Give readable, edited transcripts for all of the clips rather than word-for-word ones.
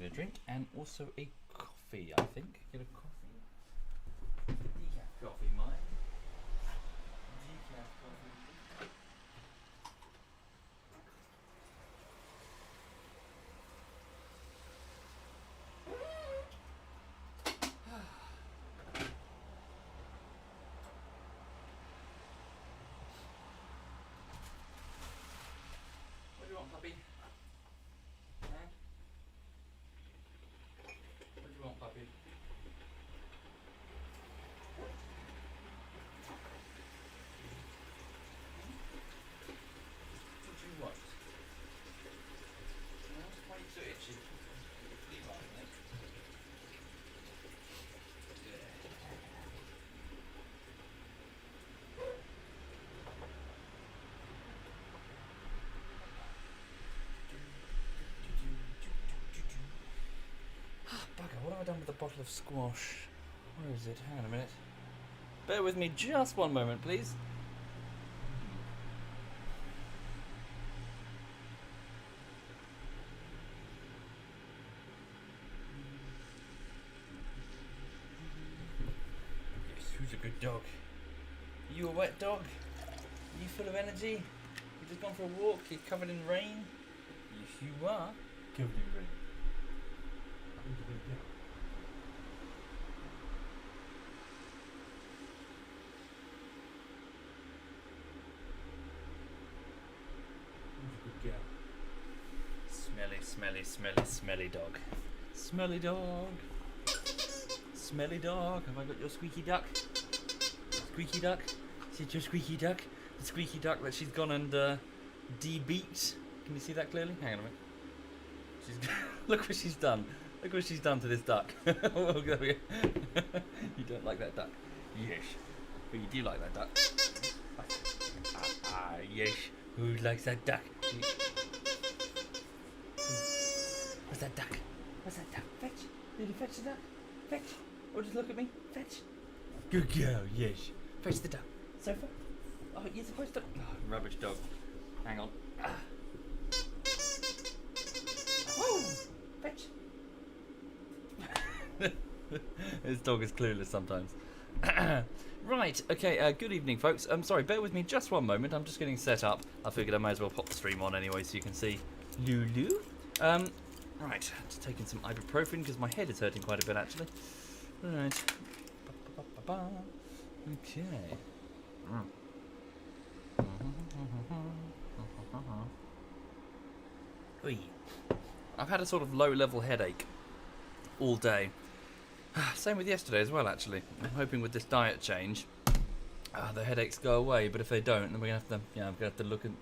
get a drink and also a coffee, I think. Get a coffee. Decaf coffee, mine. Decaf coffee. What do you want, puppy? What do you want, puppy? What do you want? Why are you so itchy? Leave on it. Bugger, what have I done with the bottle of squash? Where is it? Hang on a minute. Bear with me just one moment, please. Yes, who's a good dog? Are you a wet dog? Are you full of energy? You've just gone for a walk, you're covered in rain? Yes, you are covered in rain. Who's a good dog? Girl. Smelly dog. Smelly dog. Smelly dog. Have I got your squeaky duck? Squeaky duck? Is it your squeaky duck? The squeaky duck that she's gone and de-beaked. Can you see that clearly? Hang on a minute. She's look what she's done. Look what she's done to this duck. Oh, there we go. You don't like that duck? Yes. But you do like that duck. Yes. Who likes that duck? What's that duck? What's that duck? Fetch. Did you fetch the duck? Fetch. Or just look at me? Fetch. Good girl, yes. Fetch the duck. Sofa? Oh, you're supposed to... Oh, rubbish dog. Hang on. Oh! Fetch. This dog is clueless sometimes. Right, okay, good evening folks. I'm sorry, bear with me just one moment. I'm just getting set up. I figured I might as well pop the stream on anyway so you can see Lulu. Right, just taking some ibuprofen because my head is hurting quite a bit actually. Right. Okay. I've had a sort of low-level headache all day. Same with yesterday as well, actually. I'm hoping with this diet change, the headaches go away. But if they don't, then we're gonna have to, I'm gonna have to look and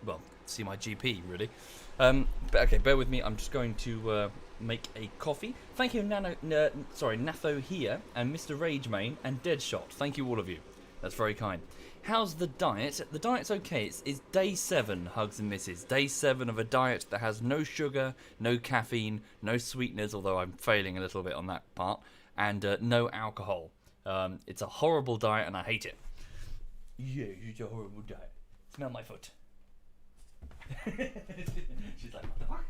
see my GP really. But okay, bear with me. I'm just going to make a coffee. Thank you, Natho here and Mr. Ragemane and Deadshot. Thank you all of you. That's very kind. How's the diet? The diet's okay. It's day 7, hugs and misses. Day 7 of a diet that has no sugar, no caffeine, no sweeteners. Although I'm failing a little bit on that part. And no alcohol. It's a horrible diet and I hate it. Yeah, it's a horrible diet. Smell my foot. She's like, what the fuck?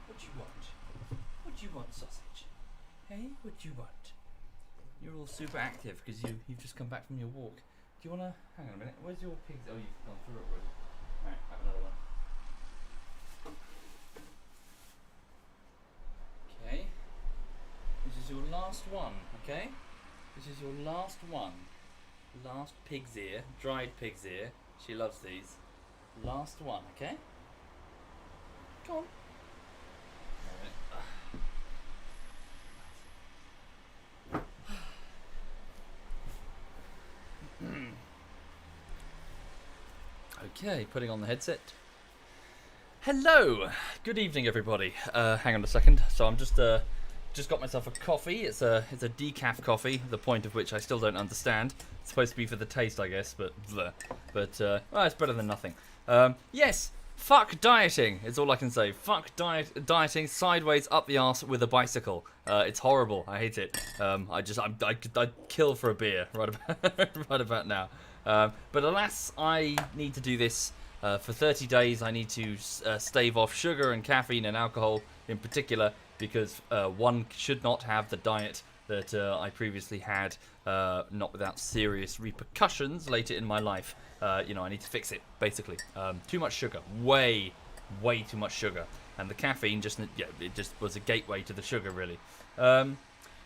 What you want? What do you want, sausage? Hey, what do you want? You're all super active because you've just come back from your walk. Do you want to... Hang on a minute. Where's your pigs? Oh, you've gone through it already. Alright, have another one. Okay. This is your last one, okay? This is your last one. Last pig's ear. Dried pig's ear. She loves these. Last one, okay? Come on. Okay, putting on the headset. Hello, good evening, everybody. Hang on a second. So I'm just got myself a coffee. It's a decaf coffee. The point of which I still don't understand. It's supposed to be for the taste, I guess, but well, it's better than nothing. Yes, fuck dieting. Is all I can say. Fuck dieting sideways up the arse with a bicycle. It's horrible. I hate it. I'd kill for a beer right about now. But alas, I need to do this for 30 days. I need to stave off sugar and caffeine and alcohol in particular, because one should not have the diet that I previously had, not without serious repercussions later in my life. I need to fix it, basically. Too much sugar. Way too much sugar. And the caffeine it just was a gateway to the sugar, really.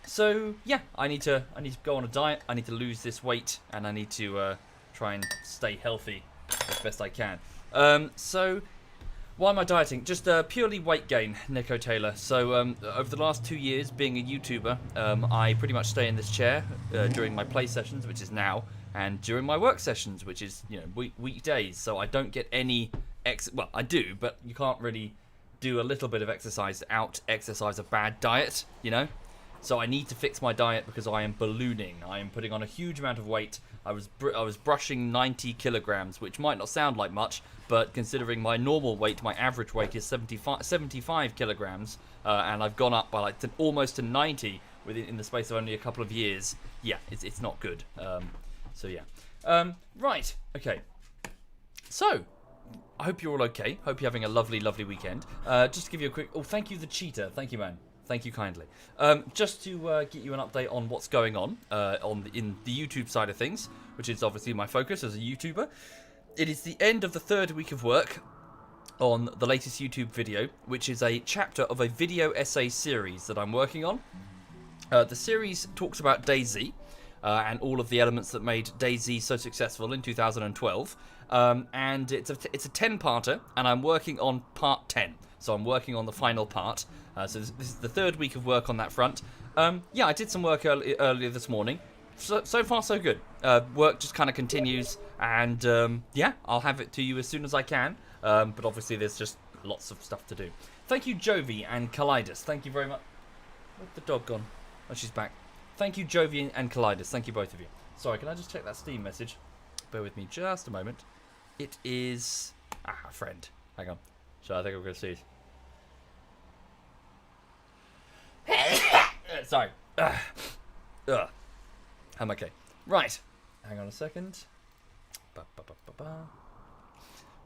So yeah, I need to go on a diet. I need to lose this weight, and I need to try and stay healthy as best I can. So why am I dieting? Just purely weight gain, Nico Taylor. So over the last 2 years being a YouTuber, I pretty much stay in this chair during my play sessions, which is now, and during my work sessions, which is weekdays. So I don't get any well, I do, but you can't really do a little bit of exercise to out-exercise a bad diet, So I need to fix my diet because I am ballooning. I am putting on a huge amount of weight. I was brushing 90 kilograms, which might not sound like much, but considering my normal weight, my average weight is 75 kilograms, and I've gone up by almost to 90 in the space of only a couple of years. Yeah, it's not good. So yeah. Right. Okay. So I hope you're all okay. Hope you're having a lovely, lovely weekend. Just to give you a quick... Oh, thank you, the cheetah. Thank you, man. Thank you kindly. Just to get you an update on what's going on in the YouTube side of things, which is obviously my focus as a YouTuber. It is the end of the 3rd week of work on the latest YouTube video, which is a chapter of a video essay series that I'm working on. The series talks about DayZ and all of the elements that made DayZ so successful in 2012. And it's a 10-parter, and I'm working on part 10. So I'm working on the final part. So this is the 3rd week of work on that front. Yeah, I did some work earlier this morning. So far, so good. Work just kind of continues, and yeah, I'll have it to you as soon as I can. But obviously, there's just lots of stuff to do. Thank you, Jovi and Kalidus. Thank you very much. Where's the dog gone? Oh, she's back. Thank you, Jovi and Kalidus. Thank you, both of you. Sorry, can I just check that Steam message? Bear with me just a moment. It is... a friend. Hang on. So I think I'm going to see it. Sorry. I'm okay. Right. Hang on a second.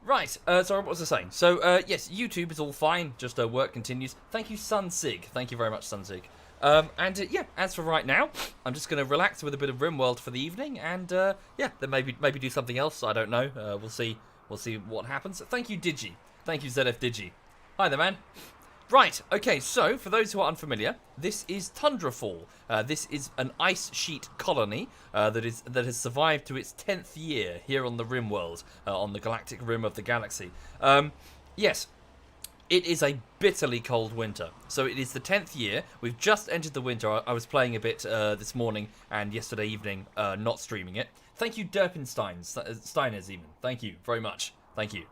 Right. Sorry, what was I saying? So, yes, YouTube is all fine. Just work continues. Thank you, Sunsig. Thank you very much, Sunsig. Yeah, as for right now, I'm just going to relax with a bit of RimWorld for the evening, and yeah, then maybe do something else. I don't know. We'll see what happens. Thank you, Digi. Thank you, ZF Digi. Hi there, man. Right, okay, so, for those who are unfamiliar, this is Tundrafall. This is an ice sheet colony that has survived to its 10th year here on the RimWorld, on the galactic rim of the galaxy. Yes, it is a bitterly cold winter. So it is the 10th year. We've just entered the winter. I was playing a bit this morning and yesterday evening, not streaming it. Thank you, Steiners even. Thank you very much. Thank you.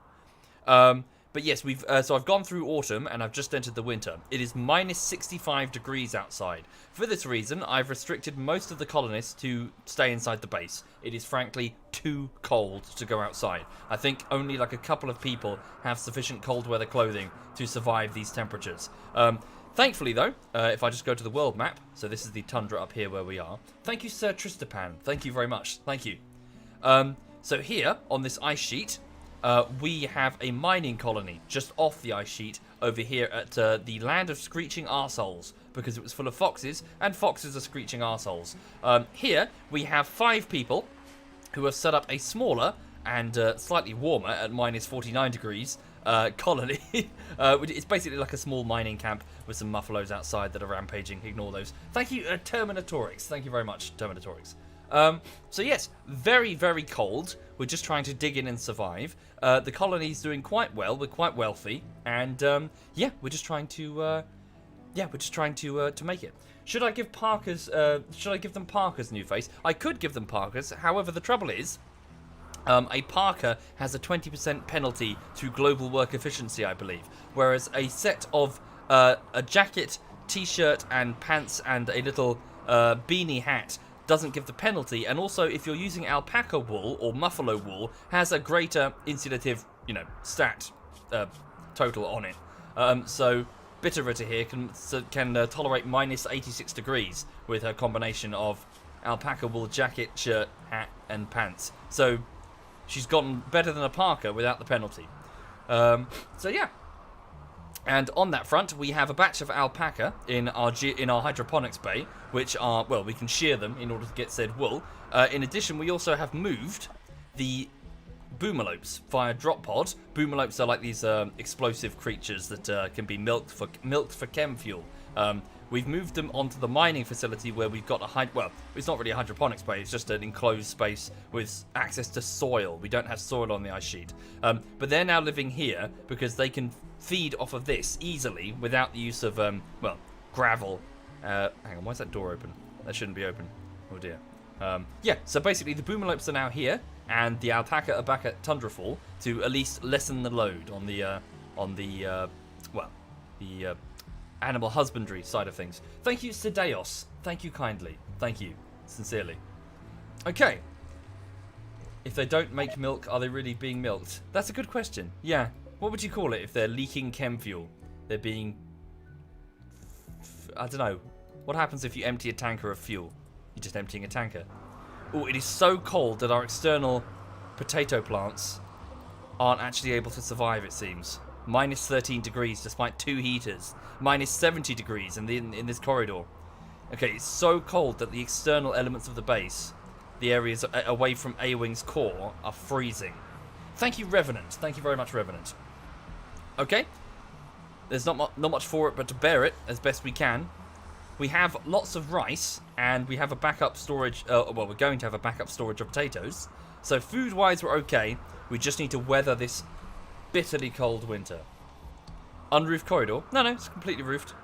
But yes, so I've gone through autumn and I've just entered the winter. It is minus 65 degrees outside. For this reason, I've restricted most of the colonists to stay inside the base. It is frankly too cold to go outside. I think only like a couple of people have sufficient cold weather clothing to survive these temperatures. Thankfully though, if I just go to the world map, so this is the tundra up here where we are. Thank you, Sir Tristapan. Thank you very much. Thank you. So here on this ice sheet, we have a mining colony just off the ice sheet over here at the land of screeching arseholes, because it was full of foxes, and foxes are screeching arseholes. Here we have 5 people who have set up a smaller and slightly warmer at minus 49 degrees colony. It's basically like a small mining camp with some muffalos outside that are rampaging. Ignore those. Thank you, Terminatorix. Thank you very much, Terminatorix. So yes, very, very cold. We're just trying to dig in and survive. The colony's doing quite well. We're quite wealthy, and yeah, we're just trying to make it. Should I give Parker's? Should I give them Parker's new face? I could give them Parker's. However, the trouble is, A parka has a 20% penalty to global work efficiency, I believe, whereas a set of a jacket, t-shirt and pants and a little beanie hat doesn't give the penalty, and also if you're using alpaca wool or muffalo wool, has a greater insulative, stat total on it. So Bitterritter here can tolerate minus 86 degrees with her combination of alpaca wool jacket, shirt, hat and pants. So she's gotten better than a parka without the penalty. So yeah. And on that front, we have a batch of alpaca in our hydroponics bay, which are, well, we can shear them in order to get said wool. In addition, we also have moved the boomalopes via drop pod. Boomalopes are like these explosive creatures that can be milked for chem fuel. We've moved them onto the mining facility where we've got well, it's not really a hydroponics bay, it's just an enclosed space with access to soil. We don't have soil on the ice sheet. But they're now living here because they can feed off of this easily without the use of, gravel. Hang on, why is that door open? That shouldn't be open. Oh dear. Yeah, so basically the boomalopes are now here, and the alpaca are back at Tundrafall to at least lessen the load on the animal husbandry side of things. Thank you, Sideos. Thank you kindly. Thank you. Sincerely. Okay. If they don't make milk, are they really being milked? That's a good question. Yeah. What would you call it if they're leaking chem fuel? They're being... I don't know. What happens if you empty a tanker of fuel? You're just emptying a tanker. Oh, it is so cold that our external potato plants aren't actually able to survive, it seems. Minus 13 degrees despite 2 heaters. Minus 70 degrees in this corridor. Okay, it's so cold that the external elements of the base, the areas away from A-Wing's core, are freezing. Thank you, Revenant. Thank you very much, Revenant. Okay. There's not much for it but to bear it as best we can. We have lots of rice, and we have a backup storage... well, we're going to have a backup storage of potatoes. So food-wise, we're okay. We just need to weather this bitterly cold winter. Unroofed corridor? No, it's completely roofed.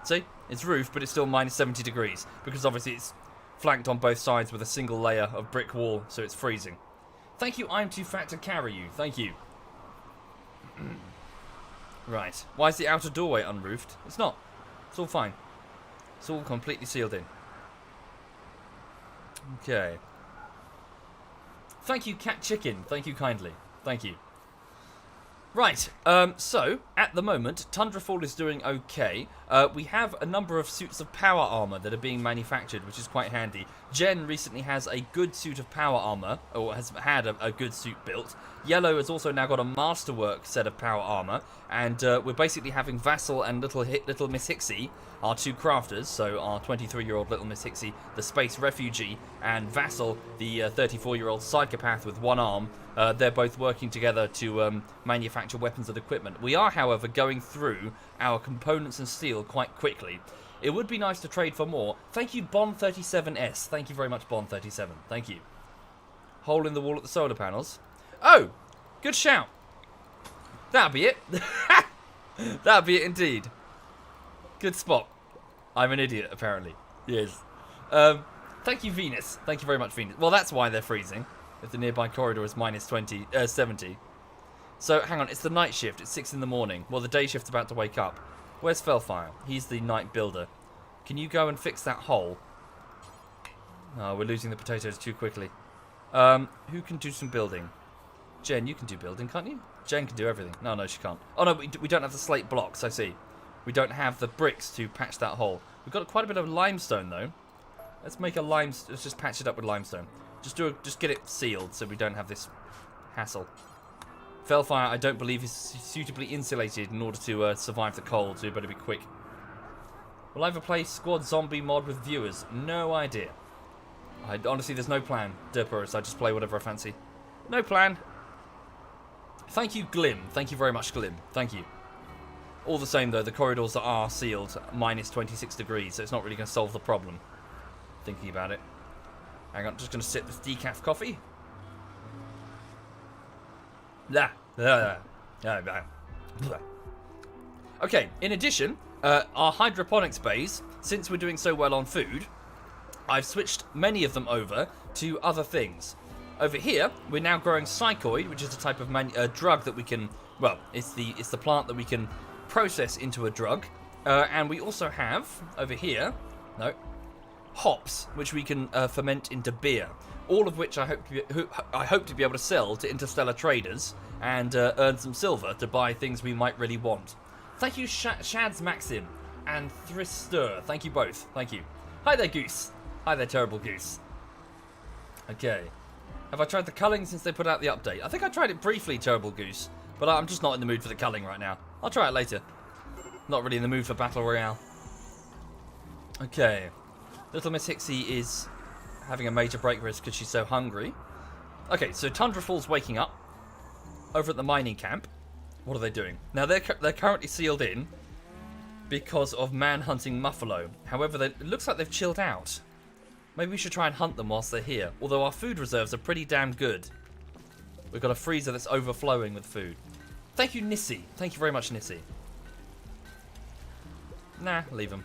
See? It's roofed, but it's still minus 70 degrees. Because obviously it's flanked on both sides with a single layer of brick wall, so it's freezing. Thank you, I'm too fat to carry you. Thank you. Right. Why is the outer doorway unroofed? It's not. It's all fine. It's all completely sealed in. Okay. Thank you, Cat Chicken. Thank you kindly. Thank you. Right, so, at the moment, Tundrafall is doing okay. We have a number of suits of power armor that are being manufactured, which is quite handy. Jen recently has a good suit of power armor, or has had a good suit built. Yellow has also now got a masterwork set of power armor, and we're basically having Vassal and little Miss Hixie, our 2 crafters, so our 23-year-old little Miss Hixie, the space refugee, and Vassal, the 34-year-old psychopath with 1 arm. They're both working together to manufacture weapons and equipment. We are, however, going through our components and steel quite quickly. It would be nice to trade for more. Thank you, Bond37S. Thank you very much, Bond37. Thank you. Hole in the wall at the solar panels. Oh, good shout. That'll be it. That'll be it indeed. Good spot. I'm an idiot, apparently. Yes. Thank you, Venus. Thank you very much, Venus. Well, that's why they're freezing. If the nearby corridor is minus 70. So, hang on, it's the night shift. It's 6 in the morning. Well, the day shift's about to wake up. Where's Fellfire? He's the night builder. Can you go and fix that hole? Oh, we're losing the potatoes too quickly. Who can do some building? Jen, you can do building, can't you? Jen can do everything. No, she can't. Oh, no, we don't have the slate blocks, I see. We don't have the bricks to patch that hole. We've got quite a bit of limestone, though. Let's make let's just patch it up with limestone. Just get it sealed so we don't have this hassle. Fellfire, I don't believe, is suitably insulated in order to survive the cold, so you better be quick. Will I ever play Squad Zombie mod with viewers? No idea. Honestly, there's no plan, Derpurus. I just play whatever I fancy. No plan. Thank you, Glim. Thank you very much, Glim. Thank you. All the same, though, the corridors are sealed minus 26 degrees, so it's not really going to solve the problem. Thinking about it. Hang on, just going to sip this decaf coffee. Okay, in addition, our hydroponics bays, since we're doing so well on food, I've switched many of them over to other things. Over here, we're now growing psychoid, which is a type of drug that we can... Well, it's the plant that we can process into a drug. And we also have, over here... No. Hops, which we can ferment into beer. All of which I hope to be able to sell to interstellar traders and earn some silver to buy things we might really want. Thank you, Shads Maxim and Thrister. Thank you both. Thank you. Hi there, Goose. Hi there, Terrible Goose. Okay. Have I tried the culling since they put out the update? I think I tried it briefly, Terrible Goose, but I'm just not in the mood for the culling right now. I'll try it later. Not really in the mood for Battle Royale. Okay. Little Miss Hixie is having a major break risk because she's so hungry. Okay, so Tundrafall's waking up over at the mining camp. What are they doing? Now, they're currently sealed in because of man-hunting Muffalo. However, it looks like they've chilled out. Maybe we should try and hunt them whilst they're here. Although our food reserves are pretty damn good. We've got a freezer that's overflowing with food. Thank you, Nissy. Thank you very much, Nissy. Nah, leave them.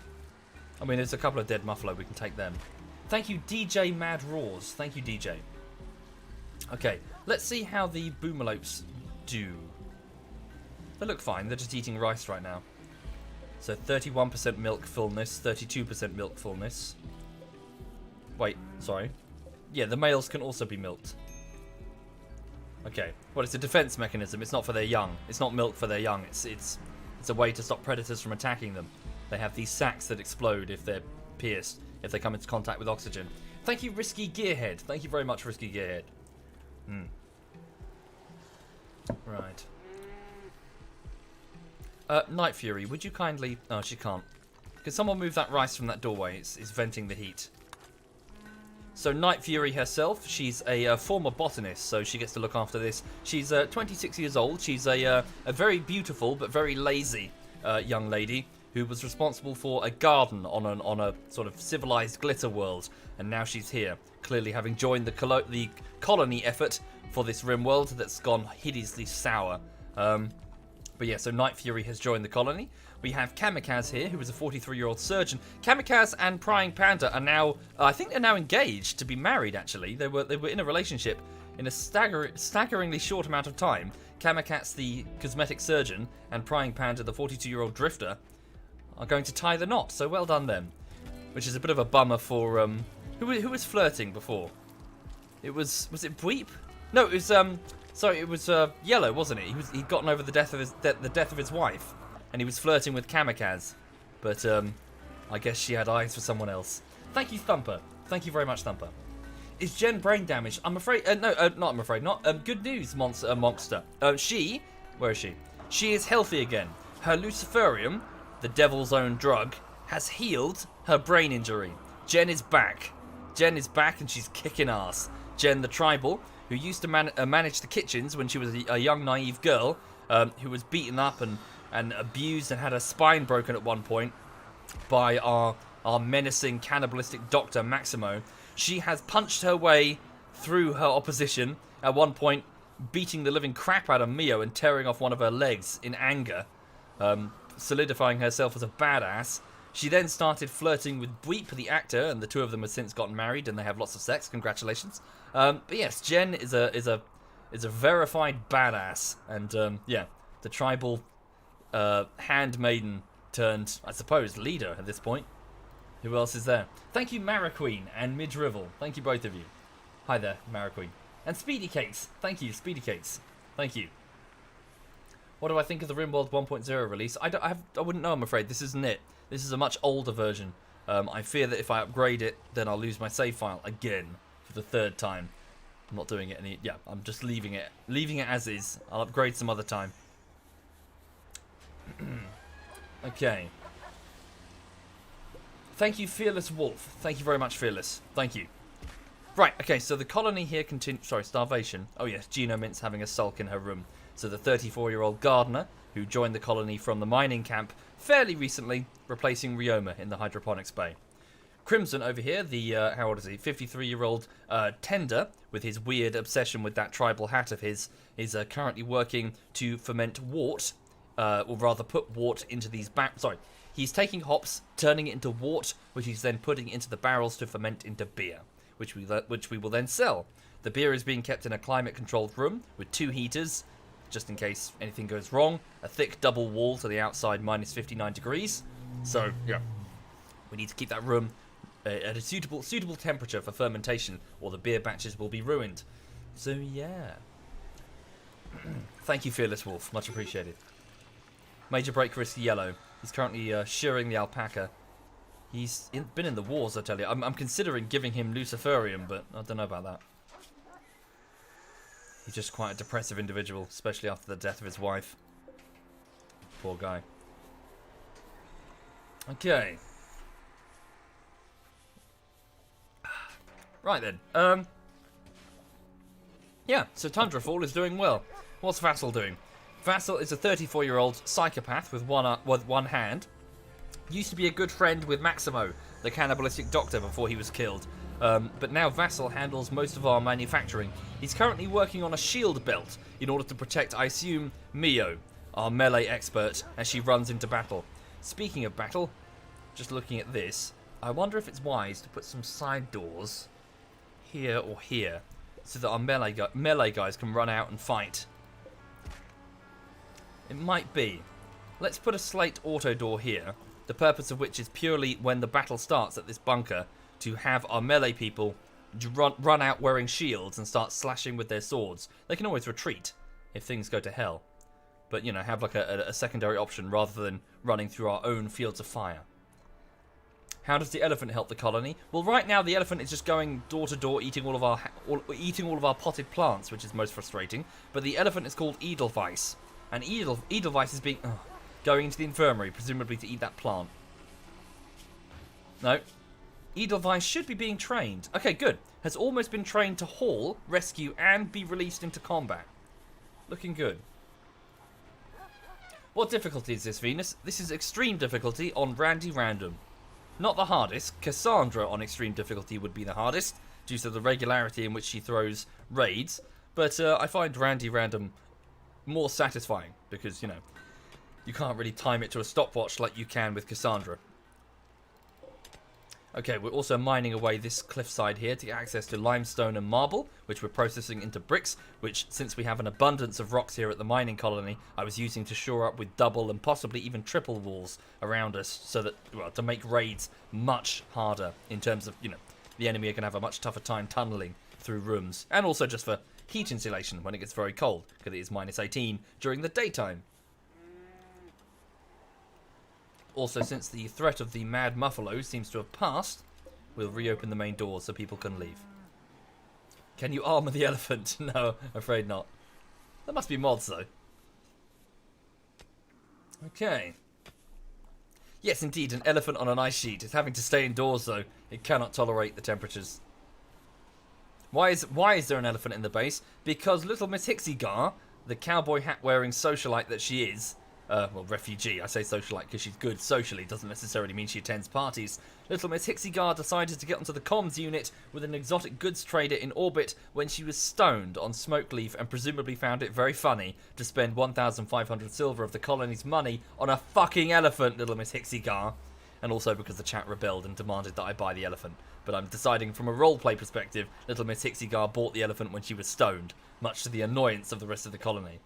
I mean, there's a couple of dead Muffalo. We can take them. Thank you, DJ Mad Roars. Thank you, DJ. Okay, let's see how the Boomalopes do. They look fine. They're just eating rice right now. So 31% milk fullness, 32% milk fullness. Wait, sorry. Yeah, the males can also be milked. Okay, well, it's a defense mechanism. It's not for their young. It's not milk for their young. It's a way to stop predators from attacking them. They have these sacs that explode if they're pierced, if they come into contact with oxygen. Thank you, Risky Gearhead. Thank you very much, Risky Gearhead. Right. Night Fury, would you kindly... Oh, she can't. Can someone move that rice from that doorway? It's venting the heat. So Night Fury herself, she's a former botanist, so she gets to look after this. She's 26 years old. She's a very beautiful but very lazy young lady who was responsible for a garden on a sort of civilized glitter world, and now she's here, clearly having joined the colony effort for this RimWorld that's gone hideously sour. But yeah, so Night Fury has joined the colony. We have Kamikaze here, who is a 43-year-old surgeon. Kamikaze and Prying Panda are now, I think they're now engaged to be married, actually. They were in a relationship in a staggeringly short amount of time. Kamikaze, the cosmetic surgeon, and Prying Panda, the 42-year-old drifter, are going to tie the knot, so well done them. Which is a bit of a bummer for, who was flirting before? Was it Bweep? No, it was, sorry, it was Yellow, wasn't it? He'd gotten over the death of his wife, and he was flirting with Kamikaze. But I guess she had eyes for someone else. Thank you, Thumper. Thank you very much, Thumper. Is Jen brain damaged? I'm afraid. No, not I'm afraid. Not. Good news, monster. Where is she? She is healthy again. Her Luciferium, the devil's own drug, has healed her brain injury. Jen is back. Jen is back, and she's kicking ass. Jen, the tribal, who used to manage the kitchens when she was a young, naive girl, who was beaten up and abused and had her spine broken at one point by our menacing, cannibalistic doctor, Maximo. She has punched her way through her opposition, at one point beating the living crap out of Mio and tearing off one of her legs in anger, solidifying herself as a badass. She then started flirting with Bweep, the actor, and the two of them have since gotten married and they have lots of sex. Congratulations. But yes, Jen is a verified badass, and yeah, the tribal handmaiden turned, I suppose, leader at this point. Who else is there? Thank you, Maraqueen and Midrivel. Thank you, both of you. Hi there, Maraqueen. And Speedy Cakes. Thank you, Speedy Cakes. Thank you. What do I think of the RimWorld 1.0 release? I wouldn't know, I'm afraid. This isn't it. This is a much older version. I fear that if I upgrade it, then I'll lose my save file again for the third time. I'm not doing it any... Yeah, I'm just leaving it. Leaving it as is. I'll upgrade some other time. Okay. Thank you, Fearless Wolf. Thank you very much, Fearless. Thank you. Right, okay, so the colony here continues... Sorry, starvation. Oh yes, Gino Mint's having a sulk in her room. So the 34-year-old gardener, who joined the colony from the mining camp fairly recently, replacing Ryoma in the hydroponics bay. Crimson over here, the, how old is he? 53-year-old tender, with his weird obsession with that tribal hat of his, is currently working to ferment wort, or rather put wort into these sorry, he's taking hops, turning it into wort, which he's then putting into the barrels to ferment into beer, which we will then sell The beer is being kept in a climate-controlled room with 2 heaters, just in case anything goes wrong. A thick double wall to the outside, minus 59 degrees. So, yeah, we need to keep that room at a suitable temperature for fermentation, or the beer batches will be ruined. So, yeah. Thank you, Fearless Wolf. Much appreciated. Major Break Risk Yellow. He's currently shearing the alpaca. He's been in the wars, I tell you. I'm considering giving him Luciferium, but I don't know about that. He's just quite a depressive individual, especially after the death of his wife. Poor guy. Okay. Right then. Yeah, so Tundrafall is doing well. What's Vassal doing? Vassal is a 34-year-old psychopath with one hand. Used to be a good friend with Maximo, the cannibalistic doctor, before he was killed. But now Vassal handles most of our manufacturing. He's currently working on a shield belt in order to protect, I assume, Mio, our melee expert, as she runs into battle. Speaking of battle, just looking at this, I wonder if it's wise to put some side doors here or here, so that our melee guys can run out and fight. It might be. Let's put a slate auto door here, the purpose of which is purely when the battle starts at this bunker, to have our melee people run out wearing shields and start slashing with their swords. They can always retreat if things go to hell. But, you know, have like a secondary option rather than running through our own fields of fire. How does the elephant help the colony? Well, right now the elephant is just going door to door, eating all of our potted plants, which is most frustrating. But the elephant is called Edelweiss, and Edelweiss is going into the infirmary, presumably to eat that plant. No, Edelweiss should be being trained. Okay, good. Has almost been trained to haul, rescue, and be released into combat. Looking good. What difficulty is this, Venus? This is extreme difficulty on Randy Random. Not the hardest. Cassandra on extreme difficulty would be the hardest, due to the regularity in which she throws raids. But I find Randy Random more satisfying, because, you know, you can't really time it to a stopwatch like you can with Cassandra. Okay, we're also mining away this cliffside here to get access to limestone and marble, which we're processing into bricks, which, since we have an abundance of rocks here at the mining colony, I was using to shore up with double and possibly even triple walls around us, so that, well, to make raids much harder in terms of, you know, the enemy are going to have a much tougher time tunneling through rooms, and also just for heat insulation when it gets very cold, because it is minus 18 during the daytime. Also, since the threat of the mad muffalo seems to have passed, we'll reopen the main doors so people can leave. Can you armor the elephant? No, afraid not. There must be mods, though. Okay. Yes, indeed, an elephant on an ice sheet. It's having to stay indoors, though. It cannot tolerate the temperatures. Why is there an elephant in the base? Because little Miss Hixigar, the cowboy hat-wearing socialite that she is, well, refugee, I say socialite because she's good socially, doesn't necessarily mean she attends parties. Little Miss Hixigar decided to get onto the comms unit with an exotic goods trader in orbit when she was stoned on smoke leaf, and presumably found it very funny to spend 1,500 silver of the colony's money on a fucking elephant, Little Miss Hixigar. And also because the chat rebelled and demanded that I buy the elephant. But I'm deciding from a roleplay perspective, Little Miss Hixigar bought the elephant when she was stoned, much to the annoyance of the rest of the colony.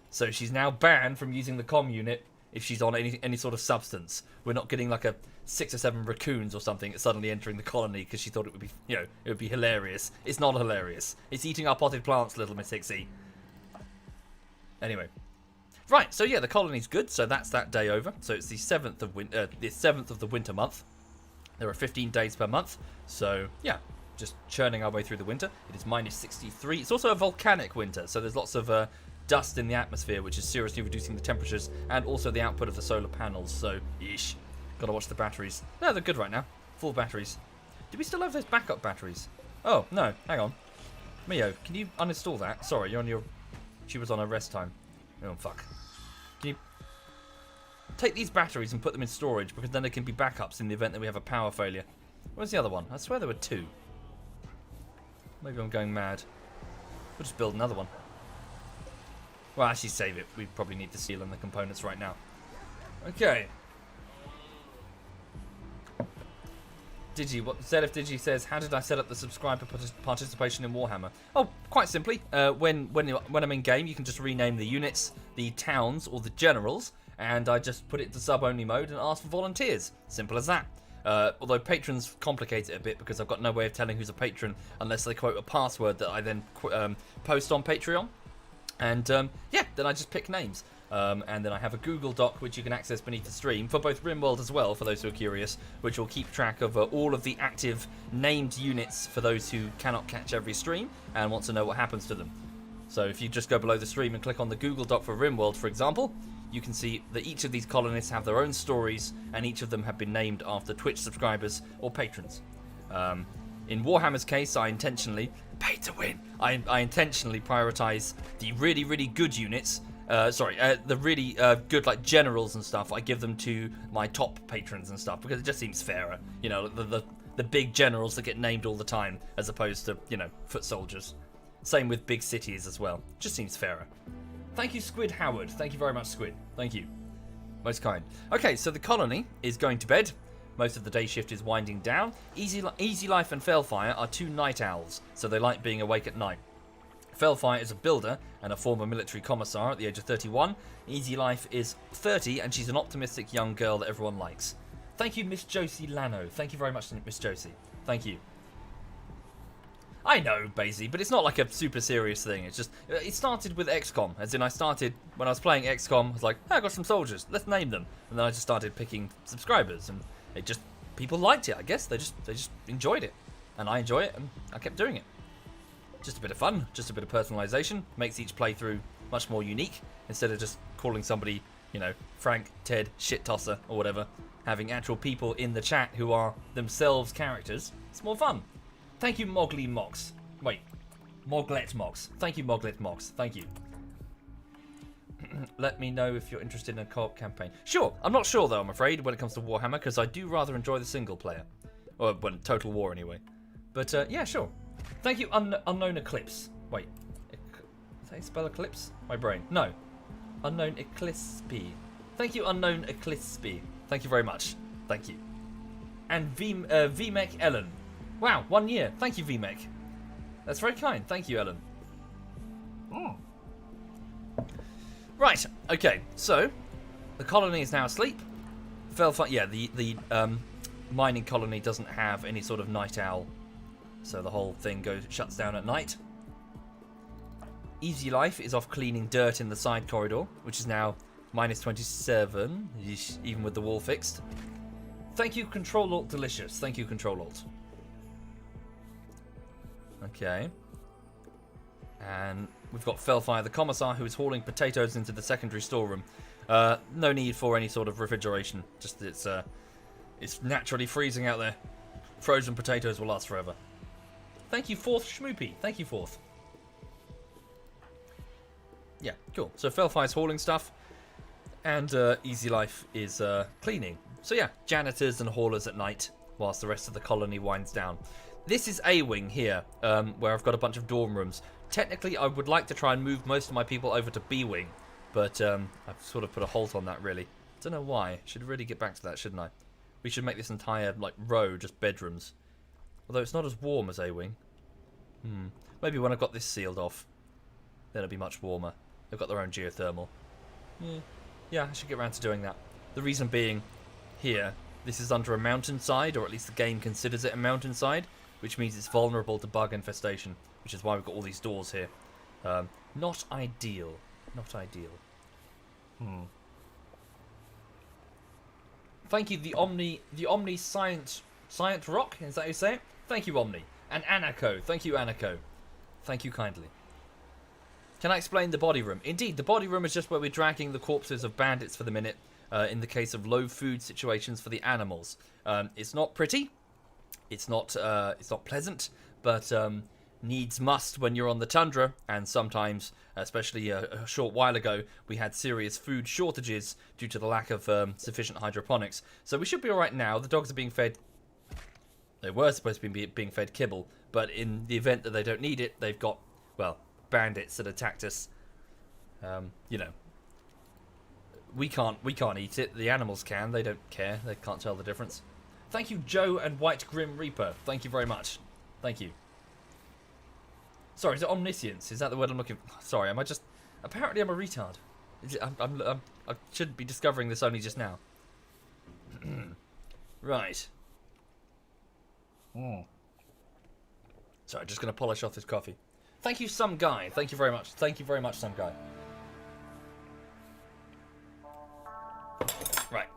So she's now banned from using the comm unit if she's on any sort of substance. We're not getting like a 6 or 7 raccoons or something suddenly entering the colony because she thought it would be, you know, it would be hilarious. It's not hilarious. It's eating our potted plants, Little Miss Hixie. Anyway. Right, so yeah, the colony's good, so that's that day over. So it's the 7th of the winter month. There are 15 days per month, so yeah, just churning our way through the winter. It is minus 63. It's also a volcanic winter, so there's lots of dust in the atmosphere, which is seriously reducing the temperatures and also the output of the solar panels. So, yeesh. Gotta watch the batteries. No, they're good right now. Full batteries. Do we still have those backup batteries? Oh, no. Hang on. Mio, can you uninstall that? Sorry, you're on your... She was on her rest time. Oh, fuck. Can you... Take these batteries and put them in storage, because then they can be backups in the event that we have a power failure. Where's the other one? I swear there were 2. Maybe I'm going mad. We'll just build another one. Well, actually save it. We probably need the steel and the components right now. Okay. Digi says, how did I set up the subscriber participation in Warhammer? Oh, quite simply. When I'm in game, you can just rename the units, the towns, or the generals, and I just put it to sub-only mode and ask for volunteers. Simple as that. Although patrons complicate it a bit because I've got no way of telling who's a patron unless they quote a password that I then post on Patreon. And yeah, then I just pick names. And then I have a Google Doc which you can access beneath the stream for both RimWorld as well, for those who are curious, which will keep track of all of the active named units for those who cannot catch every stream and want to know what happens to them. So if you just go below the stream and click on the Google Doc for RimWorld, for example, you can see that each of these colonists have their own stories and each of them have been named after Twitch subscribers or patrons. In Warhammer's case, I intentionally, pay to win, I intentionally prioritise the really, really good units. The really good, like, generals and stuff, I give them to my top patrons and stuff, because it just seems fairer. You know, the big generals that get named all the time, as opposed to, you know, foot soldiers. Same with big cities as well. Just seems fairer. Thank you, Squid Howard. Thank you very much, Squid. Thank you. Most kind. Okay, so the colony is going to bed. Most of the day shift is winding down. Easy Life and Failfire are two night owls, so they like being awake at night. Failfire is a builder and a former military commissar at the age of 31. Easy Life is 30 and she's an optimistic young girl that everyone likes. Thank you, Miss Josie Lano. Thank you very much, Miss Josie. Thank you. I know, Basie, but it's not like a super serious thing. It's just, it started with XCOM. As in, I started, when I was playing XCOM, I was like, hey, I got some soldiers, let's name them. And then I just started picking subscribers and it just, people liked it, I guess. They just enjoyed it. And I enjoy it and I kept doing it. Just a bit of fun, just a bit of personalization, makes each playthrough much more unique, instead of just calling somebody, you know, Frank, Ted, Shit Tosser, or whatever, having actual people in the chat who are themselves characters. It's more fun. Thank you, Moglet Mox. Thank you, Moglet Mox. Thank you. Let me know if you're interested in a co-op campaign. Sure, I'm not sure though, I'm afraid, when it comes to Warhammer, because I do rather enjoy the single player. Or, well, Total War anyway. But, yeah, sure. Thank you, Unknown Eclipse. Wait. Is that how you spell Eclipse? My brain. No. Unknown Eclipse. Thank you, Unknown Eclipse. Thank you very much. Thank you. And VMech Ellen. Wow, 1 year. Thank you, VMech. That's very kind. Thank you, Ellen. Right. Okay. So, the colony is now asleep. Yeah, the mining colony doesn't have any sort of night owl. So the whole thing shuts down at night. Easy Life is off cleaning dirt in the side corridor, which is now minus 27, even with the wall fixed. Thank you, Control Alt Delicious. Thank you, Control Alt. Okay. And we've got Failfire the Commissar, who is hauling potatoes into the secondary storeroom. No need for any sort of refrigeration. Just it's naturally freezing out there. Frozen potatoes will last forever. Thank you, Fourth Schmoopy. Thank you, Fourth. Yeah, cool. So Failfire's hauling stuff, and Easy Life is cleaning. So yeah, janitors and haulers at night, whilst the rest of the colony winds down. This is A-Wing here, where I've got a bunch of dorm rooms. Technically, I would like to try and move most of my people over to B-Wing, but I've sort of put a halt on that, really. Don't know why. Should really get back to that, shouldn't I? We should make this entire, like, row just bedrooms. Although it's not as warm as A-Wing. Maybe when I've got this sealed off, then it'll be much warmer. They've got their own geothermal. Yeah, I should get around to doing that. The reason being, here, this is under a mountainside, or at least the game considers it a mountainside, which means it's vulnerable to bug infestation, which is why we've got all these doors here. Not ideal. Not ideal. Thank you, the Omni Science Rock, is that how you say it? Thank you, Omni. And Anako, thank you, Anako. Thank you kindly. Can I explain the body room? Indeed, the body room is just where we're dragging the corpses of bandits for the minute, in the case of low food situations for the animals. It's not pretty, it's not pleasant, but needs must when you're on the tundra, and sometimes, especially a short while ago, we had serious food shortages due to the lack of sufficient hydroponics. So we should be alright now. The dogs are being fed. They were supposed to be being fed kibble, but in the event that they don't need it, they've got, well, bandits that attacked us. You know, we can't eat it. The animals can. They don't care. They can't tell the difference. Thank you, Joe and White Grim Reaper. Thank you very much. Thank you. Sorry, is it omniscience? Is that the word I'm looking for? Sorry, am I just... Apparently I'm a retard. I should be discovering this only just now. Right. Sorry, just going to polish off this coffee. Thank you, some guy. Thank you very much. Thank you very much, some guy. Right.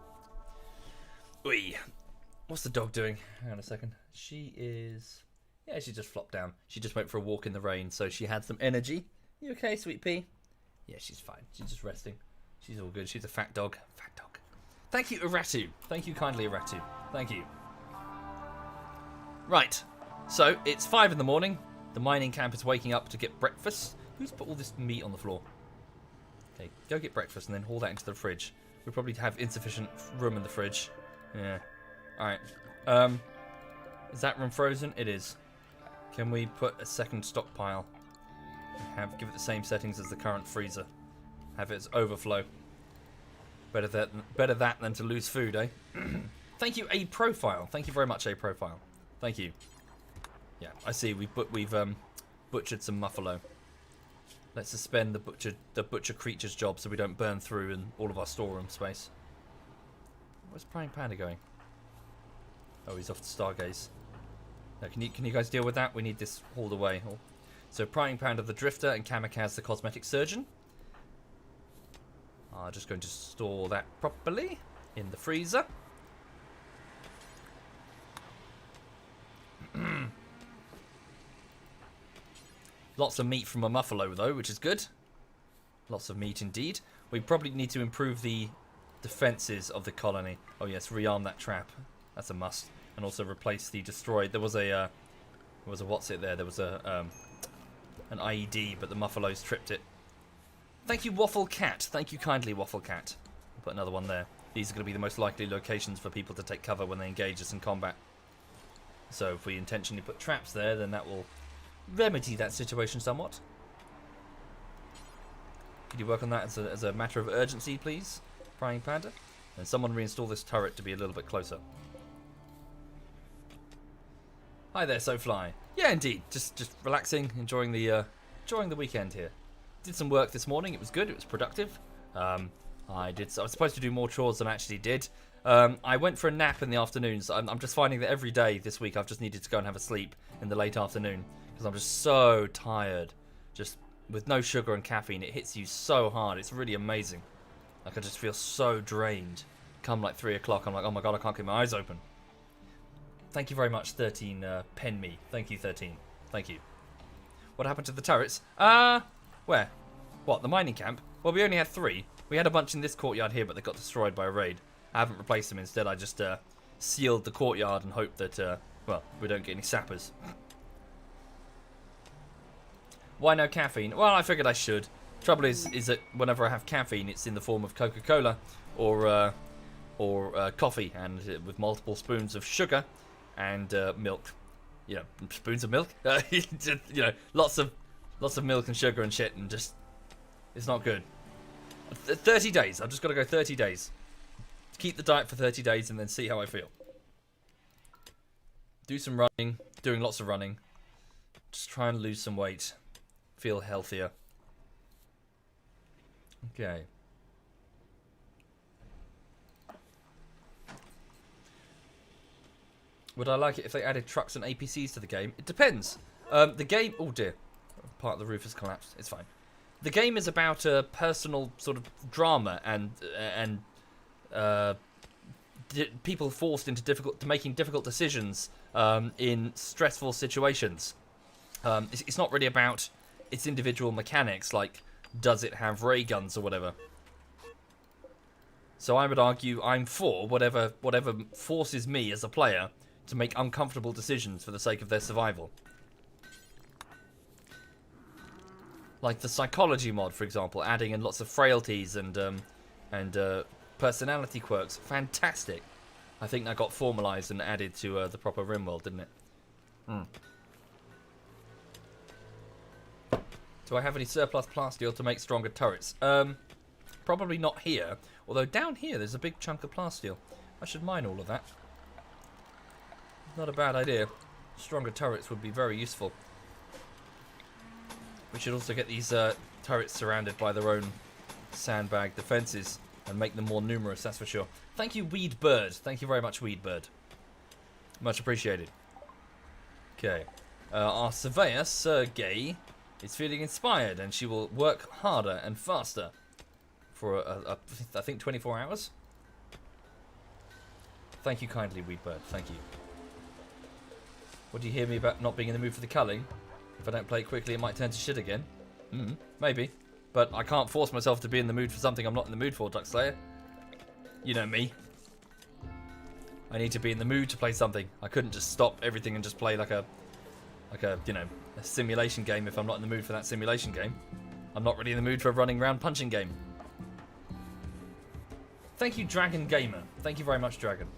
Oi. What's the dog doing? Hang on a second. She is... Yeah, she just flopped down. She just went for a walk in the rain, so she had some energy. You okay, sweet pea? Yeah, she's fine. She's just resting. She's all good. She's a fat dog. Fat dog. Thank you, Iratu. Thank you kindly, Iratu. Thank you. Right. So, it's 5 in the morning. The mining camp is waking up to get breakfast. Who's put all this meat on the floor? Okay, go get breakfast and then haul that into the fridge. We probably have insufficient room in the fridge. Yeah. Alright. Is that room frozen? It is. Can we put a second stockpile? Give it the same settings as the current freezer. Have it as overflow. Better that than to lose food, eh? Thank you, A Profile. Thank you very much, A Profile. Thank you. Yeah, I see. We've butchered some muffalo. Let's suspend the butcher creature's job so we don't burn through in all of our storeroom space. Where's Praying Panda going? Oh, he's off to Stargaze. Now, can you guys deal with that? We need this hauled away. So, Prying Panda the Drifter and Kamikaze the Cosmetic Surgeon. I'm just going to store that properly in the freezer. Lots of meat from a muffalo, though, which is good. Lots of meat indeed. We probably need to improve the defences of the colony. Oh yes, rearm that trap. That's a must. And also replace the destroyed. There was a what's it there? There was an IED, but the muffalos tripped it. Thank you, Waffle Cat. Thank you kindly, Waffle Cat. I'll put another one there. These are going to be the most likely locations for people to take cover when they engage us in combat. So if we intentionally put traps there, then that will remedy that situation somewhat. Could you work on that as a matter of urgency, please, Prying Panda? And someone reinstall this turret to be a little bit closer. Hi there, SoFly. Yeah, indeed. Just relaxing, enjoying the weekend here. Did some work this morning. It was good. It was productive. I was supposed to do more chores than I actually did. I went for a nap in the afternoons. I'm just finding that every day this week I've just needed to go and have a sleep in the late afternoon because I'm just so tired. Just with no sugar and caffeine, it hits you so hard. It's really amazing. Like I just feel so drained. Come like 3 o'clock, I'm like, oh my god, I can't keep my eyes open. Thank you very much, 13 pen me. Thank you, 13. Thank you. What happened to the turrets? Where? What, the mining camp? Well, we only had 3. We had a bunch in this courtyard here, but they got destroyed by a raid. I haven't replaced them. Instead, I just sealed the courtyard and hoped that, well, we don't get any sappers. Why no caffeine? Well, I figured I should. Trouble is that whenever I have caffeine, it's in the form of Coca-Cola or coffee, and with multiple spoons of sugar and milk. You know, spoons of milk. You know, lots of milk and sugar and shit, and just it's not good. 30 days. I've just got to go 30 days. Keep the diet for 30 days and then see how I feel. Do some running. Doing lots of running. Just try and lose some weight. Feel healthier. Okay. Would I like it if they added trucks and APCs to the game? It depends. The game... Oh dear. Part of the roof has collapsed. It's fine. The game is about a personal sort of drama and people forced into making difficult decisions in stressful situations. It's not really about its individual mechanics, like does it have ray guns or whatever. So I would argue I'm for whatever forces me as a player to make uncomfortable decisions for the sake of their survival. Like the psychology mod, for example, adding in lots of frailties and personality quirks. Fantastic. I think that got formalized and added to the proper RimWorld, didn't it? Do I have any surplus plasteel to make stronger turrets? Probably not here. Although down here there's a big chunk of plasteel. I should mine all of that. Not a bad idea. Stronger turrets would be very useful. We should also get these turrets surrounded by their own sandbag defences and make them more numerous, that's for sure. Thank you, Weed Bird. Thank you very much, Weed Bird. Much appreciated. Okay. Our surveyor, Sergey, is feeling inspired, and she will work harder and faster for, I think, 24 hours. Thank you kindly, Weed Bird. Thank you. What do you hear me about not being in the mood for the culling? If I don't play it quickly, it might turn to shit again. Maybe. But I can't force myself to be in the mood for something I'm not in the mood for, Duckslayer. You know me. I need to be in the mood to play something. I couldn't just stop everything and just play like a you know, a simulation game if I'm not in the mood for that simulation game. I'm not really in the mood for a running around punching game. Thank you, Dragon Gamer. Thank you very much, Dragon.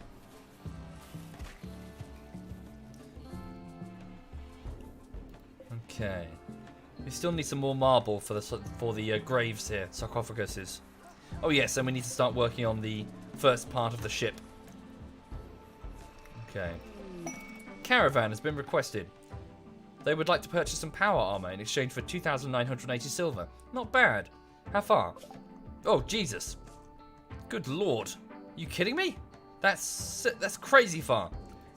Okay. We still need some more marble for the graves here, sarcophaguses. Oh yes, and we need to start working on the first part of the ship. Okay. Caravan has been requested. They would like to purchase some power armor in exchange for 2,980 silver. Not bad. How far? Oh, Jesus. Good lord. You kidding me? That's crazy far.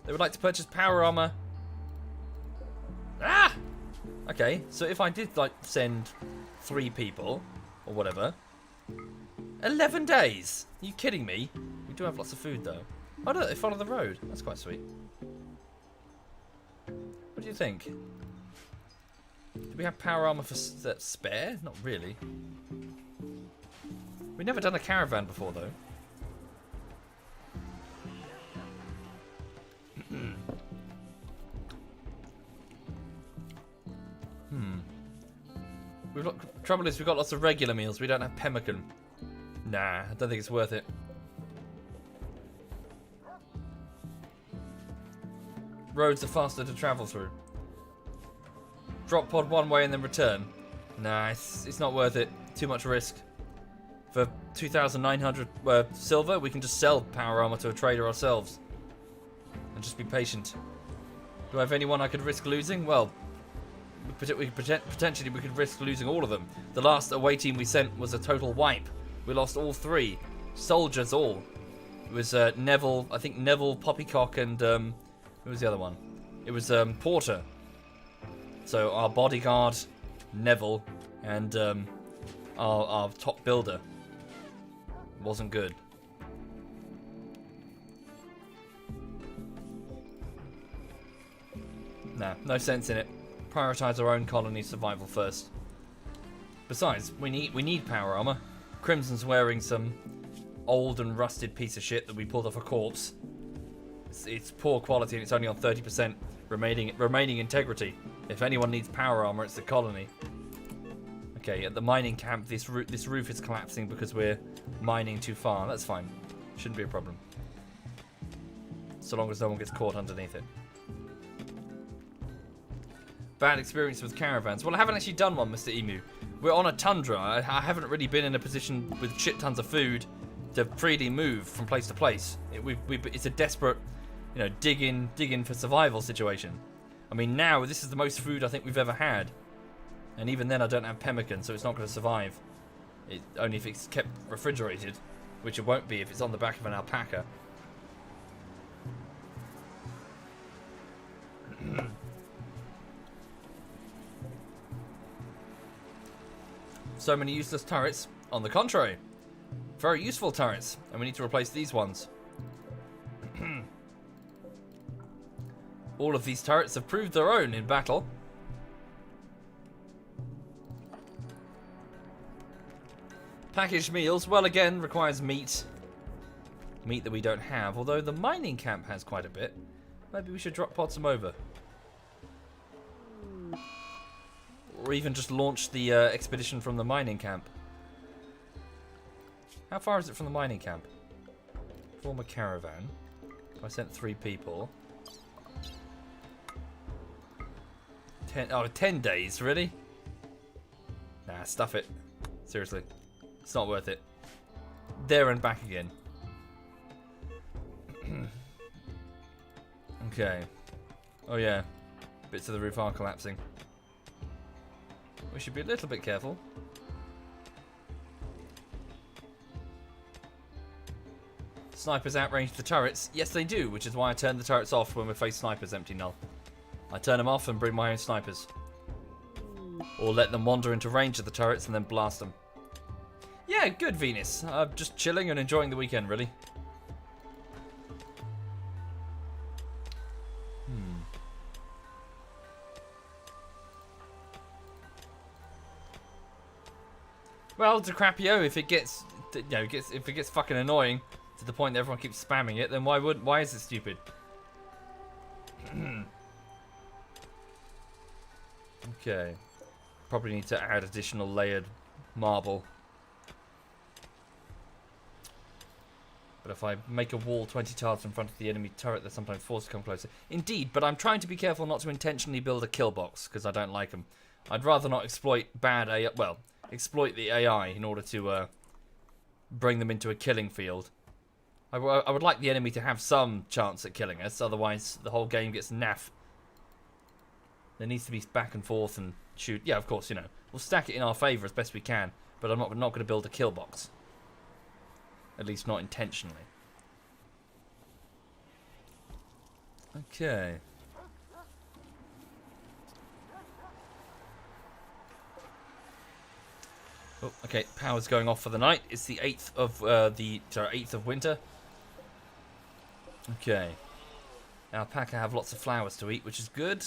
They would like to purchase power armor. Ah! Okay, so if I did, like, send 3 people, or whatever, 11 days! Are you kidding me? We do have lots of food, though. Oh, no, they follow the road. That's quite sweet. What do you think? Do we have power armor for spare? Not really. We've never done a caravan before, though. Trouble is, we've got lots of regular meals. We don't have pemmican. Nah, I don't think it's worth it. Roads are faster to travel through. Drop pod one way and then return. Nah, it's not worth it. Too much risk. For 2,900 silver, we can just sell power armor to a trader ourselves. And just be patient. Do I have anyone I could risk losing? Well, potentially we could risk losing all of them. The last away team we sent was a total wipe. We lost all 3. Soldiers all. It was Neville, I think Neville, Poppycock, and who was the other one? It was Porter. So our bodyguard, Neville, and our top builder. Wasn't good. Nah, no sense in it. Prioritize our own colony survival first. Besides, we need power armor. Crimson's wearing some old and rusted piece of shit that we pulled off a corpse. It's poor quality and it's only on 30% remaining integrity. If anyone needs power armor, it's the colony. Okay, at the mining camp, this roof is collapsing because we're mining too far. That's fine. Shouldn't be a problem. So long as no one gets caught underneath it. Bad experience with caravans. Well, I haven't actually done one, Mr. Emu. We're on a tundra. I haven't really been in a position with shit tons of food to freely move from place to place. It's a desperate, you know, dig in for survival situation. I mean, now this is the most food I think we've ever had, and even then I don't have pemmican, so it's not going to survive. Only if it's kept refrigerated, which it won't be if it's on the back of an alpaca. So many useless turrets. On the contrary, very useful turrets, and we need to replace these ones. All of these turrets have proved their own in battle. Packaged meals, well, again, requires meat. Meat that we don't have, although the mining camp has quite a bit. Maybe we should drop pod some over. Or even just launch the expedition from the mining camp. How far is it from the mining camp? Form a caravan. I sent 3 people. 10 days, really? Nah, stuff it. Seriously. It's not worth it. There and back again. Okay. Oh yeah. Bits of the roof are collapsing. We should be a little bit careful. Snipers outrange the turrets. Yes, they do, which is why I turn the turrets off when we face snipers, Empty Null. I turn them off and bring my own snipers. Or let them wander into range of the turrets and then blast them. Yeah, good, Venus. Just chilling and enjoying the weekend, really. Well, DiCaprio, if it gets, if it gets fucking annoying to the point that everyone keeps spamming it, then why is it stupid? Okay. Probably need to add additional layered marble. But if I make a wall 20 tiles in front of the enemy turret, they're sometimes forced to come closer. Indeed, but I'm trying to be careful not to intentionally build a kill box, because I don't like them. I'd rather not exploit bad AI, well, exploit the AI in order to bring them into a killing field. I would like the enemy to have some chance at killing us, otherwise the whole game gets naff. There needs to be back and forth and shoot. Yeah, of course, we'll stack it in our favour as best we can, but I'm not going to build a kill box. At least not intentionally. Okay. Oh, okay, power's going off for the night. It's the 8th of 8th of winter. Okay. Alpaca have lots of flowers to eat, which is good.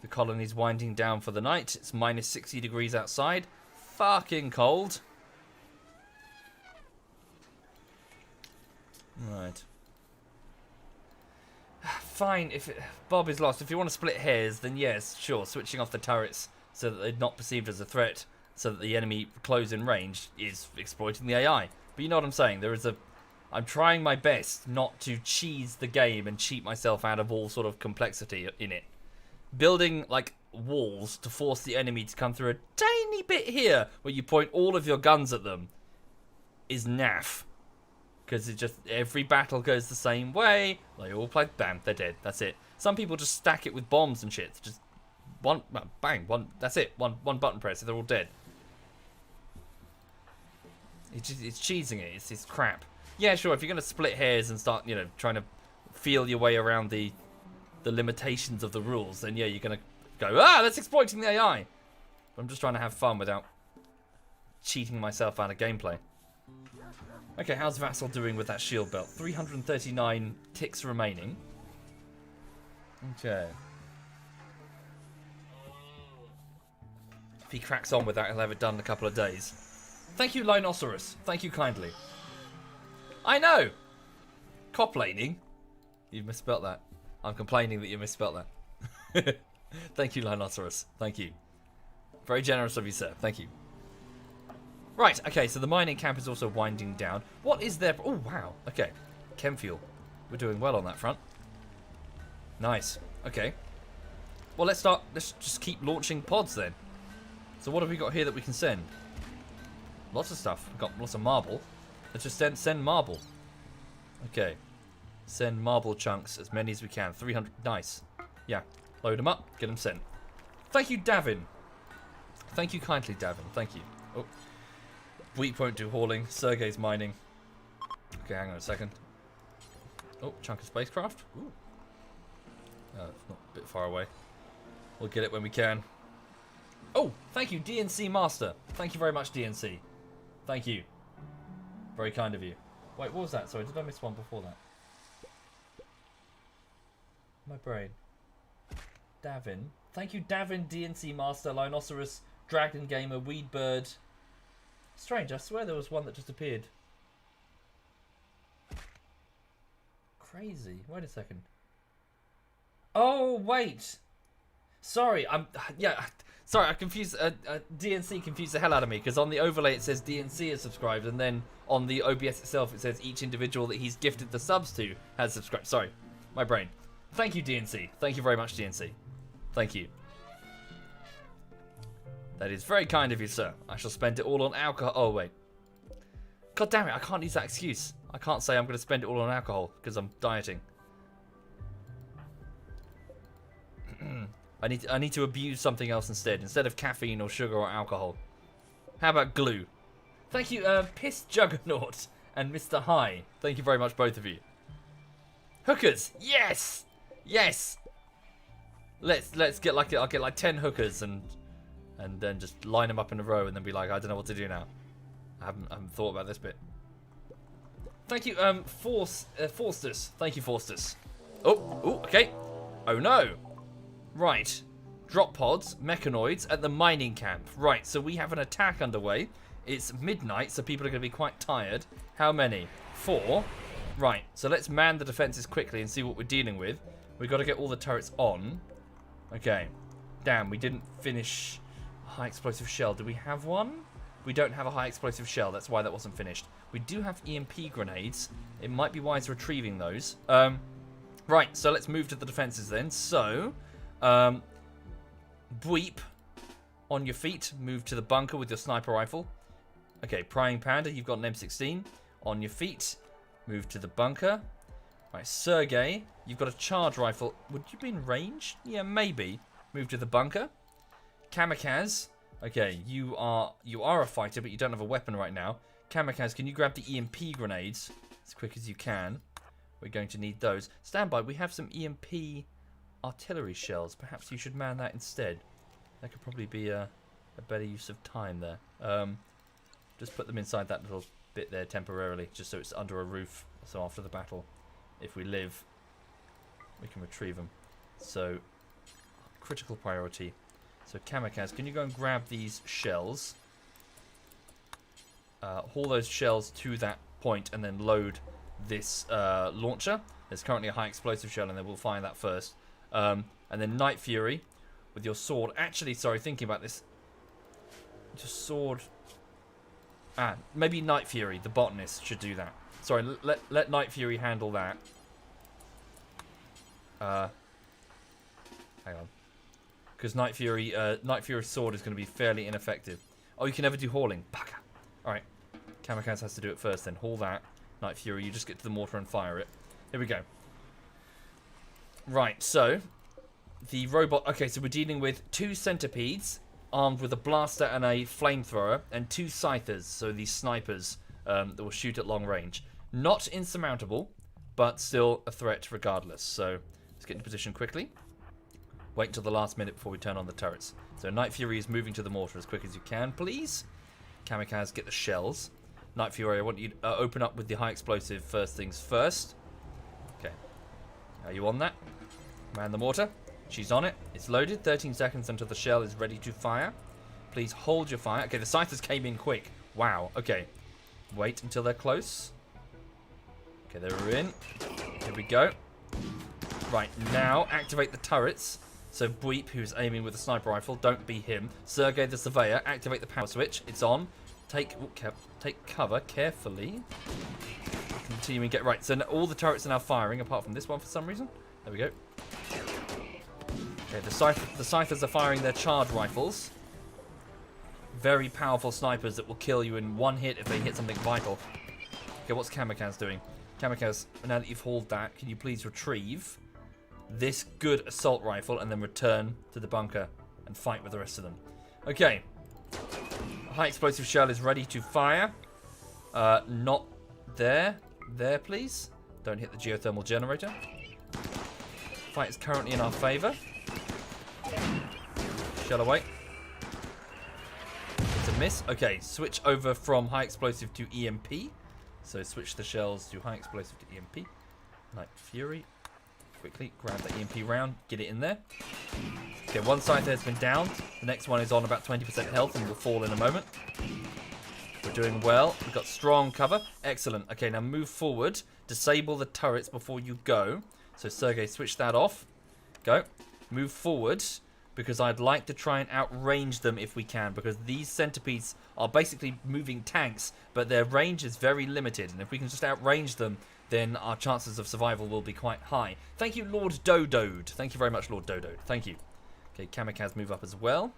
The colony's winding down for the night. It's minus 60 degrees outside. Fucking cold. Right. Fine, Bob is lost. If you want to split hairs, then yes, sure. Switching off the turrets so that they're not perceived as a threat, so that the enemy close in range, is exploiting the AI. But you know what I'm saying? I'm trying my best not to cheese the game and cheat myself out of all sort of complexity in it. Building, like, walls to force the enemy to come through a tiny bit here, where you point all of your guns at them, is naff. Because every battle goes the same way. They all play, bam, they're dead. That's it. Some people just stack it with bombs and shit. Just bang, that's it. One button press, they're all dead. It's cheesing it. It's crap. Yeah, sure. If you're gonna split hairs and start, trying to feel your way around the limitations of the rules, then yeah, you're gonna go, that's exploiting the AI. But I'm just trying to have fun without cheating myself out of gameplay. Okay, how's Vassal doing with that shield belt? 339 ticks remaining. Okay. If he cracks on with that, he'll have it done in a couple of days. Thank you, Linosaurus. Thank you kindly. I know! Coplaning. You've misspelt that. I'm complaining that you misspelt that. Thank you, Linosaurus. Thank you. Very generous of you, sir. Thank you. Right, okay, so the mining camp is also winding down. What is there? Oh, wow. Okay. Chem fuel. We're doing well on that front. Nice. Okay. Well, let's just keep launching pods then. So what have we got here that we can send? Lots of stuff. We've got lots of marble. Let's just send marble. Okay. Send marble chunks, as many as we can. 300. Nice. Yeah. Load them up. Get them sent. Thank you, Davin. Thank you kindly, Davin. Thank you. Oh. Wheat won't do hauling. Sergey's mining. Okay, hang on a second. Oh, chunk of spacecraft. Ooh. It's not a bit far away. We'll get it when we can. Oh, thank you, DNC Master. Thank you very much, DNC. Thank you. Very kind of you. Wait, what was that? Sorry, did I miss one before that? My brain. Davin. Thank you, Davin, DNC Master, Linosaurus, Dragon Gamer, Weedbird. Strange, I swear there was one that just appeared. Crazy. Wait a second. Oh, wait. Sorry, sorry, I confused, DNC confused the hell out of me, because on the overlay it says DNC is subscribed, and then on the OBS itself it says each individual that he's gifted the subs to has subscribed. Sorry, my brain. Thank you, DNC. Thank you very much, DNC. Thank you. That is very kind of you, sir. I shall spend it all on alcohol. Oh, wait. God damn it, I can't use that excuse. I can't say I'm going to spend it all on alcohol, because I'm dieting. I need to abuse something else instead of caffeine or sugar or alcohol. How about glue? Thank you, Piss Juggernaut and Mr. High. Thank you very much, both of you. Hookers, yes, yes. Let's get like I'll get like 10 hookers and then just line them up in a row and then be like, I don't know what to do now. I haven't thought about this bit. Thank you, Faustus. Thank you, Faustus. Oh, okay. Oh no. Right. Drop pods, mechanoids at the mining camp. Right, so we have an attack underway. It's midnight, so people are going to be quite tired. How many? 4. Right, so let's man the defenses quickly and see what we're dealing with. We've got to get all the turrets on. Okay. Damn, we didn't finish a high explosive shell. Do we have one? We don't have a high explosive shell. That's why that wasn't finished. We do have EMP grenades. It might be wise retrieving those. Right, so let's move to the defenses then. So, Bweep, on your feet. Move to the bunker with your sniper rifle. Okay, Prying Panda, you've got an M16. On your feet. Move to the bunker. Right, Sergey, you've got a charge rifle. Would you be in range? Yeah, maybe. Move to the bunker. Kamikaze. Okay, you are a fighter, but you don't have a weapon right now. Kamikaze, can you grab the EMP grenades as quick as you can? We're going to need those. Stand by, we have some EMP artillery shells. Perhaps you should man that instead. That could probably be a better use of time there. Just put them inside that little bit there temporarily, just so it's under a roof. So after the battle, if we live, we can retrieve them. So, critical priority. So Kamikaze, can you go and grab these shells? Haul those shells to that point and then load this launcher. There's currently a high explosive shell and then we'll fire that first. And then Night Fury with your sword. Actually, sorry, thinking about this. Just sword. Maybe Night Fury, the botanist, should do that. Sorry, let Night Fury handle that. Hang on. Because Night Fury's sword is going to be fairly ineffective. Oh, you can never do hauling. Baka. Alright. Kamikaze has to do it first then. Haul that. Night Fury, you just get to the mortar and fire it. Here we go. Right, so the robot... Okay, so we're dealing with 2 centipedes armed with a blaster and a flamethrower and 2 scythers, so these snipers that will shoot at long range. Not insurmountable, but still a threat regardless. So let's get into position quickly. Wait until the last minute before we turn on the turrets. So Night Fury is moving to the mortar as quick as you can, please. Kamikaze, get the shells. Night Fury, I want you to open up with the high explosive first things first. Okay. Are you on that? Man the mortar. She's on it. It's loaded. 13 seconds until the shell is ready to fire. Please hold your fire. Okay, the scythers came in quick. Wow. Okay. Wait until they're close. Okay, they're in. Here we go. Right, now activate the turrets. So Bweep, who's aiming with a sniper rifle, don't be him. Sergey the surveyor, activate the power switch. It's on. Take cover carefully. Continuing get right. So all the turrets are now firing, apart from this one for some reason. There we go. Okay, the scythers are firing their charge rifles. Very powerful snipers that will kill you in one hit if they hit something vital. Okay, what's Kamikaze doing? Kamikaze, now that you've hauled that, can you please retrieve this good assault rifle and then return to the bunker and fight with the rest of them? Okay. High explosive shell is ready to fire. Not there. There, please. Don't hit the geothermal generator. Fight is currently in our favour. Shell away. It's a miss. Okay, switch over from high explosive to EMP. So switch the shells to high explosive to EMP. Night Fury. Quickly grab the EMP round, get it in there. Okay, one scyther has been downed. The next one is on about 20% health and will fall in a moment. We're doing well. We've got strong cover. Excellent. Okay, now move forward. Disable the turrets before you go. So Sergey, switch that off. Go. Move forward, because I'd like to try and outrange them if we can, because these centipedes are basically moving tanks, but their range is very limited, and if we can just outrange them, then our chances of survival will be quite high. Thank you, Lord Dodode. Thank you very much, Lord Dodode. Thank you. Okay, Kamikaze, move up as well.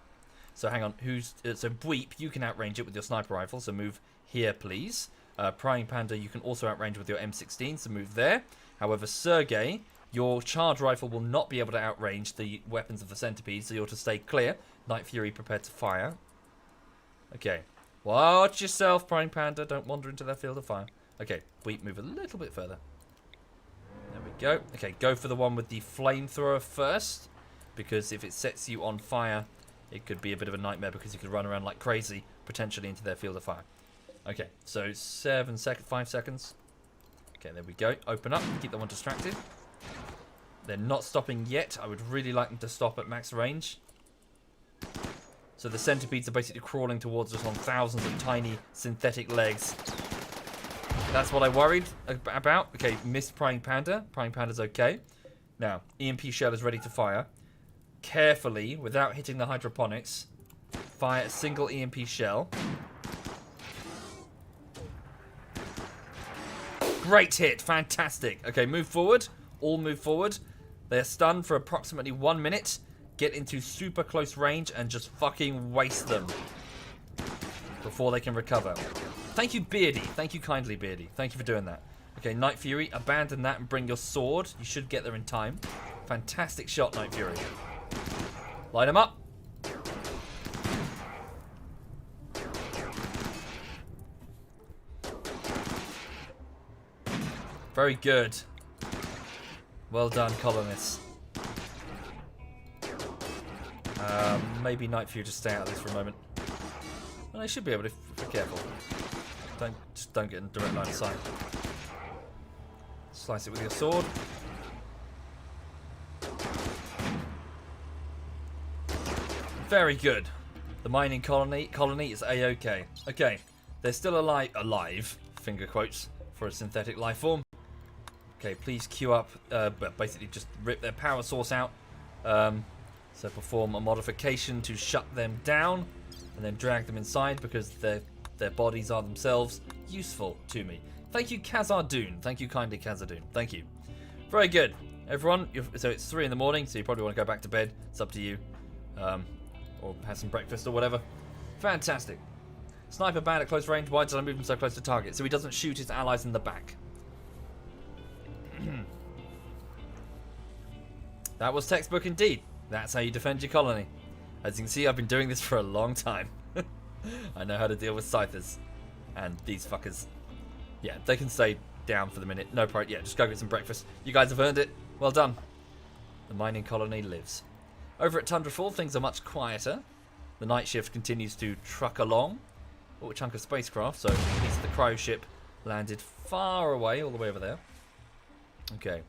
So hang on, so Bweep, you can outrange it with your sniper rifle, so move here, please. Prying Panda, you can also outrange with your M16, so move there. However, Sergey, Your charge rifle will not be able to outrange the weapons of the centipede, so you're to stay clear. Night Fury prepared to fire. Okay. Watch yourself, Prime Panda. Don't wander into their field of fire. Okay, we move a little bit further. There we go. Okay, go for the one with the flamethrower first, because if it sets you on fire, it could be a bit of a nightmare because you could run around like crazy, potentially into their field of fire. Okay, so 5 seconds. Okay, there we go. Open up, keep that one distracted. They're not stopping yet. I would really like them to stop at max range. So the centipedes are basically crawling towards us on thousands of tiny synthetic legs. That's what I worried about. Okay, missed Praying Panda. Praying Panda's okay. Now, EMP shell is ready to fire. Carefully, without hitting the hydroponics, fire a single EMP shell. Great hit. Fantastic. Okay, move forward. All move forward. They're stunned for approximately 1 minute. Get into super close range and just fucking waste them before they can recover. Thank you, Beardy. Thank you kindly, Beardy. Thank you for doing that. Okay, Night Fury, abandon that and bring your sword. You should get there in time. Fantastic shot, Night Fury. Light him up. Very good. Well done, colonists. Maybe Night Fury just stay out of this for a moment. Well, they should be able to, if we're careful. Just don't get in direct line of sight. Slice it with your sword. Very good. The mining colony is A-OK. Okay, they're still alive, finger quotes, for a synthetic life form. Okay, please queue up, but basically just rip their power source out. So perform a modification to shut them down, and then drag them inside because their bodies are themselves useful to me. Thank you, Khazardoon. Thank you kindly, Khazardoon. Thank you. Very good. Everyone, so it's 3 in the morning, so you probably want to go back to bed. It's up to you. Or have some breakfast or whatever. Fantastic. Sniper bad at close range. Why did I move him so close to target? So he doesn't shoot his allies in the back. That was textbook indeed. That's how you defend your colony. As you can see, I've been doing this for a long time. I know how to deal with scythers. And these fuckers. Yeah, they can stay down for the minute. No problem. Yeah, just go get some breakfast. You guys have earned it. Well done. The mining colony lives. Over at Tundrafall, things are much quieter. The night shift continues to truck along. Oh, a chunk of spacecraft. So, at least the cryo ship landed far away, all the way over there. Okay.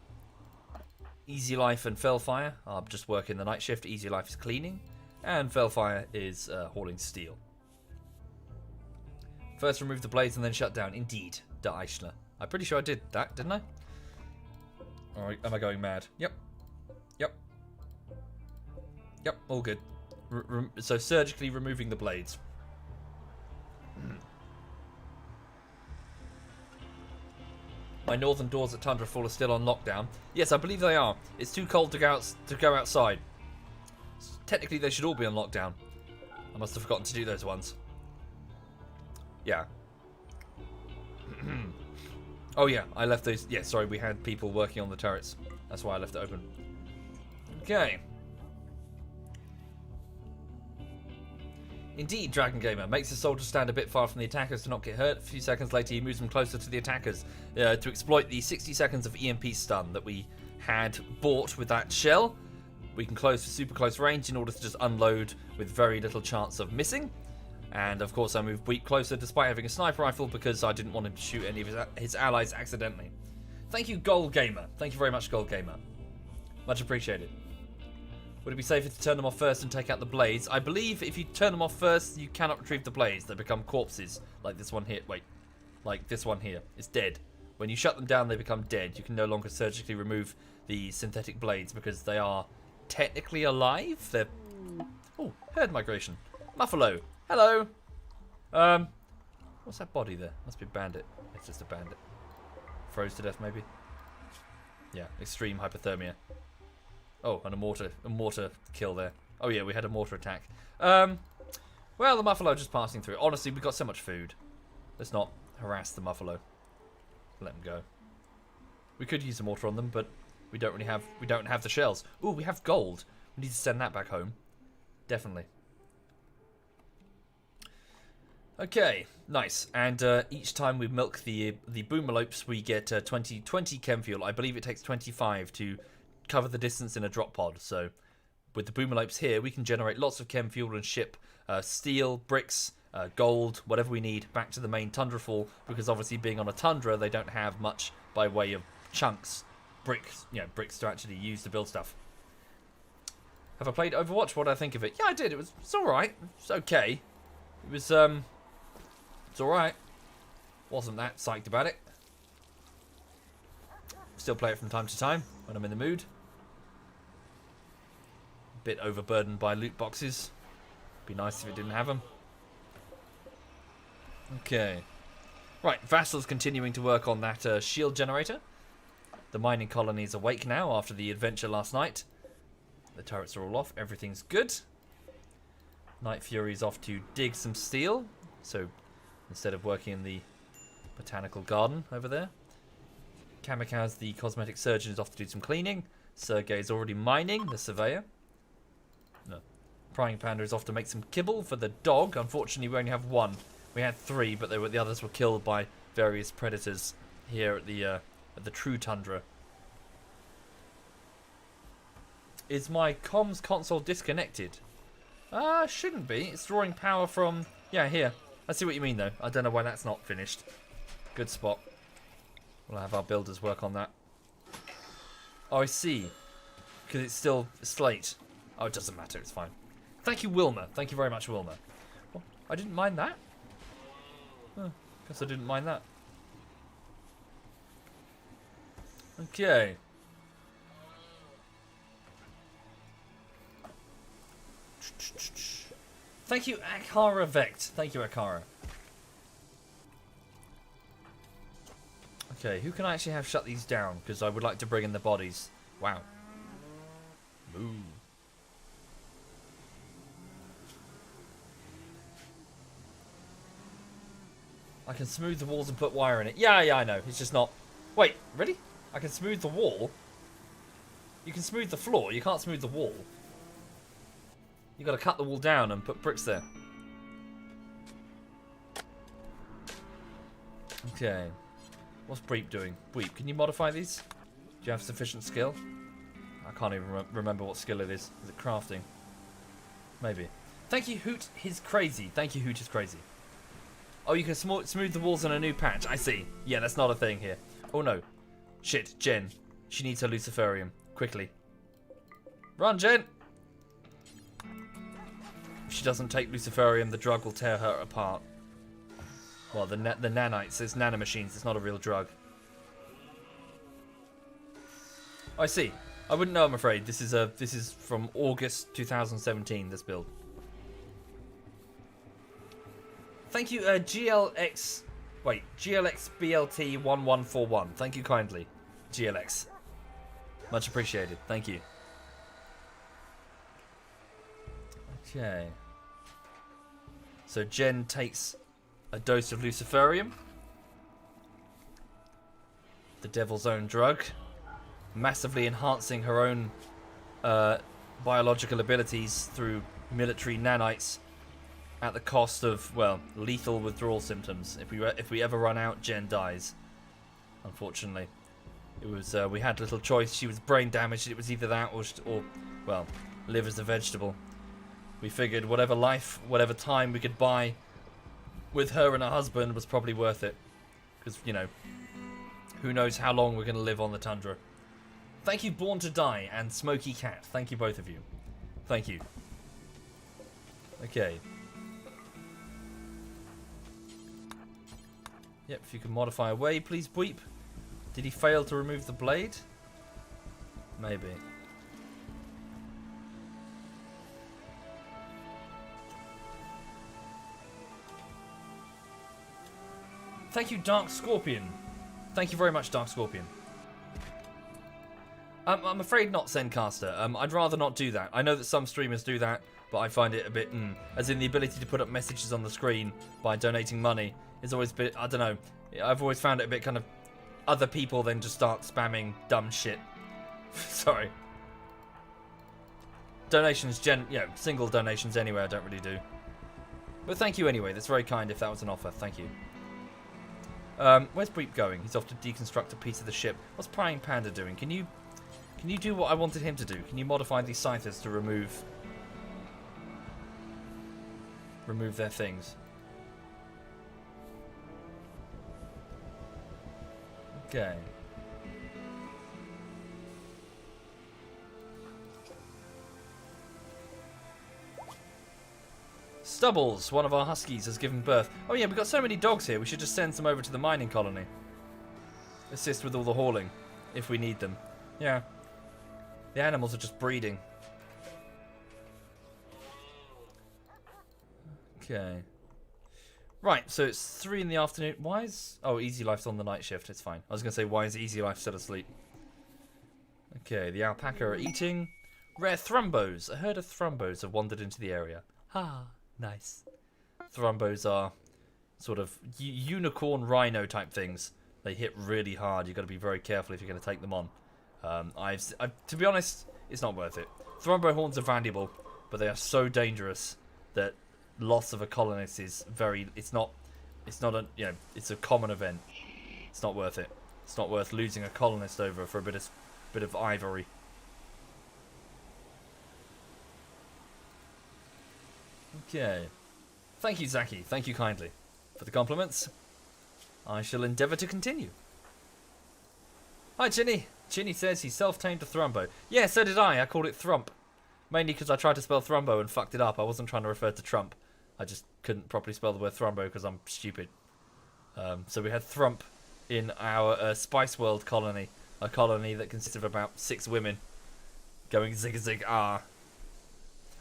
Easy Life and Fellfire are just working the night shift. Easy Life is cleaning. And Fellfire is hauling steel. First remove the blades and then shut down. Indeed, Der Eichler. I'm pretty sure I did that, didn't I? Or am I going mad? Yep. Yep. Yep, all good. So surgically removing the blades. My northern doors at Tundrafall are still on lockdown. Yes, I believe they are. It's too cold to go outside. Technically, they should all be on lockdown. I must have forgotten to do those ones. Yeah. Oh yeah, I left those. Yeah, sorry, we had people working on the turrets. That's why I left it open. Okay. Indeed, Dragon Gamer makes the soldiers stand a bit far from the attackers to not get hurt. A few seconds later, he moves them closer to the attackers to exploit the 60 seconds of EMP stun that we had bought with that shell. We can close for super close range in order to just unload with very little chance of missing. And of course, I moved Weep closer despite having a sniper rifle because I didn't want him to shoot any of his allies accidentally. Thank you, Gold Gamer. Thank you very much, Gold Gamer. Much appreciated. Would it be safer to turn them off first and take out the blades? I believe if you turn them off first, you cannot retrieve the blades. They become corpses, like this one here. Wait, like this one here. It's dead. When you shut them down, they become dead. You can no longer surgically remove the synthetic blades because they are technically alive. They're... Oh, herd migration. Muffalo. Hello. What's that body there? Must be a bandit. It's just a bandit. Froze to death, maybe? Yeah, extreme hypothermia. Oh, and a mortar kill there. Oh yeah, we had a mortar attack. Well, the Muffalo just passing through. Honestly, we got so much food. Let's not harass the Muffalo. Let them go. We could use a mortar on them, but we don't have the shells. Ooh, we have gold. We need to send that back home. Definitely. Okay, nice. And each time we milk the boomalopes, we get 20 chem fuel. I believe it takes 25 to cover the distance in a drop pod. So with the boomalopes here, we can generate lots of chem fuel and ship steel, bricks, gold, whatever we need back to the main Tundrafall. Because obviously, being on a tundra, they don't have much by way of chunks, bricks to actually use to build stuff. Have I played Overwatch? What did I think of it? Yeah, I did. It's all right. It's okay. It was it's all right. Wasn't that psyched about it. Still play it from time to time when I'm in the mood. A bit overburdened by loot boxes. Be nice if it didn't have them. Okay. Right, Vassal's continuing to work on that shield generator. The mining colony is awake now after the adventure last night. The turrets are all off. Everything's good. Night Fury's off to dig some steel. So instead of working in the botanical garden over there. Kamikaze, the cosmetic surgeon, is off to do some cleaning. Sergei's already mining, the surveyor. No. Prying Panda is off to make some kibble for the dog. Unfortunately, we only have one. We had 3, but the others were killed by various predators here at the true tundra. Is my comms console disconnected? Shouldn't be. It's drawing power from... Yeah, here. I see what you mean, though. I don't know why that's not finished. Good spot. We'll have our builders work on that. Oh, I see. Because it's still slate. Oh, it doesn't matter. It's fine. Thank you, Wilma. Thank you very much, Wilma. Well, I didn't mind that. Oh, guess I didn't mind that. Okay. Thank you, Akara Vect. Thank you, Akara. Okay, who can I actually have shut these down? Because I would like to bring in the bodies. Wow. Ooh. I can smooth the walls and put wire in it. Yeah, I know. It's just not... Wait, really? I can smooth the wall? You can smooth the floor. You can't smooth the wall. You got to cut the wall down and put bricks there. Okay. What's Breep doing? Breep, can you modify these? Do you have sufficient skill? I can't even remember what skill it is. Is it crafting? Maybe. Thank you, Hoot. He's crazy. Thank you, Hoot is crazy. Oh, you can smooth the walls on a new patch. I see. Yeah, that's not a thing here. Oh, no. Shit, Jen. She needs her Luciferium. Quickly. Run, Jen! If she doesn't take Luciferium, the drug will tear her apart. Well, the nanites, there's nanomachines, it's not a real drug. Oh, I see. I wouldn't know, I'm afraid. This is from August 2017, this build. Thank you, GLXBLT1141. Thank you kindly, GLX. Much appreciated. Thank you. Okay. So Jen takes a dose of Luciferium, the devil's own drug, massively enhancing her own biological abilities through military nanites at the cost of, well, lethal withdrawal symptoms. If we ever run out, Jen dies. Unfortunately. It was we had little choice. She was brain damaged. It was either that or well, live as a vegetable. We figured whatever life, whatever time we could buy with her and her husband was probably worth it. Because, you know, who knows how long we're going to live on the tundra. Thank you, Born to Die, and Smoky Cat. Thank you, both of you. Thank you. Okay. Yep, if you can modify away, please, Bweep. Did he fail to remove the blade? Maybe. Thank you, Dark Scorpion. Thank you very much, Dark Scorpion. I'm afraid not, Zencaster. I'd rather not do that. I know that some streamers do that, but I find it a bit, as in the ability to put up messages on the screen by donating money is always a bit, I don't know. I've always found it a bit kind of other people then just start spamming dumb shit. Sorry. Donations, single donations anyway, I don't really do. But thank you anyway. That's very kind if that was an offer. Thank you. Where's Breep going? He's off to deconstruct a piece of the ship. What's Prying Panda doing? Can you do what I wanted him to do? Can you modify these scythers to remove their things? Okay. Stubbles, one of our huskies, has given birth. Oh yeah, we've got so many dogs here, we should just send some over to the mining colony. Assist with all the hauling, if we need them. Yeah. The animals are just breeding. Okay. Right, so it's 3 in the afternoon. Why is... Oh, Easy Life's on the night shift, it's fine. I was going to say, why is Easy Life still asleep? Okay, the alpaca are eating. Rare thrumbos. A herd of thrumbos have wandered into the area. Ah. Nice. Thrumbos are sort of unicorn rhino type things. They hit really hard. You've got to be very careful if you're going to take them on. To be honest, it's not worth it. Thrumbo horns are valuable, but they are so dangerous that loss of a colonist is very... It's not a... it's a common event. It's not worth it. It's not worth losing a colonist over for a bit of ivory. Okay. Thank you, Zaki. Thank you kindly for the compliments. I shall endeavour to continue. Hi, Chinny. Chinny says he self-tamed a Thrumbo. Yeah, so did I. I called it Thrump. Mainly because I tried to spell Thrumbo and fucked it up. I wasn't trying to refer to Trump. I just couldn't properly spell the word Thrumbo because I'm stupid. So we had Thrump in our Spice World colony. A colony that consists of about 6 women going zig-zig-ah.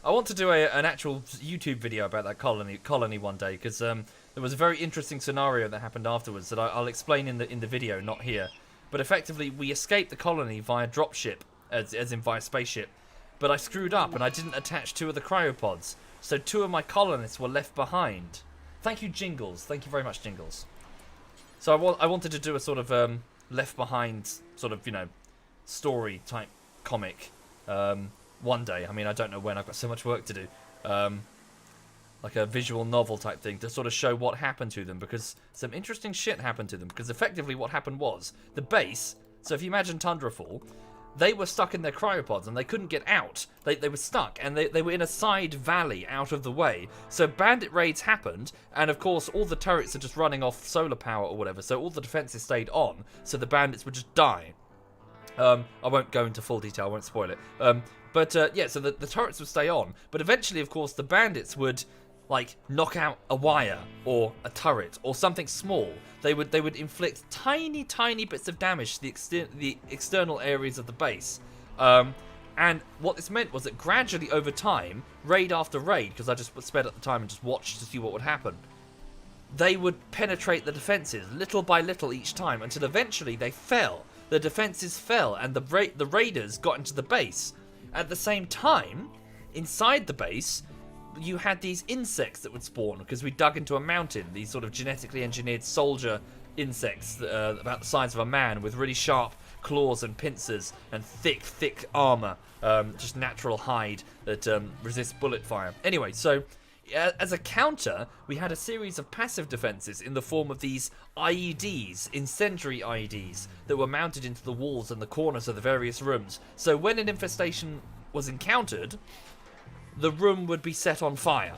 I want to do an actual YouTube video about that colony one day, because there was a very interesting scenario that happened afterwards that I'll explain in the video, not here. But effectively, we escaped the colony via dropship, as in via spaceship. But I screwed up and I didn't attach 2 of the cryopods, so 2 of my colonists were left behind. Thank you, Jingles. Thank you very much, Jingles. So I wanted to do a sort of left behind sort of story type comic. One day. I mean, I don't know when. I've got so much work to do. Like a visual novel type thing to sort of show what happened to them, because some interesting shit happened to them. Because effectively what happened was the base, so if you imagine Tundrafall, they were stuck in their cryopods and they couldn't get out. They were stuck and they were in a side valley out of the way. So bandit raids happened, and of course all the turrets are just running off solar power or whatever, so all the defenses stayed on, so the bandits would just die. I won't go into full detail, I won't spoil it. Yeah, so the turrets would stay on, but eventually, of course, the bandits would, like, knock out a wire or a turret or something small. They would inflict tiny bits of damage to the external areas of the base. And what this meant was that gradually over time, raid after raid, because I just sped up the time and just watched to see what would happen, they would penetrate the defenses little by little each time until eventually they fell. The defenses fell and the raiders got into the base. At the same time, inside the base, you had these insects that would spawn because we dug into a mountain. These sort of genetically engineered soldier insects about the size of a man with really sharp claws and pincers and thick armor. Just natural hide that resists bullet fire. Anyway, so as a counter, we had a series of passive defenses in the form of these IEDs, incendiary IEDs, that were mounted into the walls and the corners of the various rooms. So when an infestation was encountered, the room would be set on fire.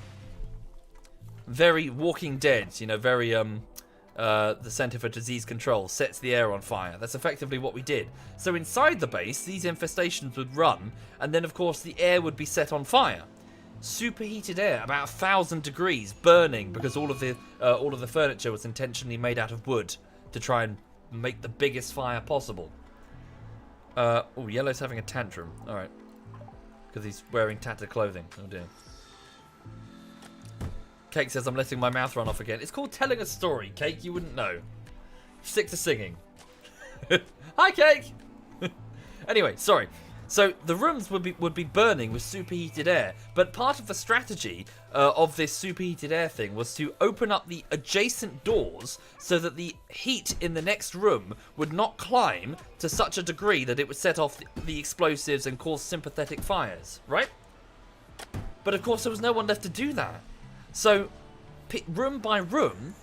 Very Walking Dead, very, the Center for Disease Control sets the air on fire. That's effectively what we did. So inside the base, these infestations would run, and then of course the air would be set on fire. Superheated air, about 1,000 degrees, burning because all of the furniture was intentionally made out of wood to try and make the biggest fire possible. Oh, Yellow's having a tantrum. All right, because he's wearing tattered clothing. Oh dear. Cake says I'm letting my mouth run off again. It's called telling a story, Cake. You wouldn't know. Stick to singing. Hi, Cake. Anyway, sorry. So the rooms would be burning with superheated air, but part of the strategy of this superheated air thing was to open up the adjacent doors so that the heat in the next room would not climb to such a degree that it would set off the explosives and cause sympathetic fires, right? But of course there was no one left to do that. So room by room,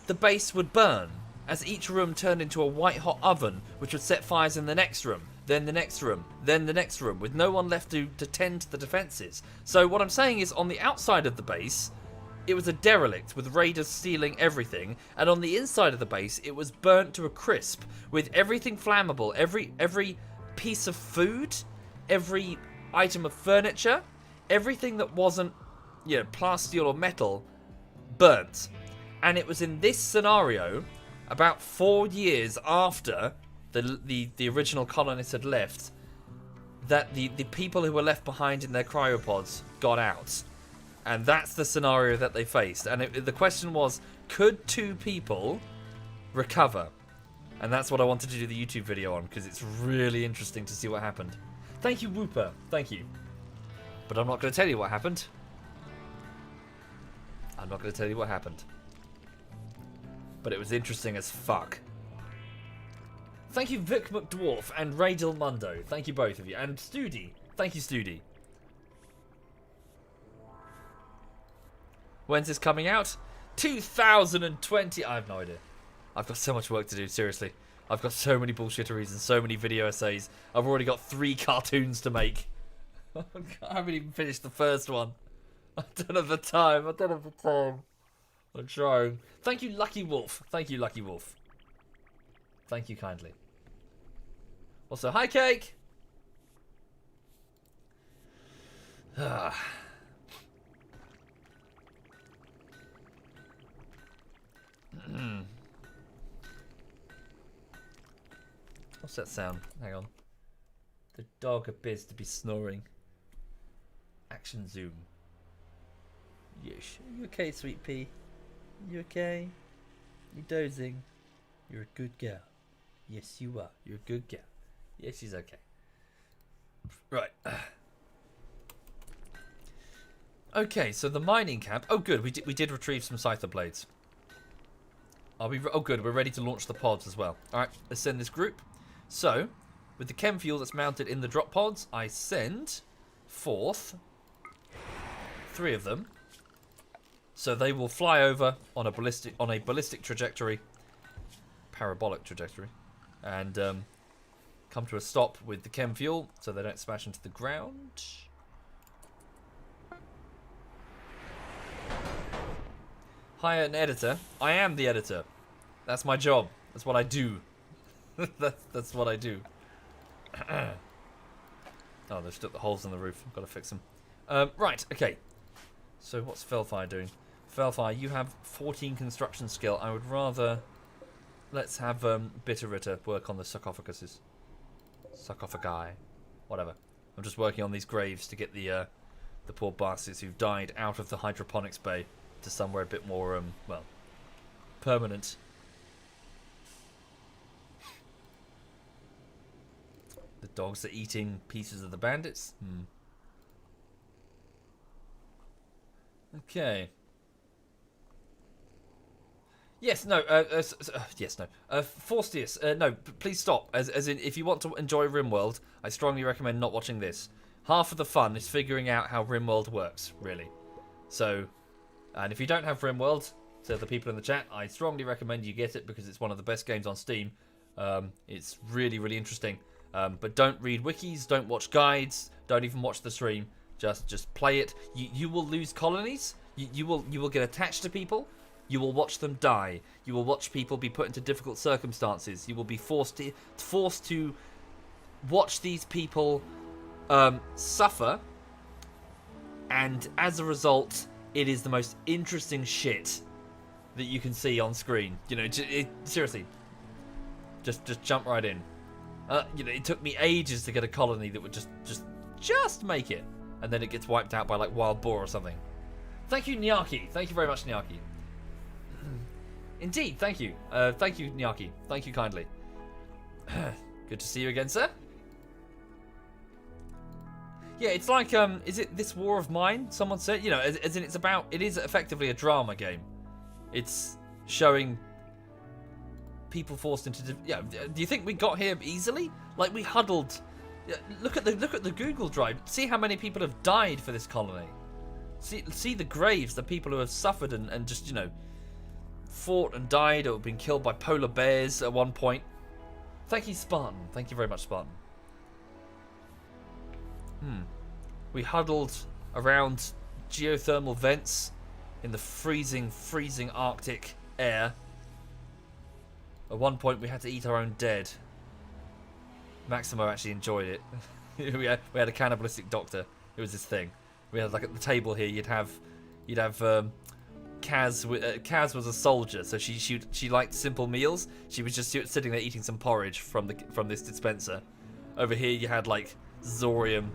the base would burn as each room turned into a white-hot oven, which would set fires in the next room. Then the next room, then the next room, with no one left to tend to the defences. So what I'm saying is, on the outside of the base, it was a derelict, with raiders stealing everything, and on the inside of the base, it was burnt to a crisp, with everything flammable, every piece of food, every item of furniture, everything that wasn't, you know, plasteel or metal, burnt. And it was in this scenario, about 4 years after the original colonists had left, that the people who were left behind in their cryopods got out. And that's the scenario that they faced. And the question was, could 2 people recover? And that's what I wanted to do the YouTube video on, because it's really interesting to see what happened. Thank you, Whooper. Thank you. But I'm not going to tell you what happened. I'm not going to tell you what happened. But it was interesting as fuck. Thank you, Vic McDwarf and Radil Mundo. Thank you, both of you. And Studi. Thank you, Studi. When's this coming out? 2020. I have no idea. I've got so much work to do, seriously. I've got so many bullshitteries and so many video essays. I've already got 3 cartoons to make. I haven't even finished the first one. I don't have the time. I'm trying. Thank you, Lucky Wolf. Thank you, Lucky Wolf. Thank you kindly. Also, hi, Cake. What's that sound? Hang on. The dog appears to be snoring. Action zoom. Yes. Are you okay, sweet pea? You okay? You dozing? You're a good girl. Yes, you are. You're a good girl. Yes, she's okay. Right. Okay, so the mining camp. Oh, good. We did retrieve some scyther blades. Oh, good. We're ready to launch the pods as well. All right. Let's send this group. So, with the chem fuel that's mounted in the drop pods, I send forth 3 of them. So they will fly over on a ballistic trajectory, parabolic trajectory, and come to a stop with the chem fuel so they don't smash into the ground. Hire an editor. I am the editor. That's my job. That's what I do. That's what I do. Oh, they've stuck the holes in the roof. I've got to fix them. Right, okay. So what's Felfire doing? Felfire, you have 14 construction skill. I would rather... Let's have Bitterritter work on the sarcophaguses. Sarcophagi. Whatever. I'm just working on these graves to get the poor bastards who've died out of the hydroponics bay to somewhere a bit more, well, permanent. The dogs are eating pieces of the bandits. Okay. Yes, no, yes, no. Forstius, no, please stop. As in, if you want to enjoy RimWorld, I strongly recommend not watching this. Half of the fun is figuring out how RimWorld works, really. So, and if you don't have RimWorld, to the people in the chat, I strongly recommend you get it because it's one of the best games on Steam. It's really, really interesting. But don't read wikis, don't watch guides, don't even watch the stream. Just play it. You will lose colonies. You will get attached to people. You will watch them die. You will watch people be put into difficult circumstances. You will be forced to watch these people suffer. And as a result, it is the most interesting shit that you can see on screen. You know, seriously, just jump right in. You know, it took me ages to get a colony that would just make it, and then it gets wiped out by like wild boar or something. Thank you, Nyaki. Thank you very much, Nyaki. Indeed, thank you. Thank you, Nyaki. Thank you kindly. Good to see you again, sir. Yeah, it's like, is it This War of Mine? Someone said, you know, as in it is effectively a drama game. It's showing people forced into, yeah. Do you think we got here easily? Like, we huddled. Look at the Google Drive. See how many people have died for this colony. See the graves, the people who have suffered and just, you know, fought and died or been killed by polar bears at one point. Thank you, Spartan. Thank you very much, Spartan. We huddled around geothermal vents in the freezing Arctic air. At one point, we had to eat our own dead. Maximo actually enjoyed it. we had a cannibalistic doctor. It was his thing. We had, like, at the table here, you'd have Kaz. Kaz was a soldier, so she liked simple meals. She was just sitting there eating some porridge from this dispenser. Over here, you had, like, Zorium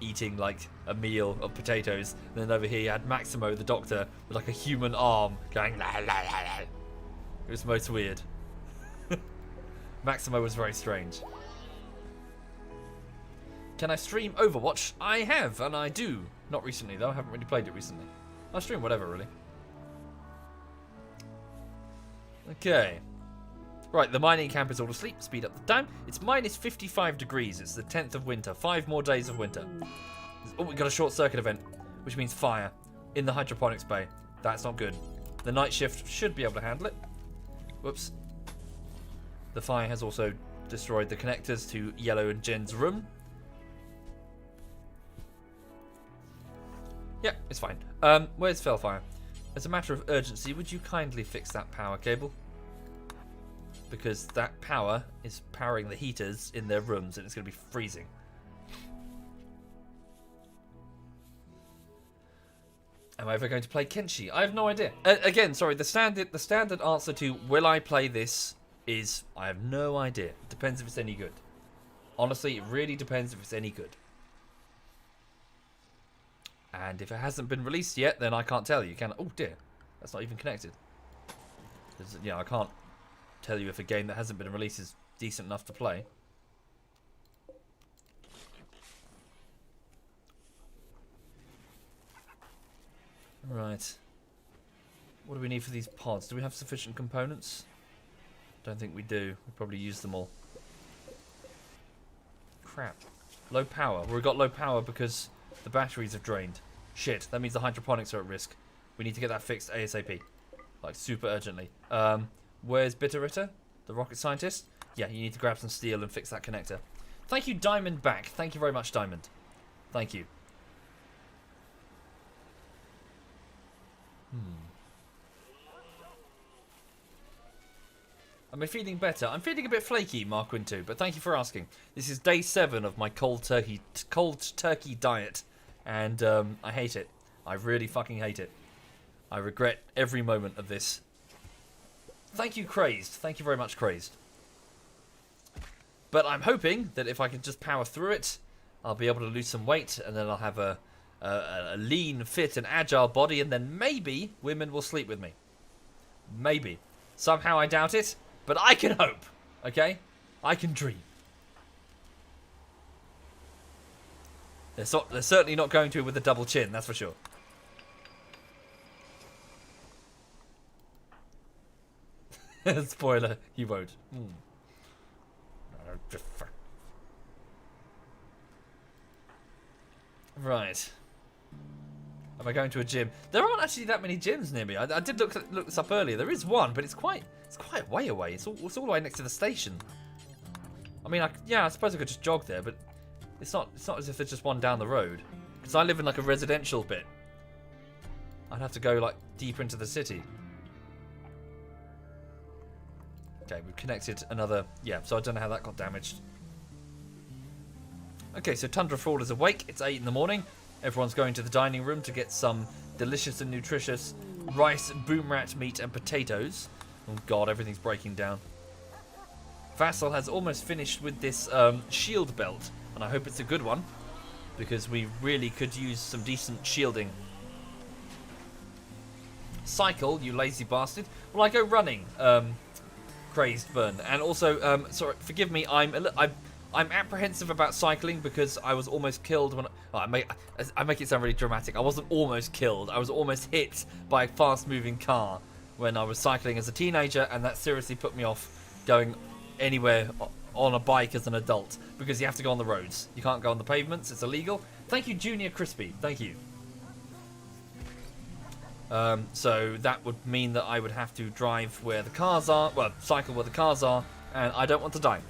eating, like, a meal of potatoes. And then over here, you had Maximo, the doctor, with, like, a human arm going la la la la. It was most weird. Maximo was very strange. Can I stream Overwatch? I have, and I do. Not recently, though. I haven't really played it recently. I stream whatever, really. Okay. Right, the mining camp is all asleep. Speed up the time. It's minus 55 degrees. It's the 10th of winter. 5 more days of winter. Oh, we got a short circuit event, which means fire in the hydroponics bay. That's not good. The night shift should be able to handle it. Whoops. The fire has also destroyed the connectors to Yellow and Jen's room. Yeah, it's fine. Where's Fellfire? As a matter of urgency, would you kindly fix that power cable? Because that power is powering the heaters in their rooms and it's going to be freezing. Am I ever going to play Kenshi? I have no idea. Again, sorry, the standard answer to will I play this is I have no idea. It depends if it's any good. Honestly, it really depends if it's any good. And if it hasn't been released yet, then I can't tell you. Can I? Oh dear, that's not even connected. Yeah, I can't tell you if a game that hasn't been released is decent enough to play. Right. What do we need for these pods? Do we have sufficient components? Don't think we do. We probably used them all. Crap. Low power. Well, we got low power because the batteries have drained. Shit. That means the hydroponics are at risk. We need to get that fixed ASAP. Like, super urgently. Where's Bitterritter? The rocket scientist? Yeah, you need to grab some steel and fix that connector. Thank you, Diamond Back. Thank you very much, Diamond. Thank you. Am I feeling better? I'm feeling a bit flaky, Markwin2, but thank you for asking. This is day 7 of my cold turkey diet, and I hate it. I really fucking hate it. I regret every moment of this. Thank you, Crazed. Thank you very much, Crazed. But I'm hoping that if I can just power through it, I'll be able to lose some weight, and then I'll have a lean, fit, and agile body, and then maybe women will sleep with me. Maybe. Somehow I doubt it. But I can hope, okay? I can dream. They're certainly not going to with a double chin, that's for sure. Spoiler, you won't. Right. Am I going to a gym? There aren't actually that many gyms near me. I did look this up earlier. There is one, but it's quite a way away. It's all the way next to the station. I mean, I suppose I could just jog there, but it's not as if there's just one down the road. Because I live in like a residential bit. I'd have to go like deeper into the city. Okay, we've connected another. Yeah, so I don't know how that got damaged. Okay, so Tundrafall is awake. It's 8 in the morning. Everyone's going to the dining room to get some delicious and nutritious rice, boom rat meat, and potatoes. Oh god, everything's breaking down. Vassal has almost finished with this shield belt, and I hope it's a good one, because we really could use some decent shielding. Cycle, you lazy bastard. Well, I go running, Crazed Burn, and also, sorry, forgive me, I'm apprehensive about cycling because I was almost killed when I make it sound really dramatic. I wasn't almost killed. I was almost hit by a fast-moving car when I was cycling as a teenager, and that seriously put me off going anywhere on a bike as an adult because you have to go on the roads. You can't go on the pavements. It's illegal. Thank you, Junior Crispy. Thank you. So that would mean that I would have to drive where the cars are, well, cycle where the cars are, and I don't want to die.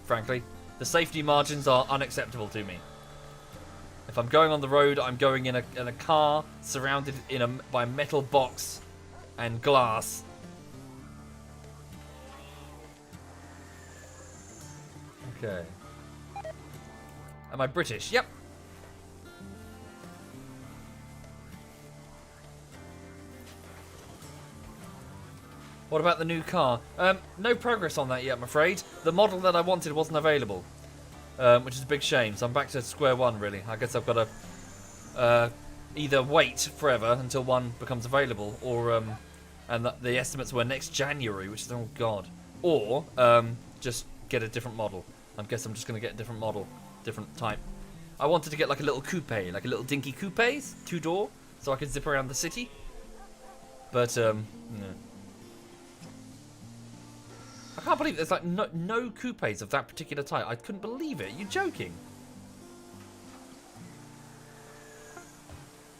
Frankly, the safety margins are unacceptable to me. If I'm going on the road, I'm going in a car surrounded by a metal box and glass. Okay. Am I British? Yep. What about the new car? No progress on that yet, I'm afraid. The model that I wanted wasn't available, which is a big shame. So I'm back to square one, really. I guess I've got to either wait forever until one becomes available, or and the estimates were next January, which is, oh god, or just get a different model. I guess I'm just going to get a different model, different type. I wanted to get like a little coupe, like a little dinky coupe, 2-door, so I could zip around the city. But no. I can't believe there's like no coupes of that particular type. I couldn't believe it. You're joking.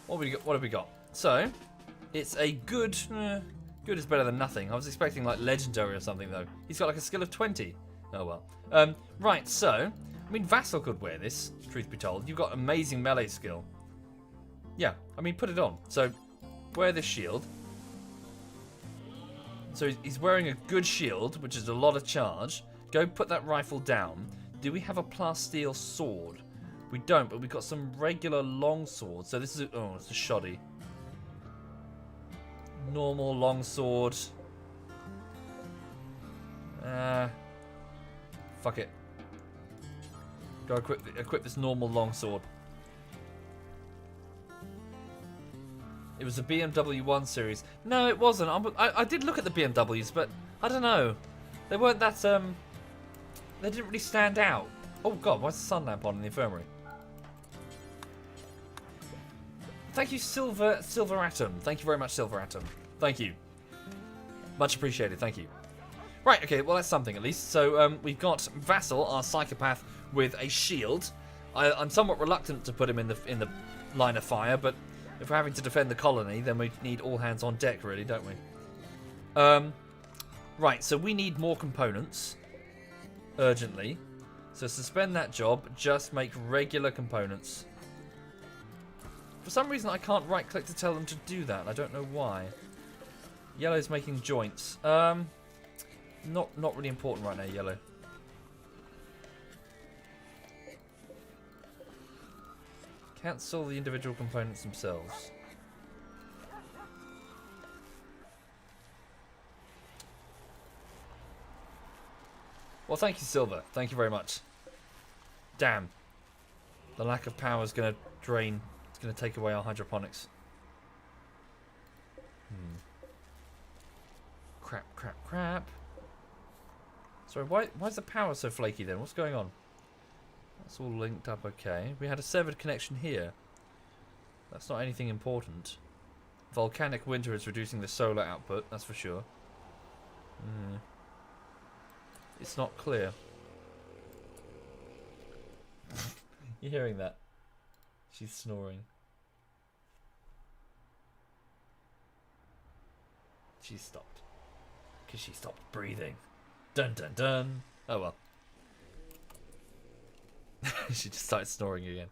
What have we got? So, it's a good. Good is better than nothing. I was expecting like legendary or something though. He's got like a skill of 20. Oh well. Right. So, I mean, Vassal could wear this. Truth be told, you've got amazing melee skill. Yeah. I mean, put it on. So, wear this shield. So he's wearing a good shield, which is a lot of charge. Go put that rifle down. Do we have a plasteel sword? We don't, but we've got some regular long swords. So this is it's a shoddy. Normal long sword. Fuck it. Go equip this normal long sword. It was a BMW 1 Series. No, it wasn't. I did look at the BMWs, but I don't know. They weren't that, they didn't really stand out. Oh god, why's the sun lamp on in the infirmary? Thank you, Silver Atom. Thank you very much, Silver Atom. Thank you. Much appreciated, thank you. Right, okay, well that's something at least. So, we've got Vassal, our psychopath, with a shield. I'm somewhat reluctant to put him in the line of fire, but if we're having to defend the colony, then we need all hands on deck, really, don't we? Right, so we need more components. Urgently. So suspend that job, just make regular components. For some reason, I can't right-click to tell them to do that. I don't know why. Yellow's making joints. Not really important right now, Yellow. Cancel the individual components themselves. Well, thank you, Silver. Thank you very much. Damn. The lack of power is going to drain. It's going to take away our hydroponics. Crap. Sorry, why is the power so flaky then? What's going on? That's all linked up okay. We had a severed connection here. That's not anything important. Volcanic winter is reducing the solar output, that's for sure. It's not clear. You're hearing that? She's snoring. She stopped. Because she stopped breathing. Dun dun dun. Oh well. She just started snoring again.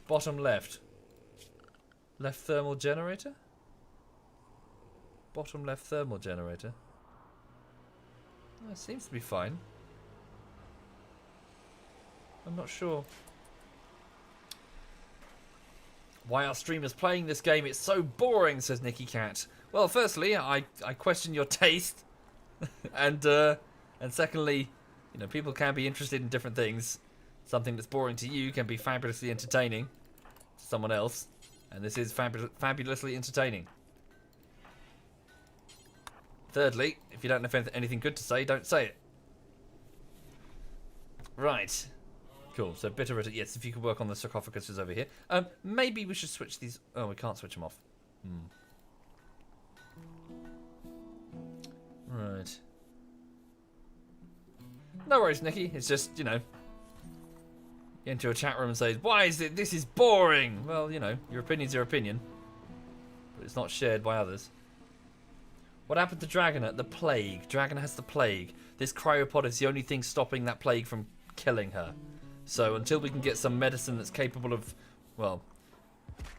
Bottom left. Left thermal generator? Bottom left thermal generator. Oh, it seems to be fine. I'm not sure. Why are streamers playing this game? It's so boring, says Nicky Cat. Well, firstly, I question your taste. and secondly, you know, people can be interested in different things. Something that's boring to you can be fabulously entertaining to someone else. And this is fabulously entertaining. Thirdly, if you don't have anything good to say, don't say it. Right. Cool. So bitter. Yes, if you could work on the sarcophaguses over here. Maybe we should switch these. Oh, we can't switch them off. Right. No worries, Nikki. It's just, you know, get into a chat room and say, why is it? This is boring. Well, you know, your opinion's your opinion, but it's not shared by others. What happened to Dragonette? The plague. Dragon has the plague. This cryopod is the only thing stopping that plague from killing her. So until we can get some medicine that's capable of, well,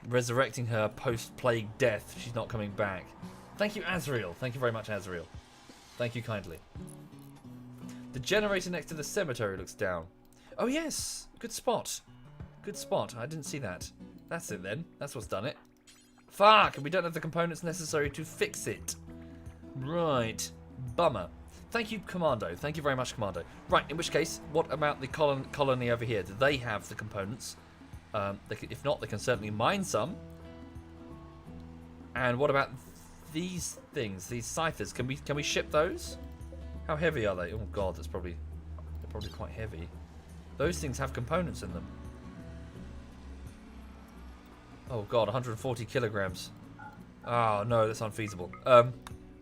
resurrecting her post-plague death, she's not coming back. Thank you, Azrael. Thank you very much, Azrael. Thank you kindly. The generator next to the cemetery looks down. Oh yes, good spot. Good spot. I didn't see that. That's it then. That's what's done it. Fuck, and we don't have the components necessary to fix it. Right. Bummer. Thank you, Commando. Thank you very much, Commando. Right, in which case, what about the colony over here? Do they have the components? If not, they can certainly mine some. And what about these things? These scythers? Can we ship those? How heavy are they? Oh god, they're probably quite heavy. Those things have components in them. Oh god, 140 kilograms. Oh no, that's unfeasible.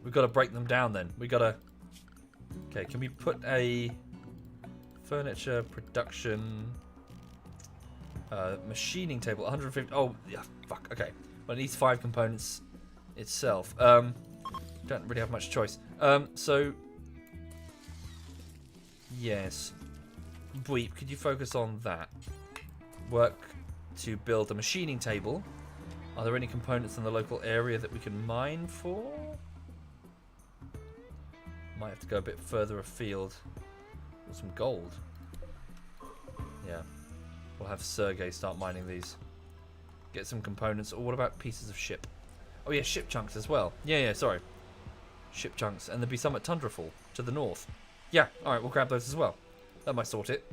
We've got to break them down then. We got to. Okay, can we put a furniture production machining table? 150. Oh yeah, fuck. Okay, well it needs 5 components itself. Don't really have much choice. So yes, Bweep, could you focus on that? Work to build a machining table. Are there any components in the local area that we can mine for? Might have to go a bit further afield. Got some gold. Yeah. We'll have Sergey start mining these. Get some components. Or what about pieces of ship? Oh yeah, ship chunks as well. Yeah, sorry. Ship chunks. And there'll be some at Tundrafall to the north. Yeah, alright, we'll grab those as well. That might sort it.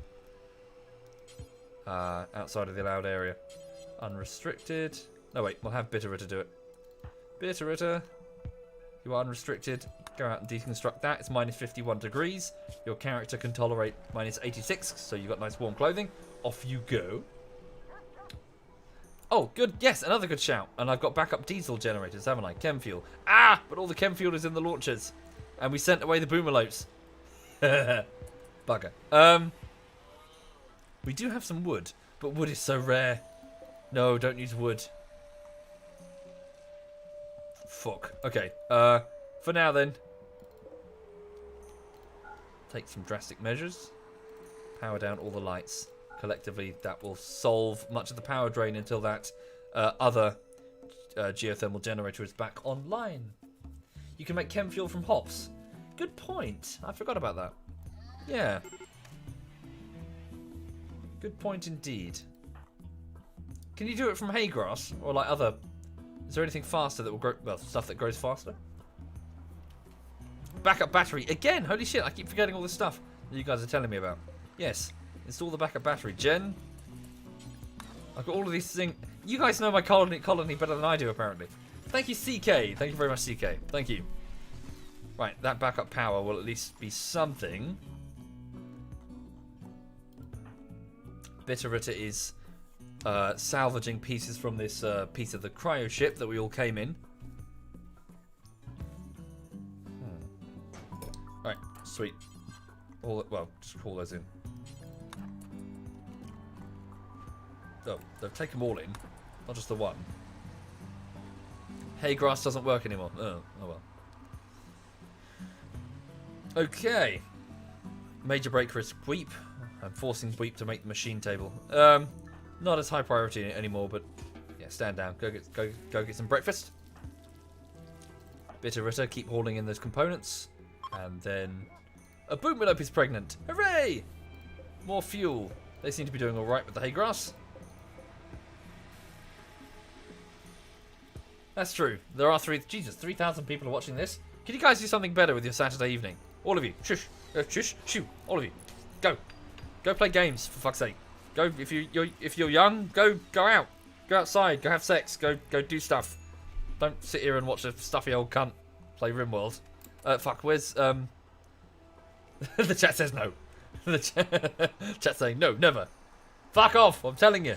Outside of the allowed area. Unrestricted. No, wait, we'll have Bitterritter do it. Bitterritter, you are unrestricted. Go out and deconstruct that. It's minus 51 degrees. Your character can tolerate minus 86, so you've got nice warm clothing. Off you go. Oh, good. Yes, another good shout. And I've got backup diesel generators, haven't I? Chem fuel. Ah, but all the chem fuel is in the launchers. And we sent away the boomalopes. Bugger. We do have some wood, but wood is so rare. No, don't use wood. Fuck. Okay. For now then. Take some drastic measures. Power down all the lights. Collectively, that will solve much of the power drain until that other geothermal generator is back online. You can make chem fuel from hops. Good point. I forgot about that. Yeah. Good point indeed. Can you do it from hay grass or like other? Is there anything faster that will grow? Well, stuff that grows faster. Backup battery again. Holy shit! I keep forgetting all this stuff that you guys are telling me about. Yes, install the backup battery. Jen, I've got all of these things. You guys know my colony better than I do, apparently. Thank you, CK. Thank you very much, CK. Thank you. Right, that backup power will at least be something. Bitterritter is salvaging pieces from this piece of the cryo ship that we all came in. Right, sweet. Well, just call those in. Oh, they'll take them all in, not just the one. Hay grass doesn't work anymore. Oh well. Okay. Major break for Bweep. I'm forcing Bweep to make the machine table. Not as high priority anymore, but yeah, stand down. Go get some breakfast. Bitterritter, keep hauling in those components. And then a Boomelope is pregnant. Hooray! More fuel. They seem to be doing alright with the hay grass. That's true. There are 3,000 people are watching this. Can you guys do something better with your Saturday evening? All of you. Shush. Shush. Shoo. All of you. Go. Go play games, for fuck's sake. Go, if you're young, go out. Go outside. Go have sex. Go do stuff. Don't sit here and watch a stuffy old cunt play RimWorld. Fuck, where's, the chat says no. The chat saying, no, never. Fuck off, I'm telling you.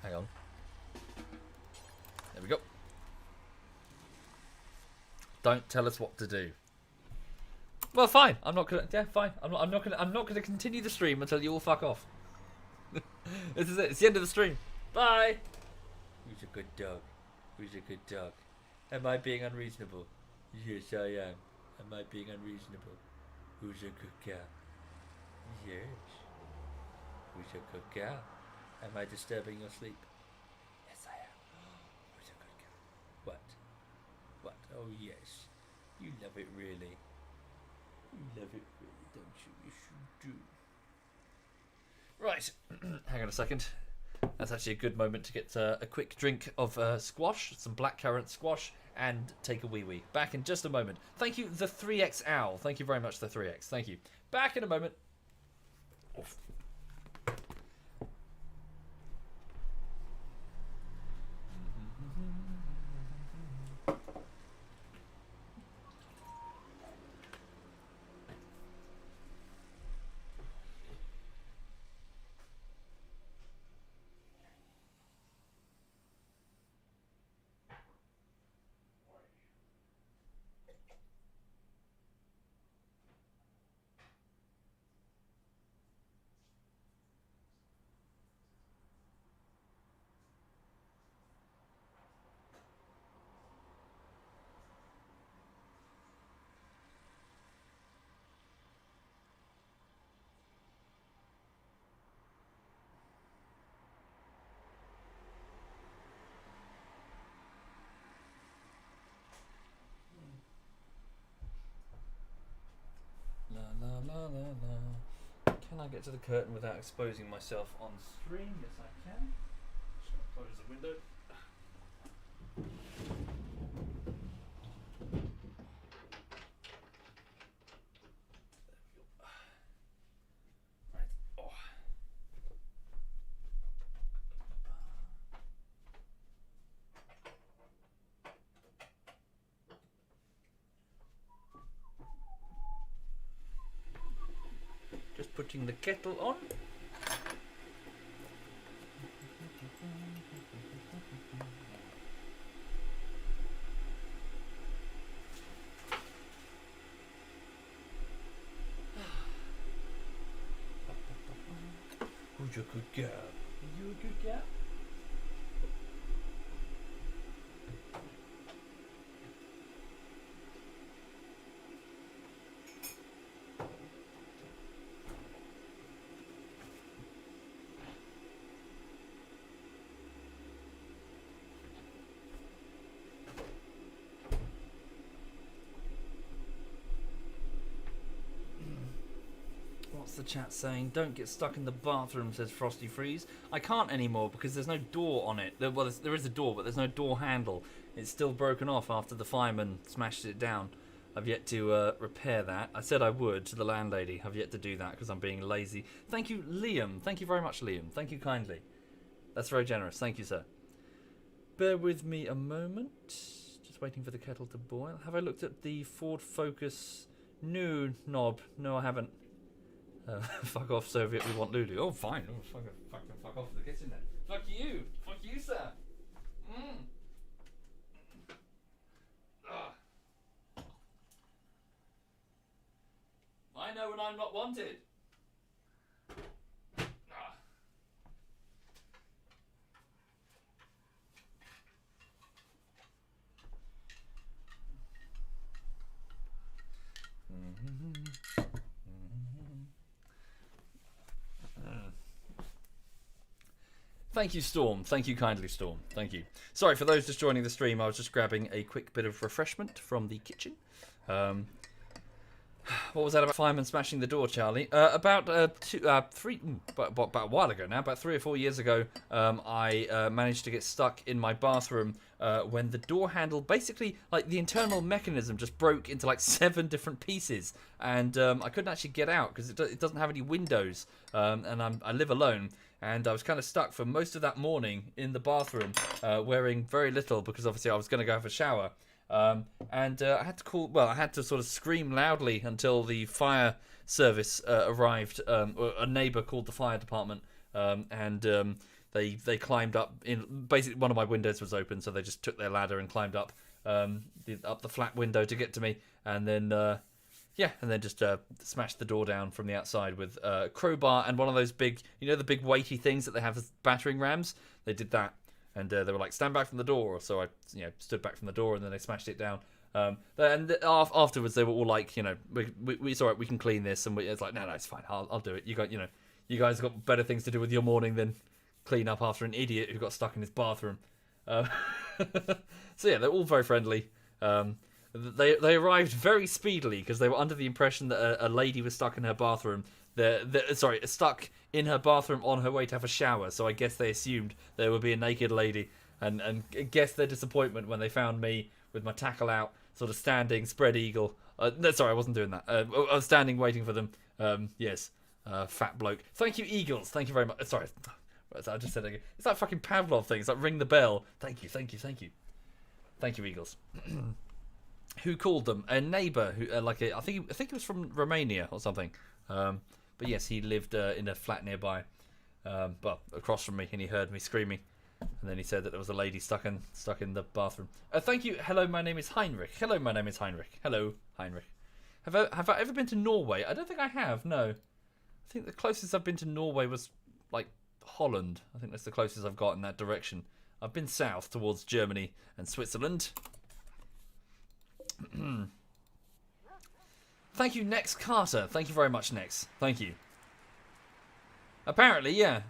Hang on. There we go. Don't tell us what to do. Well, fine. I'm not gonna. Yeah, fine. I'm not gonna continue the stream until you all fuck off. This is it. It's the end of the stream. Bye. Who's a good dog? Who's a good dog? Am I being unreasonable? Yes, I am. Am I being unreasonable? Who's a good girl? Yes. Who's a good girl? Am I disturbing your sleep? Yes, I am. Who's a good girl? What? What? Oh, yes. You love it, really. You love it, really, don't you? Yes, you do. Right. Hang on a second. That's actually a good moment to get a quick drink of squash, some blackcurrant squash, and take a wee-wee. Back in just a moment. Thank you, the 3X Owl. Thank you very much, the 3X. Thank you. Back in a moment. Oof. Can I get to the curtain without exposing myself on stream? Yes, I can. Just gonna close the window. Right. Oh. Just putting the kettle on. Who's your good girl? Are you a good girl? What's the chat saying? Don't get stuck in the bathroom, says Frosty Freeze. I can't anymore because there's no door on it. Well, there is a door, but there's no door handle. It's still broken off after the fireman smashed it down. I've yet to repair that. I said I would to the landlady. I've yet to do that because I'm being lazy. Thank you, Liam. Thank you very much, Liam. Thank you kindly. That's very generous. Thank you, sir. Bear with me a moment. Just waiting for the kettle to boil. Have I looked at the Ford Focus new knob? No, I haven't. Fuck off, Soviet, we want Lulu. Oh, fine. Oh, fuck off. Get in there. Fuck you. Fuck you, sir. I know when I'm not wanted. Thank you, Storm. Thank you kindly, Storm. Thank you. Sorry, for those just joining the stream, I was just grabbing a quick bit of refreshment from the kitchen. What was that about fireman smashing the door, Charlie? About a while ago now, about 3 or 4 years ago, I managed to get stuck in my bathroom when the door handle, basically, like the internal mechanism just broke into like 7 different pieces, and I couldn't actually get out because it doesn't have any windows, and I live alone. And I was kind of stuck for most of that morning in the bathroom, wearing very little because obviously I was going to go have a shower. And I had to call. Well, I had to sort of scream loudly until the fire service arrived. A neighbour called the fire department, and they climbed up. Basically, one of my windows was open, so they just took their ladder and climbed up the flat window to get to me, and then just smashed the door down from the outside with a crowbar and one of those big, the big weighty things that they have as battering rams. They did that. And they were like, stand back from the door. So I, stood back from the door, and then they smashed it down. Afterwards, they were all like, it's all right, we can clean this. And it's like, no, it's fine. I'll do it. You guys got better things to do with your morning than clean up after an idiot who got stuck in his bathroom. So yeah, they're all very friendly. They arrived very speedily because they were under the impression that a lady was stuck in her bathroom. Stuck in her bathroom on her way to have a shower. So I guess they assumed there would be a naked lady, and guess their disappointment when they found me with my tackle out, sort of standing, spread eagle. No, sorry, I wasn't doing that. I was standing waiting for them. Yes, fat bloke. Thank you, eagles. Thank you very much. Sorry, I just said it again. It's that fucking Pavlov thing. It's like ring the bell. Thank you, eagles. Who called them? A neighbour who, I think it was from Romania or something. But yes, he lived in a flat nearby, across from me, and he heard me screaming, and then he said that there was a lady stuck in the bathroom. Thank you. Hello, my name is Heinrich. Hello, Heinrich. Have I ever been to Norway? I don't think I have. No, I think the closest I've been to Norway was like Holland. I think that's the closest I've got in that direction. I've been south towards Germany and Switzerland. Thank you, Nex Carter. Thank you very much, Nex. Thank you. Apparently, yeah.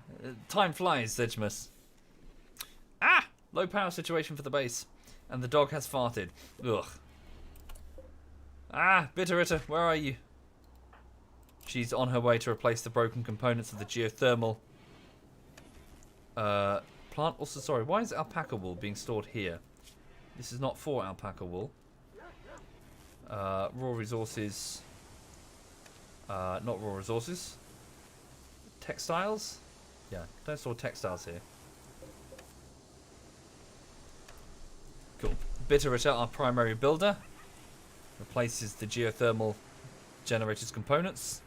Time flies, Sedgemus. Ah! Low power situation for the base. And the dog has farted. Ugh. Ah, Bitteritter, where are you? She's on her way to replace the broken components of the geothermal plant. Also, sorry, why is alpaca wool being stored here? This is not for alpaca wool. Raw resources. Not raw resources. Textiles? Yeah, don't store textiles here. Cool. Bitteritter, our primary builder, replaces the geothermal generator's components,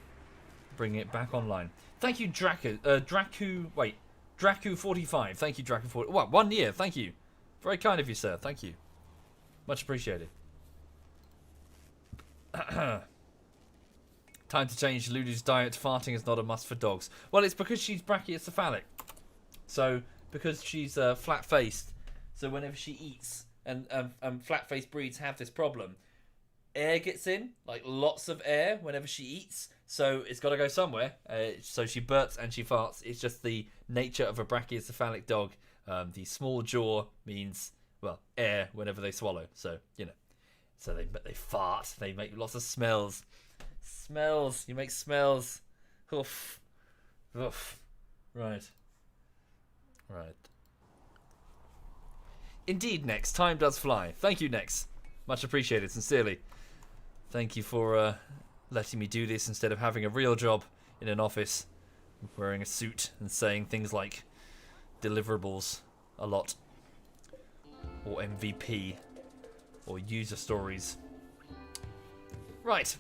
bringing it back online. Thank you, Dracu45. Thank you, Dracu40. What? 1 year. Thank you. Very kind of you, sir. Thank you. Much appreciated. Time to change Lulu's diet. Farting is not a must for dogs. Well, it's because she's brachiocephalic. So, because she's flat-faced, so whenever she eats, and flat-faced breeds have this problem, air gets in, like lots of air whenever she eats, so it's got to go somewhere. So she burps and she farts. It's just the nature of a brachiocephalic dog. The small jaw means, well, air whenever they swallow. So, so they fart. They make lots of smells. Smells. You make smells. Oof. Oof. Right. Indeed, Nex. Time does fly. Thank you, Nex. Much appreciated, sincerely. Thank you for letting me do this instead of having a real job in an office, wearing a suit and saying things like deliverables a lot, or MVP, or user stories. Right.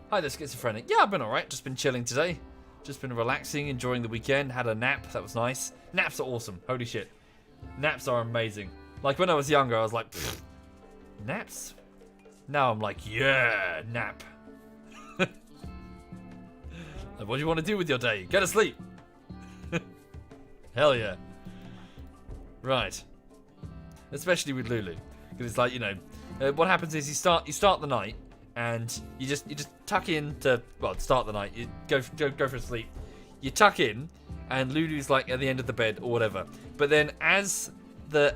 Hi there, Schizophrenic. Yeah, I've been alright. Just been chilling today. Just been relaxing, enjoying the weekend. Had a nap. That was nice. Naps are awesome. Holy shit. Naps are amazing. Like, when I was younger, I was like, naps? Now I'm like, yeah, nap. Like, what do you want to do with your day? Go to sleep. Hell yeah. Right. Especially with Lulu. Because it's like, what happens is you start the night, and you just tuck in to, well, start the night. You go for sleep. You tuck in, and Lulu's like at the end of the bed or whatever. But then as the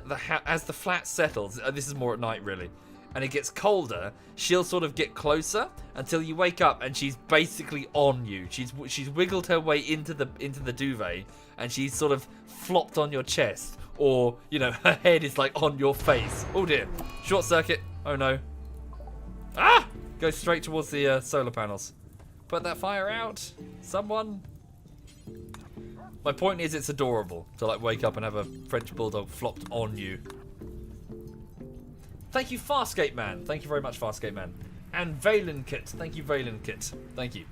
flat settles, this is more at night really, and it gets colder, she'll sort of get closer until you wake up and she's basically on you. She's wiggled her way into the duvet, and she's sort of flopped on your chest, or her head is like on your face. Oh dear, short circuit. Oh no. Ah! Go straight towards the solar panels. Put that fire out. Someone. My point is, it's adorable to like wake up and have a French bulldog flopped on you. Thank you, Farscape Man. Thank you very much, Farscape Man. And Valen Kit. Thank you, Valen Kit. Thank you.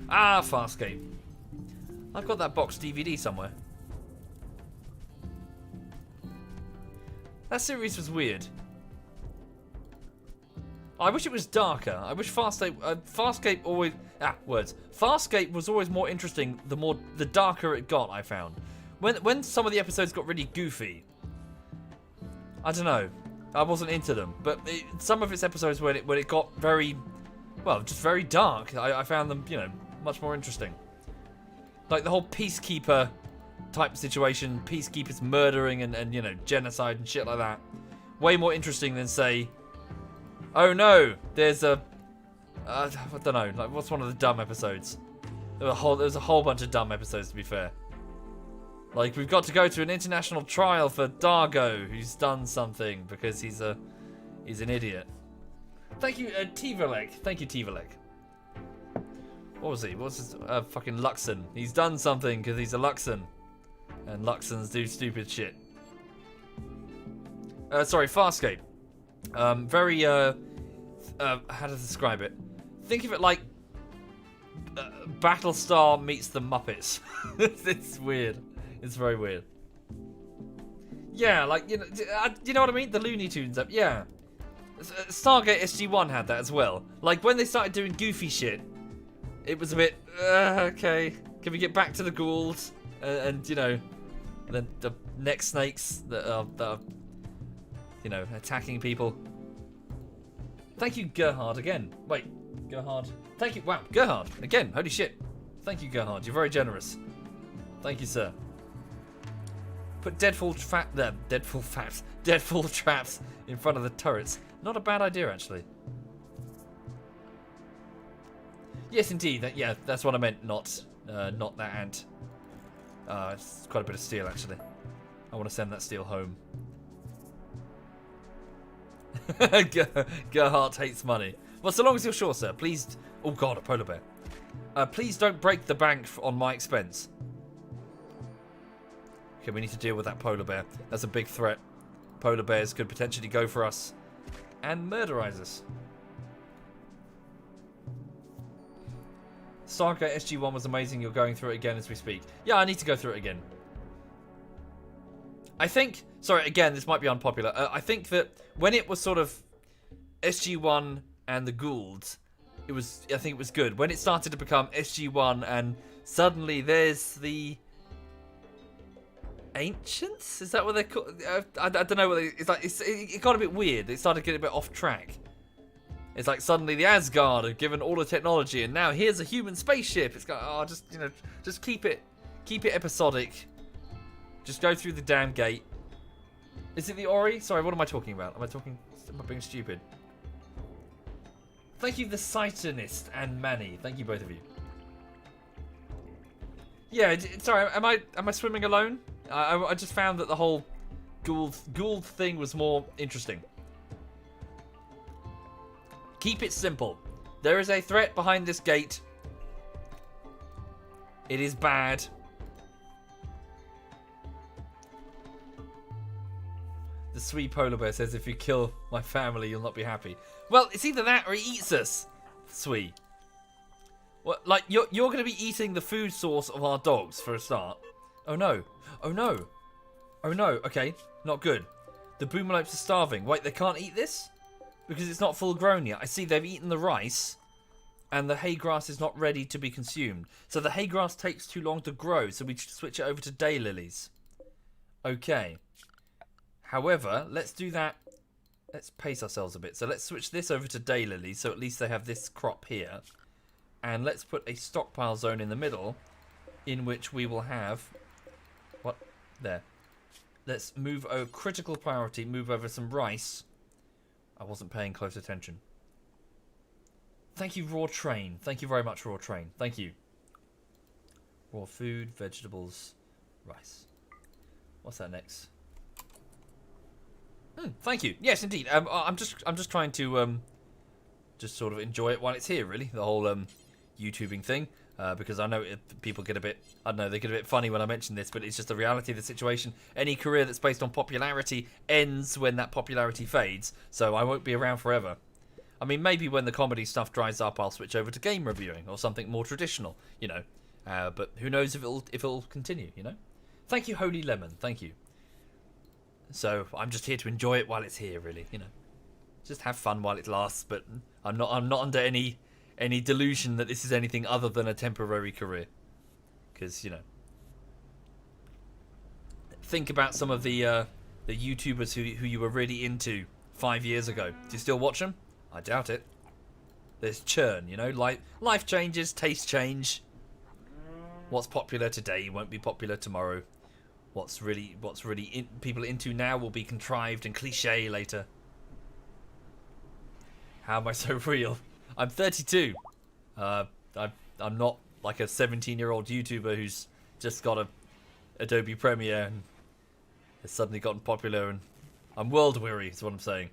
Ah, Farscape. I've got that box DVD somewhere. That series was weird. I wish it was darker. I wish Farscape always... Farscape was always more interesting the darker it got, I found. When some of the episodes got really goofy, I don't know. I wasn't into them. But some of its episodes when it got very... Well, just very dark, I found them, you know, much more interesting. Like the whole Peacekeeper type situation, Peacekeepers murdering and you know, genocide and shit like that. Way more interesting than, say... Oh no, there's a... I don't know, like what's one of the dumb episodes? There was a whole bunch of dumb episodes, to be fair. Like, we've got to go to an international trial for Dargo, who's done something because he's an idiot. Thank you, Tivalek. Thank you, Tivalek. What was he? What's his... fucking Luxon. He's done something because he's a Luxon. And Luxons do stupid shit. Sorry, Farscape. Very, how to describe it? Think of it like Battlestar meets the Muppets. It's weird. It's very weird. Yeah, like, you know what I mean? The Looney Tunes up, yeah. Stargate SG-1 had that as well. Like, when they started doing goofy shit, it was a bit, okay, can we get back to the ghouls? And you know, the neck snakes that are, you know, attacking people. Thank you, Gerhard, again. Wait, Gerhard. Thank you, wow, Gerhard, again, holy shit. Thank you, Gerhard, you're very generous. Thank you, sir. Put Deadfall traps in front of the turrets. Not a bad idea, actually. Yes, indeed. Yeah, that's what I meant. Not that ant. It's quite a bit of steel, actually. I want to send that steel home. Gerhardt hates money. Well, so long as you're sure, sir. Please. Oh God, a polar bear. Please don't break the bank on my expense. Okay, we need to deal with that polar bear. That's a big threat. Polar bears could potentially go for us and murderize us. Stargate SG-1 was amazing. You're going through it again as we speak. Yeah, I need to go through it again. I think... Sorry, again, this might be unpopular. I think that when it was sort of SG-1 and the Goulds, I think it was good. When it started to become SG-1 and suddenly there's the... Ancients? Is that what they're called? I don't know what it's like. It got a bit weird. It started getting a bit off track. It's like suddenly the Asgard have given all the technology, and now here's a human spaceship. It's got just keep it episodic. Just go through the damn gate. Is it the Ori? Sorry, what am I talking about? Am I being stupid? Thank you, the Sightonist and Manny. Thank you, both of you. Yeah, sorry. Am I swimming alone? I just found that the whole Gould thing was more interesting. Keep it simple. There is a threat behind this gate. It is bad. The sweet polar bear says, if you kill my family, you'll not be happy. Well, it's either that or he eats us. Sweet. Well, like, you're going to be eating the food source of our dogs, for a start. Oh, no. Oh, no. Oh, no. Okay, not good. The boomalopes are starving. Wait, they can't eat this? Because it's not full grown yet. I see they've eaten the rice, and the hay grass is not ready to be consumed. So the hay grass takes too long to grow, so we switch it over to daylilies. Okay. However, let's do that. Let's pace ourselves a bit. So let's switch this over to daylilies, so at least they have this crop here. And let's put a stockpile zone in the middle, in which we will have... What? There. Let's move over critical priority, move over some rice. I wasn't paying close attention. Thank you, Raw Train. Thank you very much, Raw Train. Thank you. Raw food, vegetables, rice. What's that next? Thank you. Yes, indeed. I'm just trying to just sort of enjoy it while it's here. Really, the whole YouTubing thing. Because I know people get a bit, I don't know, they get a bit funny when I mention this, but it's just the reality of the situation. Any career that's based on popularity ends when that popularity fades, so I won't be around forever. I mean, maybe when the comedy stuff dries up, I'll switch over to game reviewing or something more traditional, you know. But who knows if it'll continue, you know. Thank you, Holy Lemon. Thank you. So I'm just here to enjoy it while it's here, really, you know. Just have fun while it lasts. But I'm not under any delusion that this is anything other than a temporary career. Because, you know, think about some of the YouTubers who you were really into 5 years ago. Do you still watch them? I doubt it. There's churn, you know, life changes, tastes change. What's popular today won't be popular tomorrow. What's really people into now will be contrived and cliche later. How am I so real? I'm 32. I'm not like a 17-year-old YouTuber who's just got a Adobe Premiere and has suddenly gotten popular, and I'm world weary, is what I'm saying.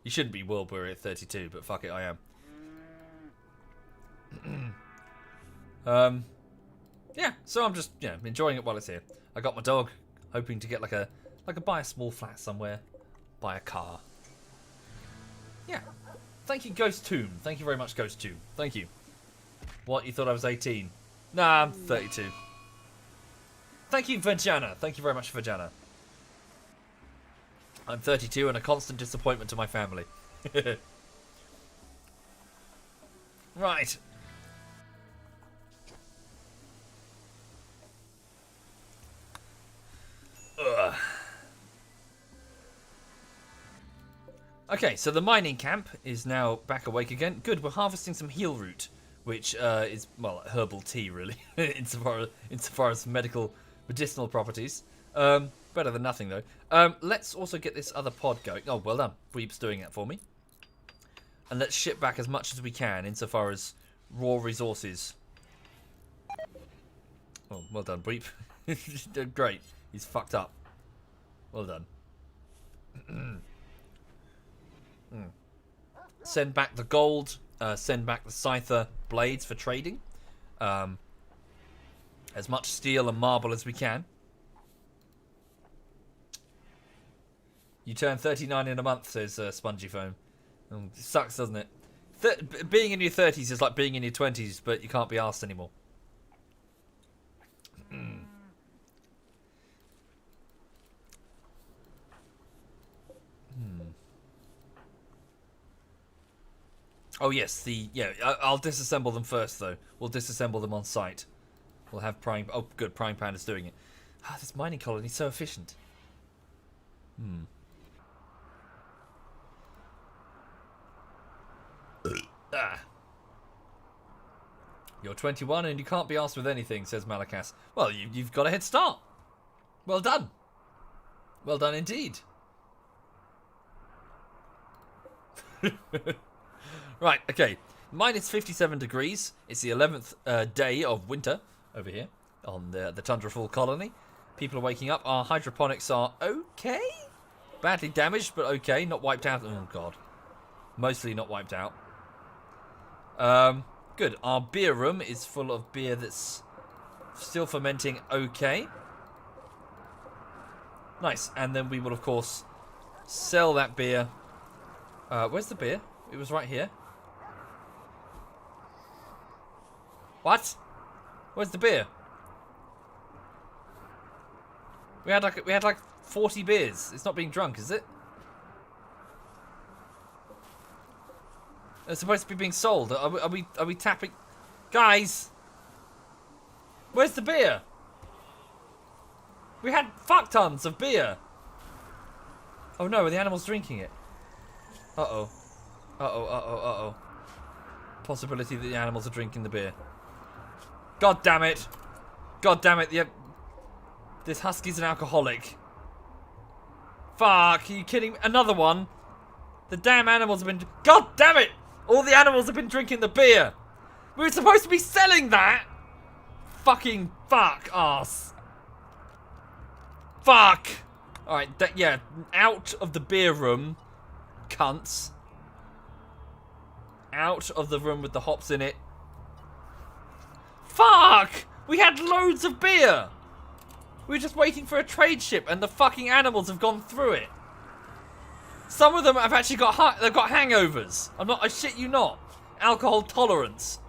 You shouldn't be world weary at 32, but fuck it, I am. Yeah, so I'm just enjoying it while it's here. I got my dog, hoping to get buy a small flat somewhere, buy a car. Yeah. Thank you, Ghost Tomb. Thank you very much, Ghost Tomb. Thank you. What, you thought I was 18? Nah, I'm 32. Thank you, Vajana. Thank you very much, Vajana. I'm 32 and a constant disappointment to my family. Right. Ugh. Okay, so the mining camp is now back awake again. Good, we're harvesting some heal root, which is, well, herbal tea, really, insofar as medicinal properties. Better than nothing, though. Let's also get this other pod going. Oh, well done. Breep's doing that for me. And let's ship back as much as we can insofar as raw resources. Oh, well done, Breep. Great. He's fucked up. Well done. Send back the gold. Send back the Scyther blades for trading. As much steel and marble as we can. You turn 39 in a month, says Spongy Foam. It sucks, doesn't it? Being in your 30s is like being in your 20s, but you can't be arsed anymore. Oh yes, I'll disassemble them first though. We'll disassemble them on site. We'll have Prime. Oh, good, Prime Panda's doing it. Ah, this mining colony is so efficient. You're 21 and you can't be asked with anything, says Malakas. Well, you've got a head start. Well done. Well done indeed. Right, okay. Minus 57 degrees. It's the 11th day of winter over here on the Tundrafall colony. People are waking up. Our hydroponics are okay. Badly damaged, but okay. Not wiped out. Oh, God. Mostly not wiped out. Good. Our beer room is full of beer that's still fermenting okay. Nice. And then we will, of course, sell that beer. Where's the beer? It was right here. What? Where's the beer? We had like 40 beers. It's not being drunk, is it? It's supposed to be being sold. Are we tapping? Guys! Where's the beer? We had fuck tons of beer. Oh no, are the animals drinking it? Uh-oh. Uh-oh, uh-oh, uh-oh. Possibility that the animals are drinking the beer. God damn it. God damn it. Yep. This husky's an alcoholic. Fuck, are you kidding me? Another one? The damn animals have been... God damn it! All the animals have been drinking the beer. We were supposed to be selling that. Fucking fuck ass. Fuck. Alright, yeah. Out of the beer room. Cunts. Out of the room with the hops in it. Fuck! We had loads of beer! We were just waiting for a trade ship and the fucking animals have gone through it. Some of them have actually got they've got hangovers. I shit you not. Alcohol tolerance.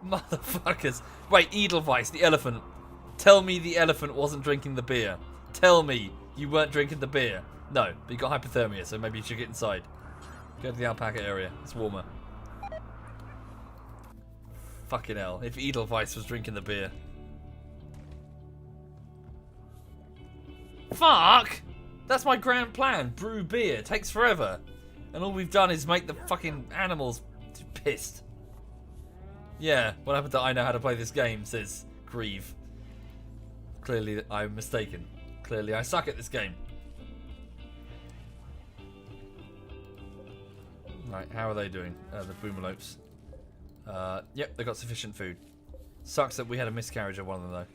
Motherfuckers. Wait, Edelweiss, the elephant. Tell me the elephant wasn't drinking the beer. Tell me you weren't drinking the beer. No, but you got hypothermia, so maybe you should get inside. Go to the alpaca area. It's warmer. Fucking hell. If Edelweiss was drinking the beer. Fuck! That's my grand plan. Brew beer. Takes forever. And all we've done is make the fucking animals pissed. Yeah, what happened to I know how to play this game, says Grieve. Clearly I'm mistaken. Clearly I suck at this game. Right, how are they doing? The boomalopes. Yep, they got sufficient food. Sucks that we had a miscarriage of one of them though.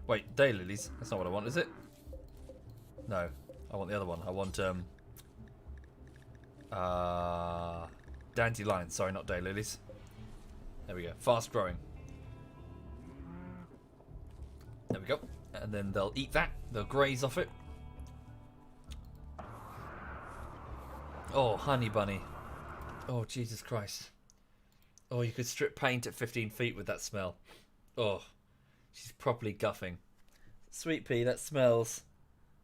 Wait, daylilies? That's not what I want, is it? No, I want the other one. I want dandelions. Sorry, not daylilies. There we go. Fast growing. There we go. And then they'll eat that. They'll graze off it. Oh, honey bunny. Oh, Jesus Christ. Oh, you could strip paint at 15 feet with that smell. Oh, she's properly guffing. Sweet pea, that smells.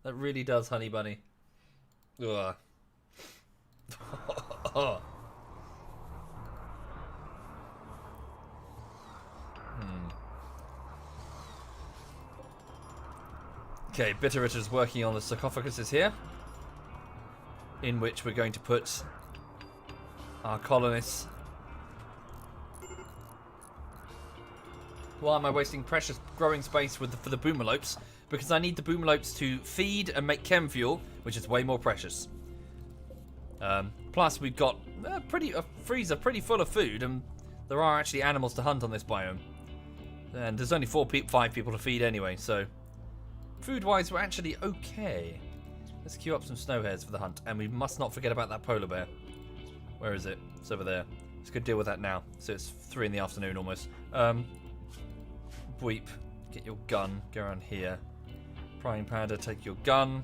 That really does, honey bunny. Ugh. Okay, Bitterritter's working on the sarcophaguses here, in which we're going to put our colonists. Why am I wasting precious growing space for the boomalopes? Because I need the boomalopes to feed and make chem fuel, which is way more precious. Plus, we've got a freezer pretty full of food, and there are actually animals to hunt on this biome. And there's only 5 people to feed anyway, so food-wise, we're actually okay. Let's queue up some snowhares for the hunt, and we must not forget about that polar bear. Where is it? It's over there. Let's go deal with that now. So it's 3 in the afternoon almost. Weep, get your gun. Go around here. Prying panda, take your gun.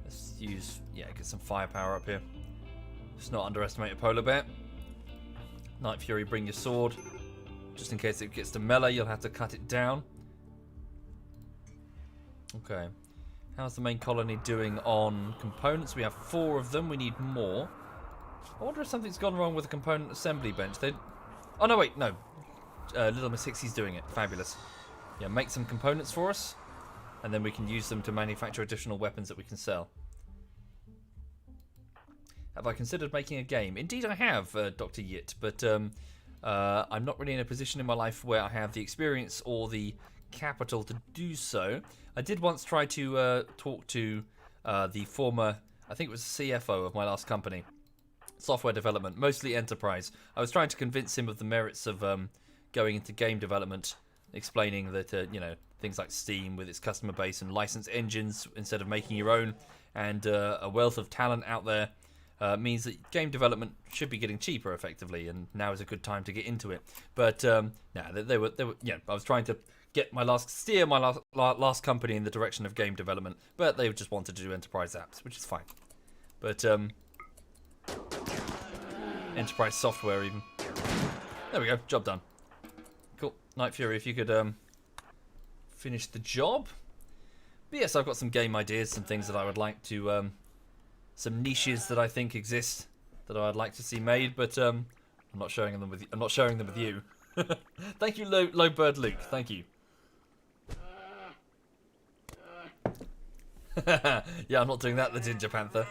Let's use, get some firepower up here. Let's not underestimate a polar bear. Night Fury, bring your sword. Just in case it gets to melee, you'll have to cut it down. Okay. How's the main colony doing on components? We have 4 of them. We need more. I wonder if something's gone wrong with the component assembly bench. Oh, no, wait, no. Little Miss Hixie's doing it. Fabulous. Yeah, make some components for us, and then we can use them to manufacture additional weapons that we can sell. Have I considered making a game? Indeed I have, Dr. Yit, but I'm not really in a position in my life where I have the experience or the capital to do so. I did once try to talk to the former, I think it was the CFO of my last company. Software development, mostly enterprise. I was trying to convince him of the merits of going into game development, explaining that things like Steam with its customer base and license engines instead of making your own, and a wealth of talent out there means that game development should be getting cheaper effectively, and now is a good time to get into it. But they were I was trying to get my last company in the direction of game development, but they just wanted to do enterprise apps, which is fine. But enterprise software even. There we go, job done. Cool. Night Fury, if you could finish the job. But yes, I've got some game ideas, some things that I would like to, some niches that I think exist that I'd like to see made, but I'm not sharing them with you. I'm not sharing them with you. Thank you, Low Bird Luke. Thank you. Yeah, I'm not doing that, the Ginger Panther.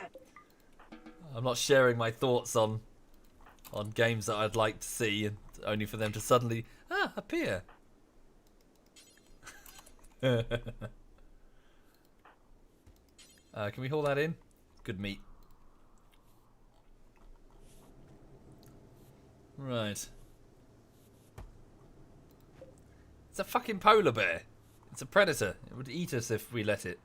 I'm not sharing my thoughts on games that I'd like to see, and only for them to suddenly appear. Can we haul that in? Good meat. Right. It's a fucking polar bear. It's a predator. It would eat us if we let it.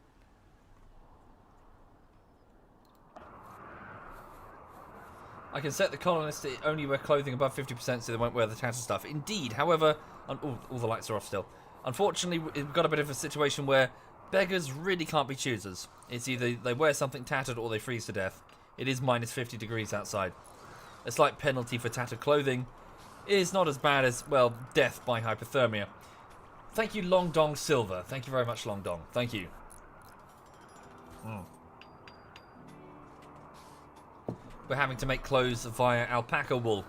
I can set the colonists to only wear clothing above 50% so they won't wear the tattered stuff. Indeed, however... all the lights are off still. Unfortunately, we've got a bit of a situation where beggars really can't be choosers. It's either they wear something tattered or they freeze to death. It is minus 50 degrees outside. A slight penalty for tattered clothing is not as bad as, well, death by hypothermia. Thank you, Long Dong Silver. Thank you very much, Long Dong. Thank you. We're having to make clothes via alpaca wool.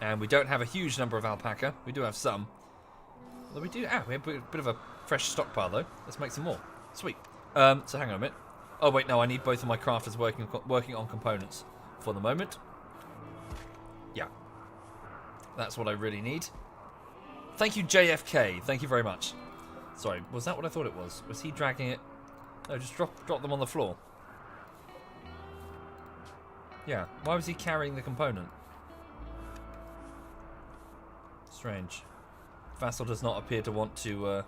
And we don't have a huge number of alpaca. We do have some. Although we do... we have a bit of a fresh stockpile, though. Let's make some more. Sweet. So hang on a minute. Oh, wait, no. I need both of my crafters working on components for the moment. Yeah. That's what I really need. Thank you, JFK. Thank you very much. Sorry, was that what I thought it was? Was he dragging it? No, just drop them on the floor. Yeah. Why was he carrying the component? Strange. Vassal does not appear to want to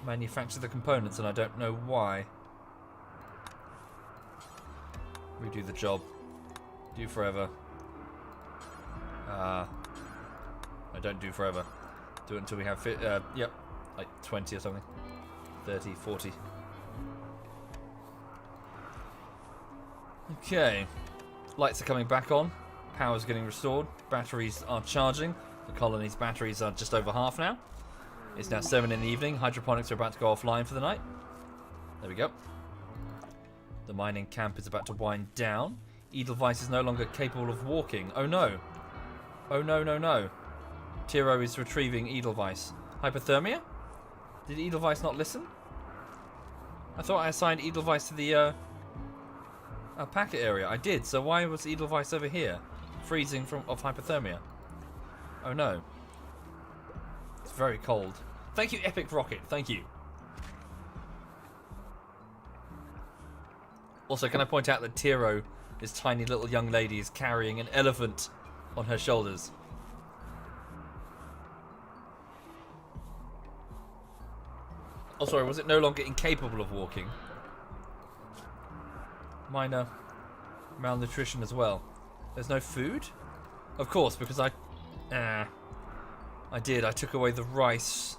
manufacture the components, and I don't know why. Redo the job. Do forever. I don't do forever. Do it until we have yep, like 20 or something. 30, 40. Okay. Lights are coming back on. Power's getting restored. Batteries are charging. The colony's batteries are just over half now. It's now 7 in the evening. Hydroponics are about to go offline for the night. There we go. The mining camp is about to wind down. Edelweiss is no longer capable of walking. Oh no. Oh no, no, no. Tiro is retrieving Edelweiss. Hypothermia? Did Edelweiss not listen? I thought I assigned Edelweiss to the alpaca area. I did, so why was Edelweiss over here? Freezing of hypothermia. Oh no. It's very cold. Thank you, Epic Rocket. Thank you. Also, can I point out that Tiro, this tiny little young lady, is carrying an elephant on her shoulders. Oh, sorry, was it no longer incapable of walking? Minor malnutrition as well. There's no food? Of course, because I took away the rice.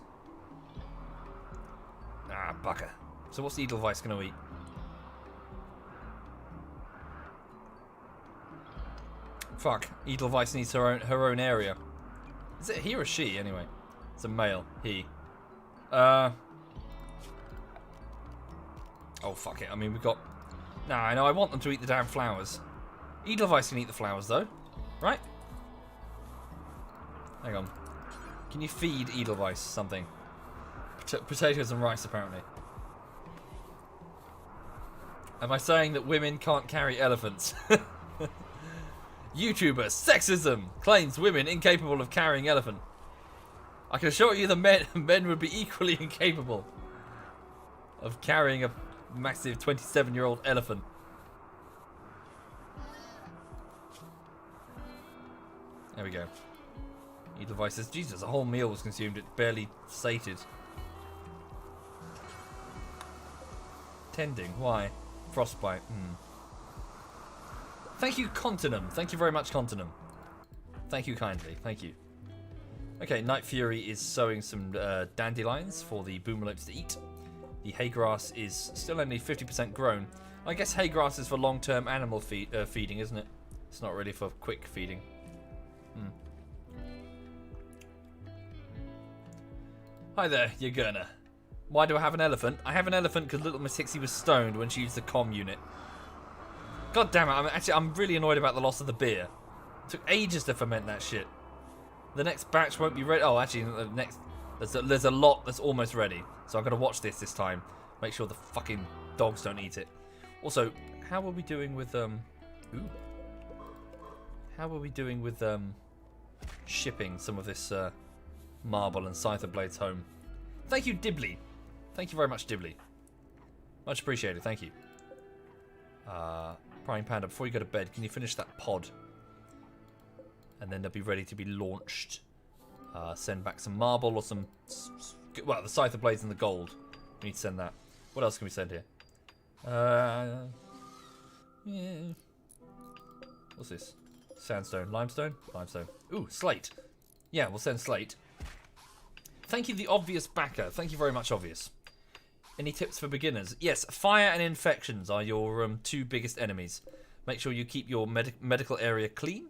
Ah, bugger. So what's Edelweiss going to eat? Fuck. Edelweiss needs her own area. Is it he or she, anyway? It's a male. He. Oh, fuck it. I mean, we've got... Nah, I know. I want them to eat the damn flowers. Edelweiss can eat the flowers, though. Right? Hang on. Can you feed Edelweiss something? Potatoes and rice, apparently. Am I saying that women can't carry elephants? YouTuber sexism claims women incapable of carrying elephant. I can assure you the men would be equally incapable of carrying a massive 27-year-old elephant. There we go. Edelweiss says, Jesus, a whole meal was consumed. It barely sated. Tending. Why? Frostbite. Thank you, Continum. Thank you very much, Continum. Thank you kindly. Thank you. Okay, Night Fury is sowing some dandelions for the boomalopes to eat. The hay grass is still only 50% grown. I guess hay grass is for long-term animal feeding, isn't it? It's not really for quick feeding. Hi there, Yagurna. Why do I have an elephant? I have an elephant because little Miss Hixie was stoned when she used the comm unit. God damn it, I'm really annoyed about the loss of the beer. It took ages to ferment that shit. The next batch won't be ready. Oh, actually, the next... There's a lot that's almost ready. So I'm going to watch this time. Make sure the fucking dogs don't eat it. Also, how are we doing with... How are we doing with shipping some of this marble and scyther blades home? Thank you, Dibley. Thank you very much, Dibley. Much appreciated. Thank you. Prime Panda, before you go to bed, can you finish that pod? And then they'll be ready to be launched. Send back some marble or some... Well, the scyther blades and the gold. We need to send that. What else can we send here? Yeah. What's this? Sandstone. Limestone? Limestone. Ooh, slate. Yeah, we'll send slate. Thank you, the obvious backer. Thank you very much, obvious. Any tips for beginners? Yes, fire and infections are your two biggest enemies. Make sure you keep your medical area clean.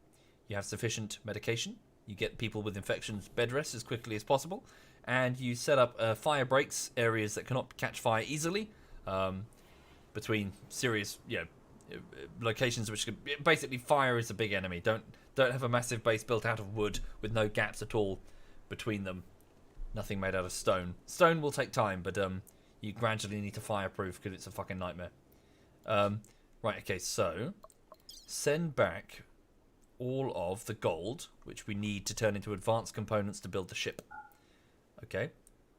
You have sufficient medication. You get people with infections bed rest as quickly as possible. And you set up fire breaks, areas that cannot catch fire easily. Between serious, locations which could... Basically, fire is a big enemy. Don't have a massive base built out of wood with no gaps at all between them. Nothing made out of stone. Stone will take time, but you gradually need to fireproof because it's a fucking nightmare. Right, okay, so send back all of the gold, which we need to turn into advanced components to build the ship. Okay.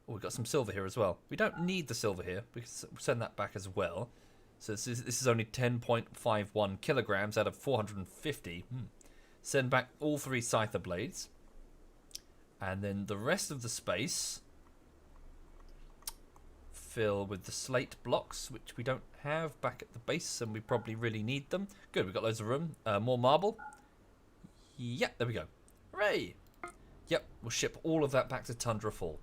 Oh, we've got some silver here as well. We don't need the silver here. We can send that back as well. So this is only 10.51 kilograms out of 450. Send back all 3 scyther blades. And then the rest of the space fill with the slate blocks, which we don't have back at the base, and we probably really need them. Good, we've got loads of room. More marble. Yep, there we go. Hooray! Yep, we'll ship all of that back to Tundrafall.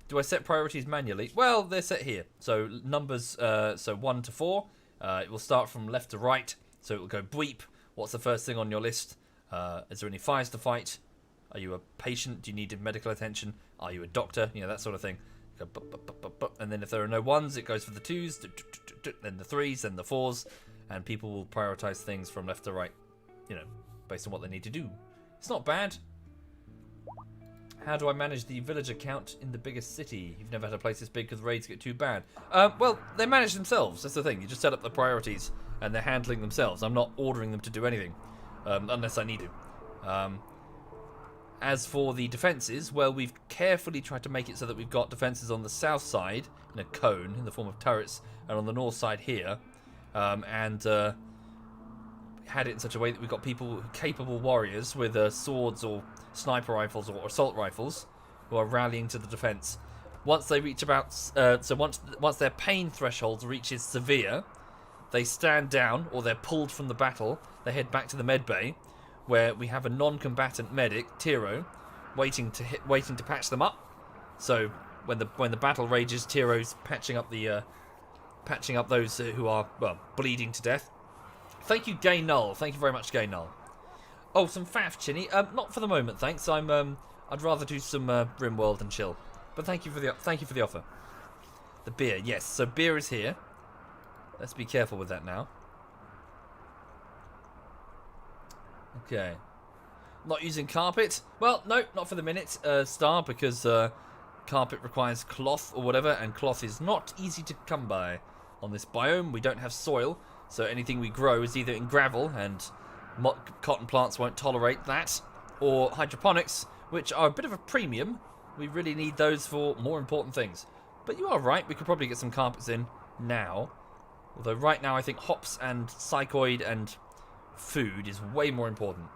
Do I set priorities manually? Well, they're set here. So numbers, so 1 to 4. It will start from left to right. So it will go bleep. What's the first thing on your list? Is there any fires to fight? Are you a patient? Do you need medical attention? Are you a doctor? You know, that sort of thing. Go, and then if there are no 1s, it goes for the 2s, then the 3s, then the 4s, and people will prioritize things from left to right, you know, based on what they need to do. It's not bad. How do I manage the villager count in the biggest city? You've never had a place this big because raids get too bad. Well, they manage themselves. That's the thing. You just set up the priorities, and they're handling themselves. I'm not ordering them to do anything, unless I need to. As for the defences, well, we've carefully tried to make it so that we've got defences on the south side in a cone in the form of turrets, and on the north side here, and had it in such a way that we've got people, capable warriors with swords or sniper rifles or assault rifles, who are rallying to the defence. Once they reach about, once their pain threshold reaches severe, they stand down or they're pulled from the battle. They head back to the med bay, where we have a non-combatant medic, Tiro, waiting to patch them up. So when the battle rages, Tiro's patching up those who are bleeding to death. Thank you, Gay Null. Thank you very much, Gay Null. Oh, some faff, Chinny. Not for the moment, thanks. I'd rather do some RimWorld and chill. But thank you for the offer. The beer, yes. So beer is here. Let's be careful with that now. Okay. Not using carpet? Well, no, not for the minute, Star, because carpet requires cloth or whatever, and cloth is not easy to come by. On this biome, we don't have soil, so anything we grow is either in gravel, and cotton plants won't tolerate that, or hydroponics, which are a bit of a premium. We really need those for more important things. But you are right, we could probably get some carpets in now. Although right now I think hops and psychoid and food is way more important.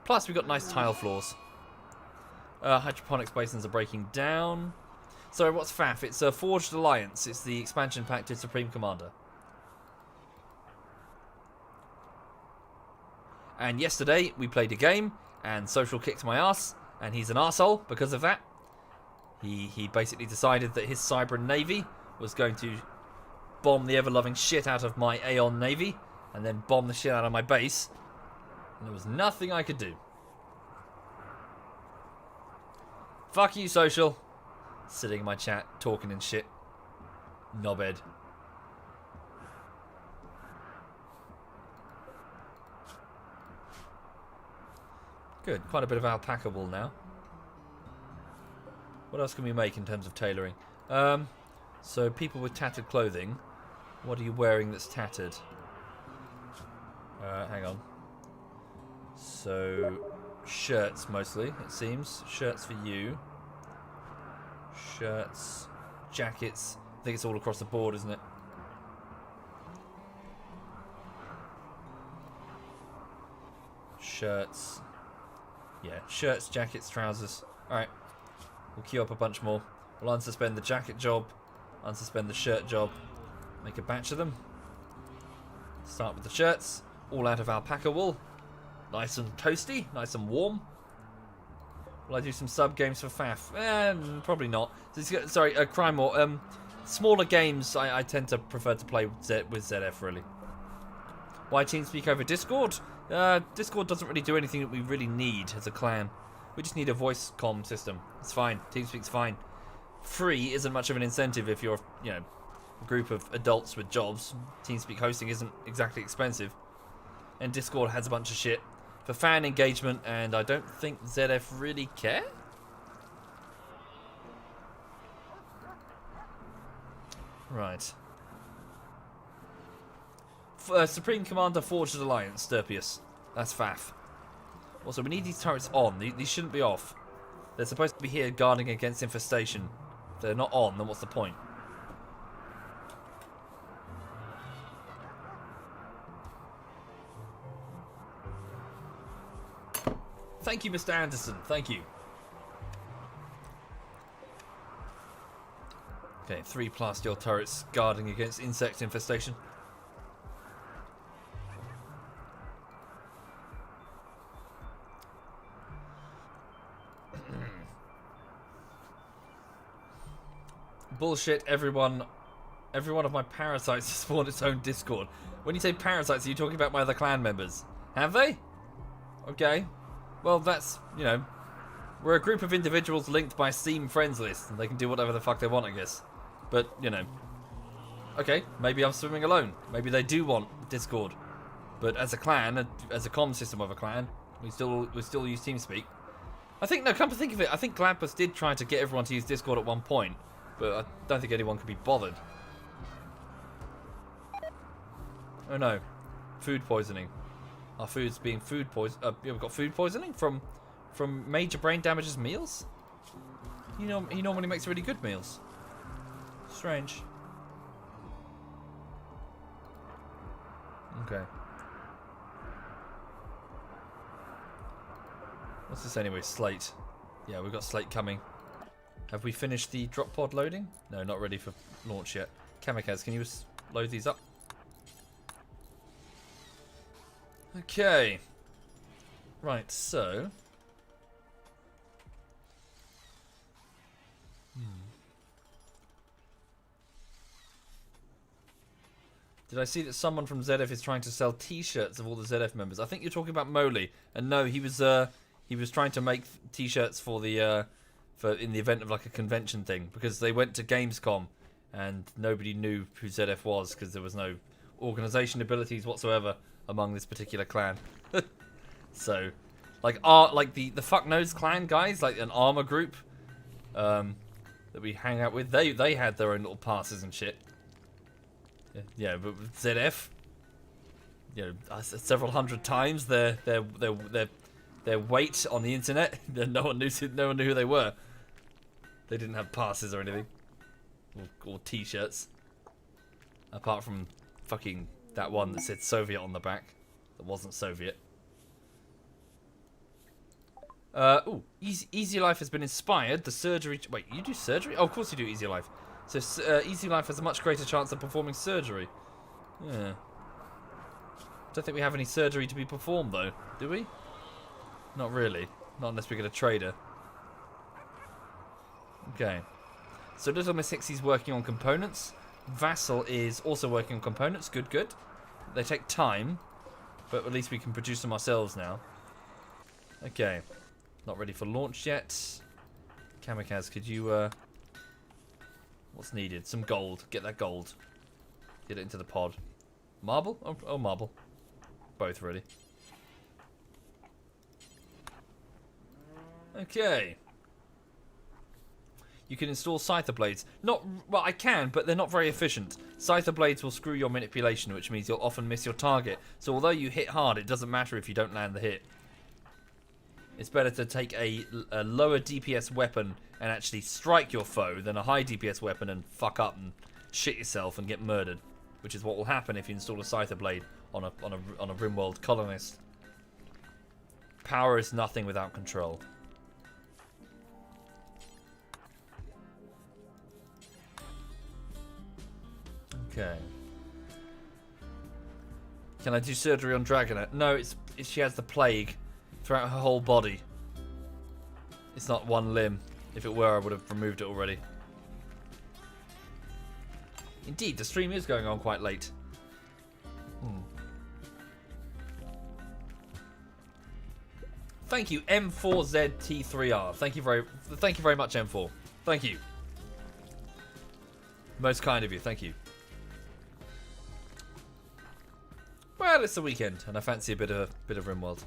Plus we've got nice tile floors. Hydroponics basins are breaking down. So what's FAF? It's a Forged Alliance. It's the expansion pack to Supreme Commander. And yesterday we played a game and Social kicked my ass, and he's an arsehole because of that. He basically decided that his Cybran Navy was going to bomb the ever-loving shit out of my Aeon Navy and then bomb the shit out of my base. And there was nothing I could do. Fuck you, Social. Sitting in my chat, talking and shit. Knobhead. Good, quite a bit of alpaca wool now. What else can we make in terms of tailoring? So people with tattered clothing. What are you wearing that's tattered? Hang on. So shirts mostly, it seems. Shirts for you. Shirts, jackets. I think it's all across the board, isn't it? Shirts. Yeah, shirts, jackets, trousers. Alright. We'll queue up a bunch more. We'll unsuspend the jacket job. Unsuspend the shirt job. Make a batch of them. Start with the shirts. All out of alpaca wool. Nice and toasty, nice and warm. Will I do some sub games for FAF? Probably not. Sorry, Crime War. Smaller games, I tend to prefer to play with ZF, really. Why TeamSpeak over Discord? Discord doesn't really do anything that we really need as a clan. We just need a voice comm system. It's fine. TeamSpeak's fine. Free isn't much of an incentive if you're, a group of adults with jobs. TeamSpeak hosting isn't exactly expensive. And Discord has a bunch of shit for fan engagement, and I don't think ZF really care. Right. Supreme Commander Forged Alliance, Sturpius. That's FAF. Also, we need these turrets on. These shouldn't be off. They're supposed to be here guarding against infestation. If they're not on, then what's the point? Thank you, Mr. Anderson. Thank you. Okay, 3 plasteel turrets guarding against insect infestation. Bullshit, every one of my parasites has spawned its own Discord. When you say parasites, are you talking about my other clan members? Have they? Okay. Well, that's, we're a group of individuals linked by Steam friends list, and they can do whatever the fuck they want, I guess. But, okay, maybe I'm swimming alone. Maybe they do want Discord. But as a clan, as a comm system of a clan, we still use TeamSpeak. I think, no, come to think of it, I think Gladbus did try to get everyone to use Discord at one point, but I don't think anyone could be bothered. Oh no, food poisoning. Our food's being food poison. We've got food poisoning from major brain damages meals. He normally makes really good meals. Strange. Okay. What's this anyway? Slate. Yeah, we've got Slate coming. Have we finished the drop pod loading? No, not ready for launch yet. Kamikaze, can you load these up? Okay. Right, so... Did I see that someone from ZF is trying to sell T-shirts of all the ZF members? I think you're talking about Moley. And no, he was trying to make T-shirts for the in the event of like a convention thing, because they went to Gamescom and nobody knew who ZF was because there was no organization abilities whatsoever among this particular clan. So, like the fuck knows clan guys, like an armor group that we hang out with, they had their own little passes and shit. Yeah, but with ZF, several hundred times their weight on the internet, no one knew who they were. They didn't have passes or anything, or T-shirts, apart from fucking that one that said Soviet on the back, that wasn't Soviet. Easy Life has been inspired. The surgery. Wait, you do surgery? Oh, of course you do Easy Life. So Easy Life has a much greater chance of performing surgery. Yeah. Don't think we have any surgery to be performed though, do we? Not really. Not unless we get a trader. Okay. So Little Miss Hixie's working on components. Vassal is also working on components. Good, good. They take time, but at least we can produce them ourselves now. Okay. Not ready for launch yet. Kamikaze, could you... What's needed? Some gold. Get that gold. Get it into the pod. Marble? Oh, marble. Both ready. Okay. You can install Scyther Blades. Well, I can, but they're not very efficient. Scyther Blades will screw your manipulation, which means you'll often miss your target. So although you hit hard, it doesn't matter if you don't land the hit. It's better to take a lower DPS weapon and actually strike your foe than a high DPS weapon and fuck up and shit yourself and get murdered, which is what will happen if you install a Scyther Blade on a RimWorld colonist. Power is nothing without control. Okay. Can I do surgery on Dragonet? No, she has the plague throughout her whole body. It's not one limb. If it were, I would have removed it already. Indeed, the stream is going on quite late. Thank you, M4ZT3R. Thank you very much, M4. Thank you. Most kind of you. Thank you. Well, it's the weekend, and I fancy a bit of RimWorld.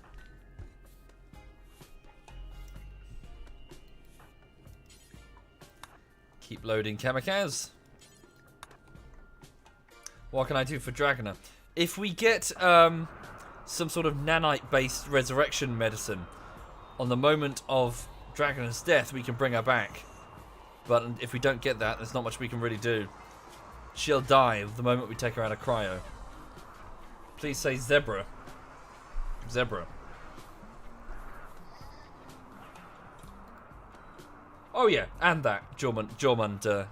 Keep loading Kamikaze. What can I do for Dragoner? If we get some sort of nanite-based resurrection medicine, on the moment of Dragoner's death, we can bring her back. But if we don't get that, there's not much we can really do. She'll die the moment we take her out of cryo. Please say zebra. Zebra. Oh yeah, and that Jormungandr.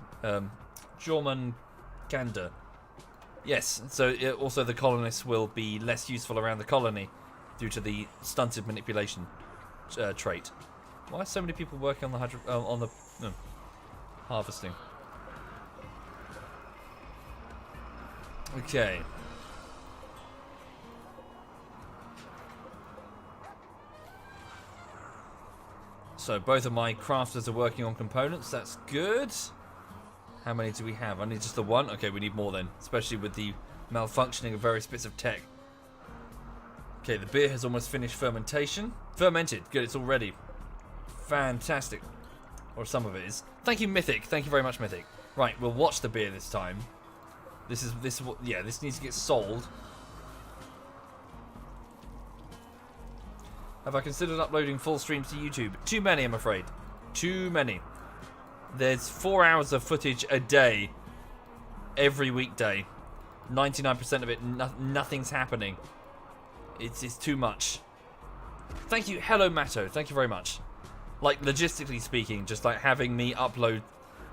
Yes, so also the colonists will be less useful around the colony due to the stunted manipulation trait. Why are so many people working on the harvesting? Okay. So both of my crafters are working on components. That's good. How many do we have? I need just the one? Okay, we need more then. Especially with the malfunctioning of various bits of tech. Okay, the beer has almost finished fermentation. Fermented. Good, it's all ready. Fantastic. Or some of it is. Thank you, Mythic. Thank you very much, Mythic. Right, we'll watch the beer this time. This needs to get sold. Have I considered uploading full streams to YouTube? Too many, I'm afraid. Too many. There's 4 hours of footage a day, every weekday. 99% of it, nothing's happening. It's too much. Thank you, hello Matto. Thank you very much. Like logistically speaking, just like having me upload,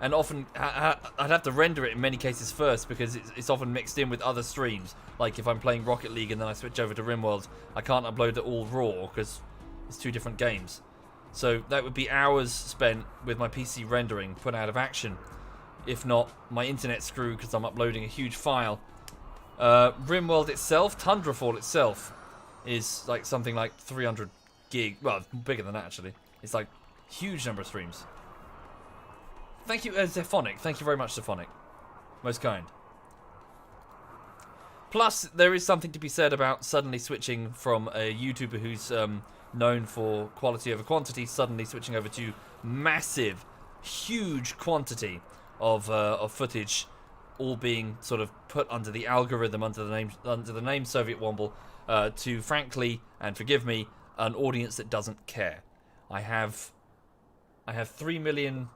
and often I'd have to render it in many cases first because it's often mixed in with other streams. Like if I'm playing Rocket League and then I switch over to RimWorld, I can't upload it all raw because it's two different games. So that would be hours spent with my PC rendering, put out of action. If not, my internet screwed because I'm uploading a huge file. RimWorld itself, Tundrafall itself, is like something like 300 gig. Well, bigger than that actually. It's like huge number of streams. Thank you, Zephonic. Thank you very much, Zephonic. Most kind. Plus, there is something to be said about suddenly switching from a YouTuber who's known for quality over quantity, suddenly switching over to massive, huge quantity of footage, all being sort of put under the algorithm, under the name SovietWomble, to frankly, and forgive me, an audience that doesn't care. I have 3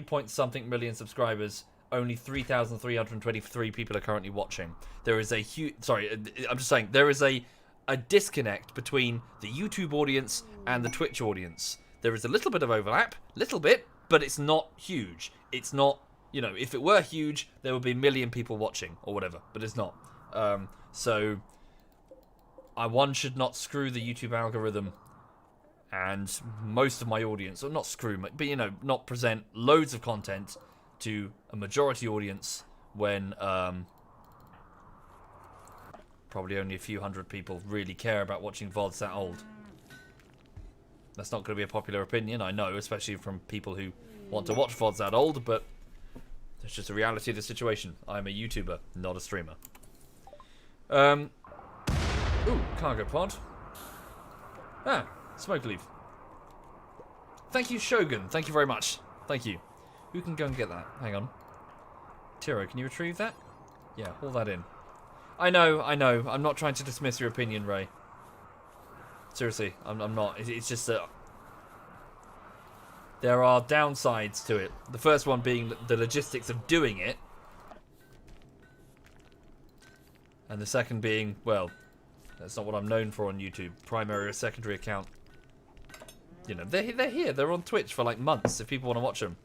point something million subscribers. Only 3,323 people are currently watching. There is a huge... Sorry, I'm just saying, there is a disconnect between the YouTube audience and the Twitch audience. There is a little bit of overlap, little bit, but it's not huge. It's not, you know, if it were huge, there would be a million people watching or whatever, but it's not. So, one should not screw the YouTube algorithm and most of my audience, or not screw, but, you know, not present loads of content to a majority audience when probably only a few hundred people really care about watching VODs that old. That's not going to be a popular opinion, I know, especially from people who want to watch VODs that old, but it's just a reality of the situation. I'm a YouTuber, not a streamer. Ooh, cargo pod. Ah, smoke leaf. Thank you, Shogun. Thank you very much. Thank you. Who can go and get that? Hang on. Tiro, can you retrieve that? Yeah, haul that in. I know. I'm not trying to dismiss your opinion, Ray. Seriously, I'm not. It's just that there are downsides to it. The first one being the logistics of doing it. And the second being, well, that's not what I'm known for on YouTube. Primary or secondary account. You know, they're here. They're on Twitch for like months if people want to watch them.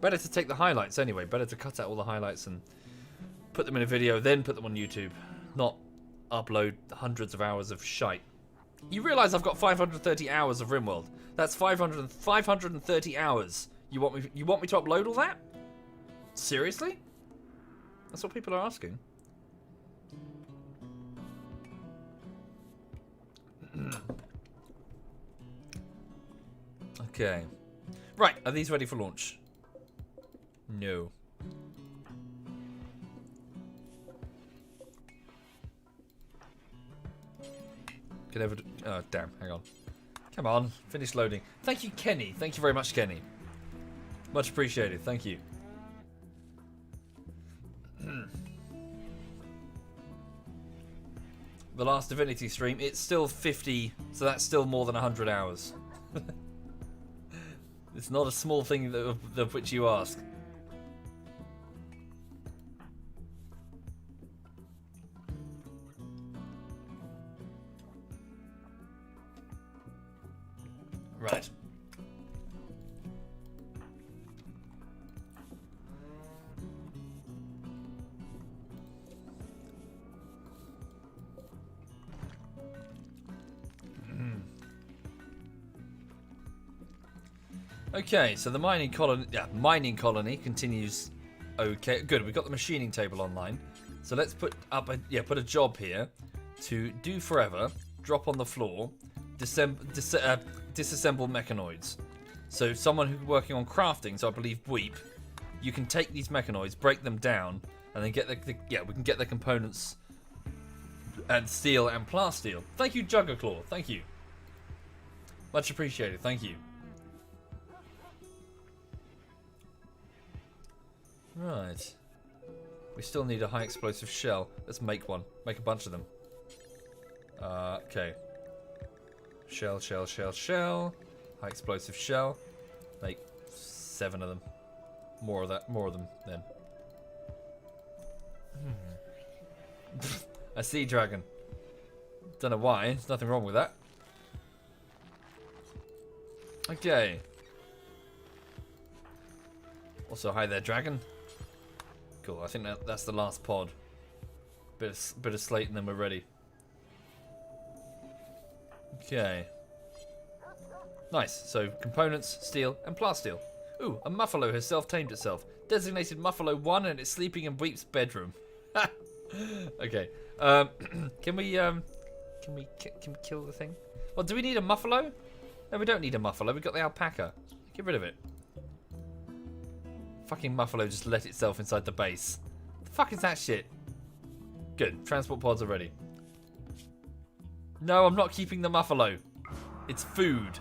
Better to take the highlights anyway. Better to cut out all the highlights and put them in a video, then put them on YouTube. Not upload hundreds of hours of shite. You realise I've got 530 hours of RimWorld. That's 530 hours. You want me to upload all that? Seriously? That's what people are asking. Okay. Right, are these ready for launch? No. Can ever do, oh, damn, hang on. Come on, finish loading. Thank you, Kenny. Thank you very much, Kenny. Much appreciated, thank you. The last Divinity stream, it's still 50, so that's still more than 100 hours. It's not a small thing of which you ask. Right. Okay, so the mining colony continues. Okay, good. We've got the machining table online. So let's put up put a job here to do forever, drop on the floor, disassemble mechanoids. So someone who's working on crafting, so I believe Weep, you can take these mechanoids, break them down, and then get we can get the components and steel and plasteel. Thank you, Juggerclaw. Thank you. Much appreciated. Thank you. Right. We still need a high explosive shell. Let's make one. Make a bunch of them. Okay. Shell. High explosive shell. Make 7 of them. More of them then. A sea dragon. Don't know why. There's nothing wrong with that. Okay. Also, hi there, dragon. Cool. I think that's the last pod. Bit of slate, and then we're ready. Okay. Nice. So components, steel, and plasteel. Ooh, a muffalo has self-tamed itself. Designated Muffalo 1, and it's sleeping in Weep's bedroom. Okay. Can we kill the thing? Well, do we need a muffalo? No, we don't need a muffalo. We've got the alpaca. Get rid of it. Fucking muffalo just let itself inside the base. The fuck is that shit? Good. Transport pods are ready. No, I'm not keeping the muffalo. It's food.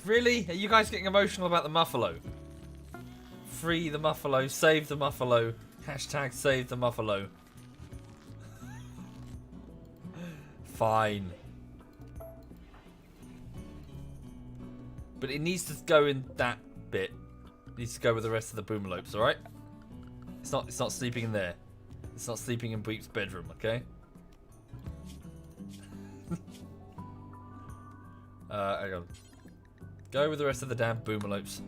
Really? Are you guys getting emotional about the muffalo? Free the muffalo. Save the muffalo. Hashtag save the muffalo. Fine. But it needs to go in that bit. It needs to go with the rest of the boomalopes, alright? It's not sleeping in there. It's not sleeping in Weep's bedroom, okay? Hang on. Go with the rest of the damn boomalopes.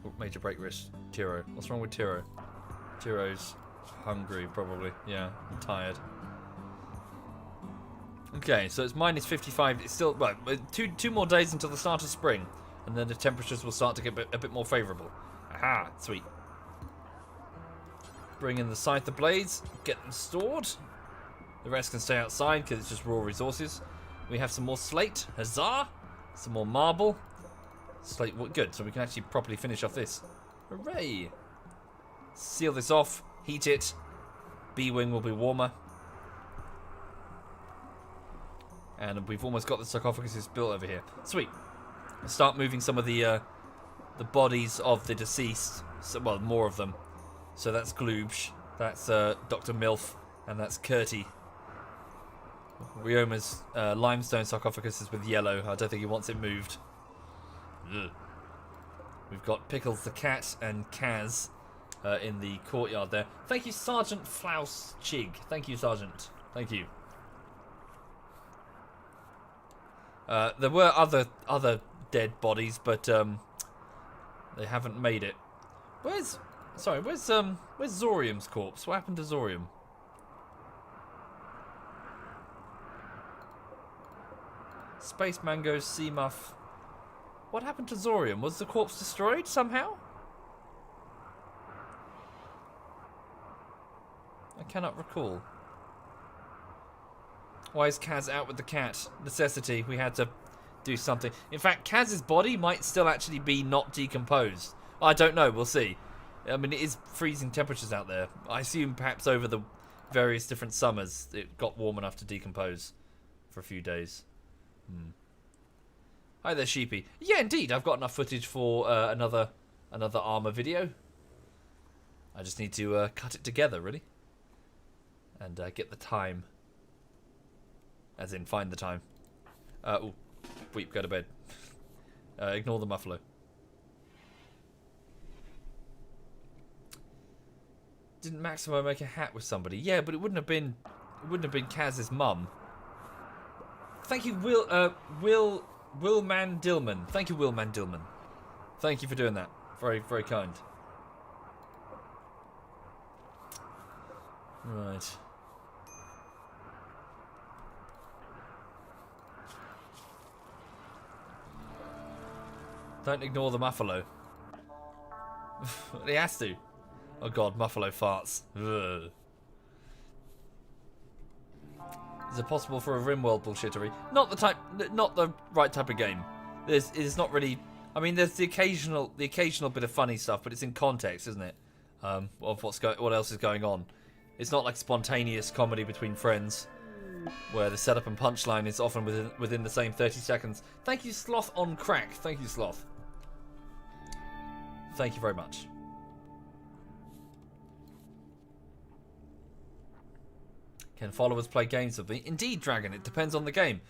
Oh, major break risk. Tiro. What's wrong with Tiro? Tiro's hungry, probably. Yeah, I'm tired. Okay, so it's minus 55. It's still two more days until the start of spring, and then the temperatures will start to get a bit more favourable. Aha, sweet. Bring in the scyther blades, get them stored. The rest can stay outside because it's just raw resources. We have some more slate, huzzah! Some more marble. Slate, good. So we can actually properly finish off this. Hooray! Seal this off, heat it. B-wing will be warmer. And we've almost got the sarcophagus built over here. Sweet. Let's start moving some of the bodies of the deceased. So, well, more of them. So that's Gloobsh, that's Dr. Milf, and that's Curty. Rioma's limestone sarcophagus is with yellow. I don't think he wants it moved. Ugh. We've got Pickles the cat and Kaz in the courtyard there. Thank you, Sergeant Flaus Chig. Thank you, Sergeant. Thank you. There were other dead bodies, but they haven't made it. Where's Zorium's corpse? What happened to Zorium? Space Mangoes, Sea Muff. What happened to Zorium? Was the corpse destroyed somehow? I cannot recall. Why is Kaz out with the cat? Necessity. We had to do something. In fact, Kaz's body might still actually be not decomposed. I don't know. We'll see. I mean, it is freezing temperatures out there. I assume perhaps over the various different summers it got warm enough to decompose for a few days. Hi there, Sheepy. Yeah, indeed. I've got enough footage for another armor video. I just need to cut it together, really. And get the time. As in, find the time. Oh, Weep, go to bed. Ignore the muffalo. Didn't Maximo make a hat with somebody? Yeah, but it wouldn't have been Kaz's mum. Thank you, Willman Dillman. Thank you, Willman Dillman. Thank you for doing that. Very, very kind. Right. Don't ignore the muffalo. He has to. Oh god, muffalo farts. Ugh. Is it possible for a RimWorld bullshittery? Not the right type of game. It's not really. I mean, there's the occasional bit of funny stuff, but it's in context, isn't it? Of what else is going on. It's not like spontaneous comedy between friends, where the setup and punchline is often within the same 30 seconds. Thank you, Sloth on Crack. Thank you, Sloth. Thank you very much. Can followers play games with me? Indeed, Dragon. It depends on the game.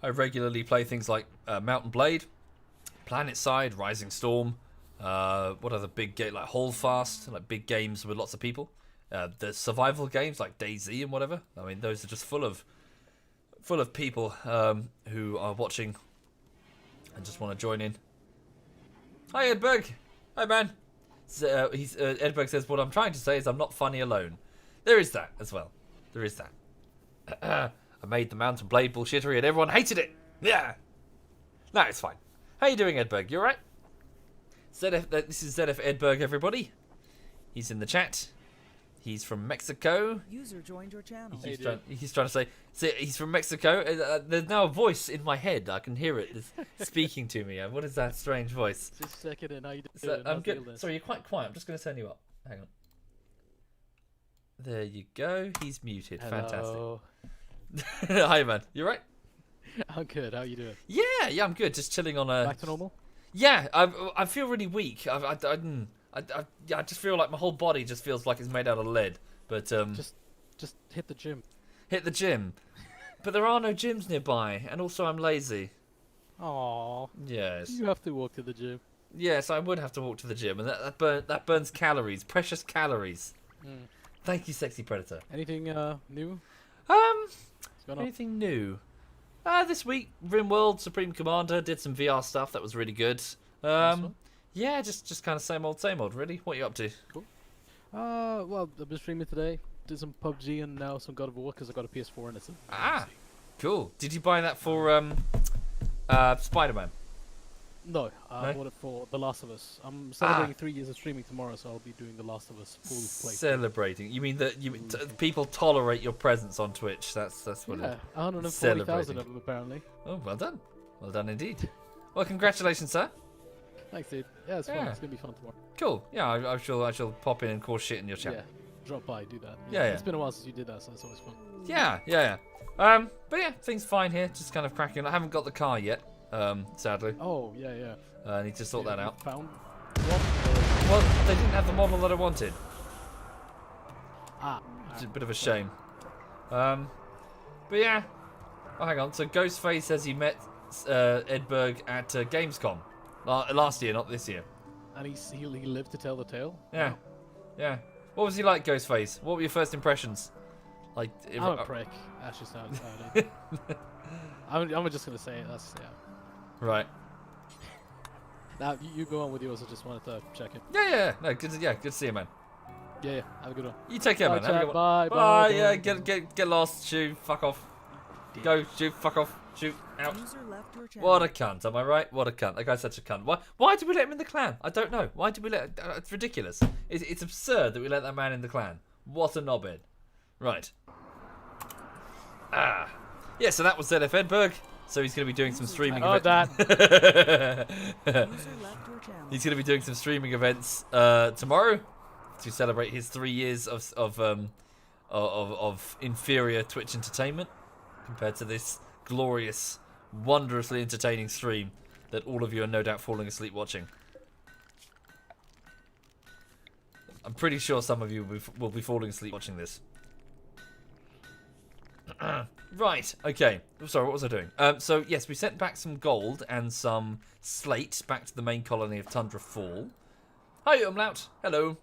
I regularly play things like Mountain Blade, PlanetSide, Rising Storm. What other big game like Holdfast, like big games with lots of people. The survival games like DayZ and whatever. I mean, those are just full of people who are watching and just want to join in. Hi, Edberg. Hi, man. Edberg says, what I'm trying to say is I'm not funny alone. There is that as well. There is that. I made the Mountain Blade bullshittery and everyone hated it. Yeah. No, it's fine. How you doing, Edberg? You alright? This is ZF Edberg, everybody. He's in the chat. He's from Mexico. User joined your channel. He's trying to say he's from Mexico. There's now a voice in my head. I can hear it. It's speaking to me. What is that strange voice? Just checking in. How you doing? I'm good. Sorry, you're quite quiet. I'm just going to turn you up. Hang on. There you go. He's muted. Hello. Fantastic. Hi, man. You right? I'm good. How you doing? Yeah, I'm good. Just chilling on a. Back to normal? Yeah, I feel really weak. I just feel like my whole body just feels like it's made out of lead. But just hit the gym. Hit the gym. But there are no gyms nearby, and also I'm lazy. Aww. Yes. You have to walk to the gym. Yes, I would have to walk to the gym, and that burns calories, precious calories. Mm. Thank you, sexy predator. Anything new? Anything new? This week, RimWorld Supreme Commander did some VR stuff that was really good. Yeah, just kind of same old, really. What are you up to? Cool. Well, I've been streaming today. Did some PUBG and now some God of War because I got a PS4 and it's cool. Did you buy that for Spider-Man? No, I bought it for The Last of Us. I'm celebrating 3 years of streaming tomorrow, so I'll be doing The Last of Us full play. Celebrating? You mean that people tolerate your presence on Twitch? That's what. Yeah, 140,000 of them apparently. Oh, well done indeed. Well, congratulations, sir. Thanks, dude. Yeah, it's fun. It's gonna be fun tomorrow. Cool. Yeah, I shall pop in and cause shit in your chat. Yeah, drop by, do that. Yeah. It's been a while since you did that, so it's always fun. Yeah. But yeah, things fine here. Just kind of cracking. I haven't got the car yet. Sadly. Oh, yeah. I need to sort that out. Found one? Well, they didn't have the model that I wanted. It's a bit of a shame. But yeah. Oh, hang on. So Ghostface says he met Edberg at Gamescom last year, not this year. And he lived to tell the tale? Yeah. Wow. Yeah. What was he like, Ghostface? What were your first impressions? Like, I'm a prick. That's just how it I'm just gonna say it. That's Right. Now you go on with yours. I just wanted to check it. Yeah. No, good to see you, man. Yeah. Have a good one. You take care, Bye, man. Have a chat. good one. Bye. Bye. Bye. Yeah. Bye. Get lost. Shoot. Fuck off. Go. Shoot. Fuck off. Shoot. Out. User left your channel. What a cunt. Am I right? What a cunt. That guy's such a cunt. Why did we let him in the clan? I don't know. Why did we let? It's ridiculous. It's absurd that we let that man in the clan. What a knobhead. Right. Yeah, so that was ZF Edberg. So he's going to be doing some streaming that. User left your channel. He's going to be doing some streaming events tomorrow to celebrate his 3 years of inferior Twitch entertainment compared to this glorious, wondrously entertaining stream that all of you are no doubt falling asleep watching. I'm pretty sure some of you will be falling asleep watching this. Right, okay. Sorry, what was I doing? So, yes, we sent back some gold and some slate back to the main colony of Tundrafall. Hi, Umlaut. Hello.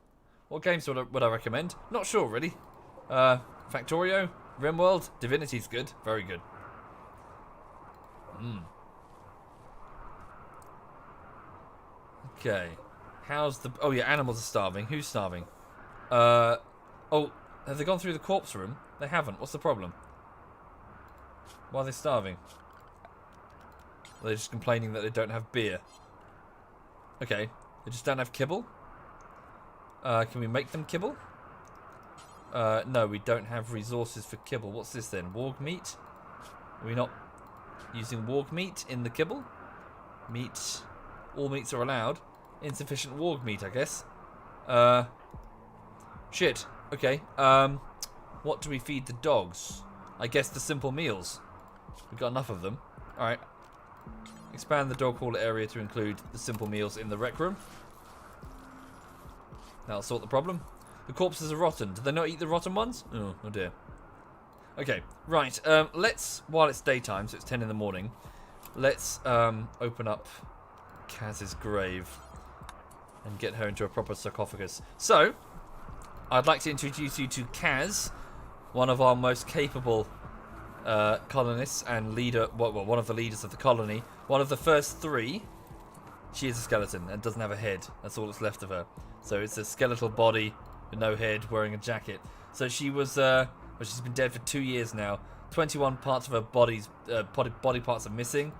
What games would I recommend? Not sure, really. Factorio, RimWorld, Divinity's good. Very good. Okay. How's the... Oh, yeah, animals are starving. Who's starving? Oh, have they gone through the corpse room? They haven't. What's the problem? Why are they starving? Are they just complaining that they don't have beer? Okay. They just don't have kibble? Can we make them kibble? No, we don't have resources for kibble. What's this then? Warg meat? Are we not using warg meat in the kibble? Meat. All meats are allowed. Insufficient warg meat, I guess. Shit. Okay. What do we feed the dogs? I guess the simple meals. We've got enough of them. Alright. Expand the dog hall area to include the simple meals in the rec room. That'll sort the problem. The corpses are rotten. Do they not eat the rotten ones? Oh dear. Okay, right. Let's, while it's daytime, so it's 10 in the morning, let's open up Kaz's grave and get her into a proper sarcophagus. So, I'd like to introduce you to Kaz, one of our most capable colonists and leader, well, one of the leaders of the colony. One of the first 3. She is a skeleton and doesn't have a head. That's all that's left of her. So it's a skeletal body with no head, wearing a jacket. So she was, well, she's been dead for 2 years now. 21 parts of her body parts are missing.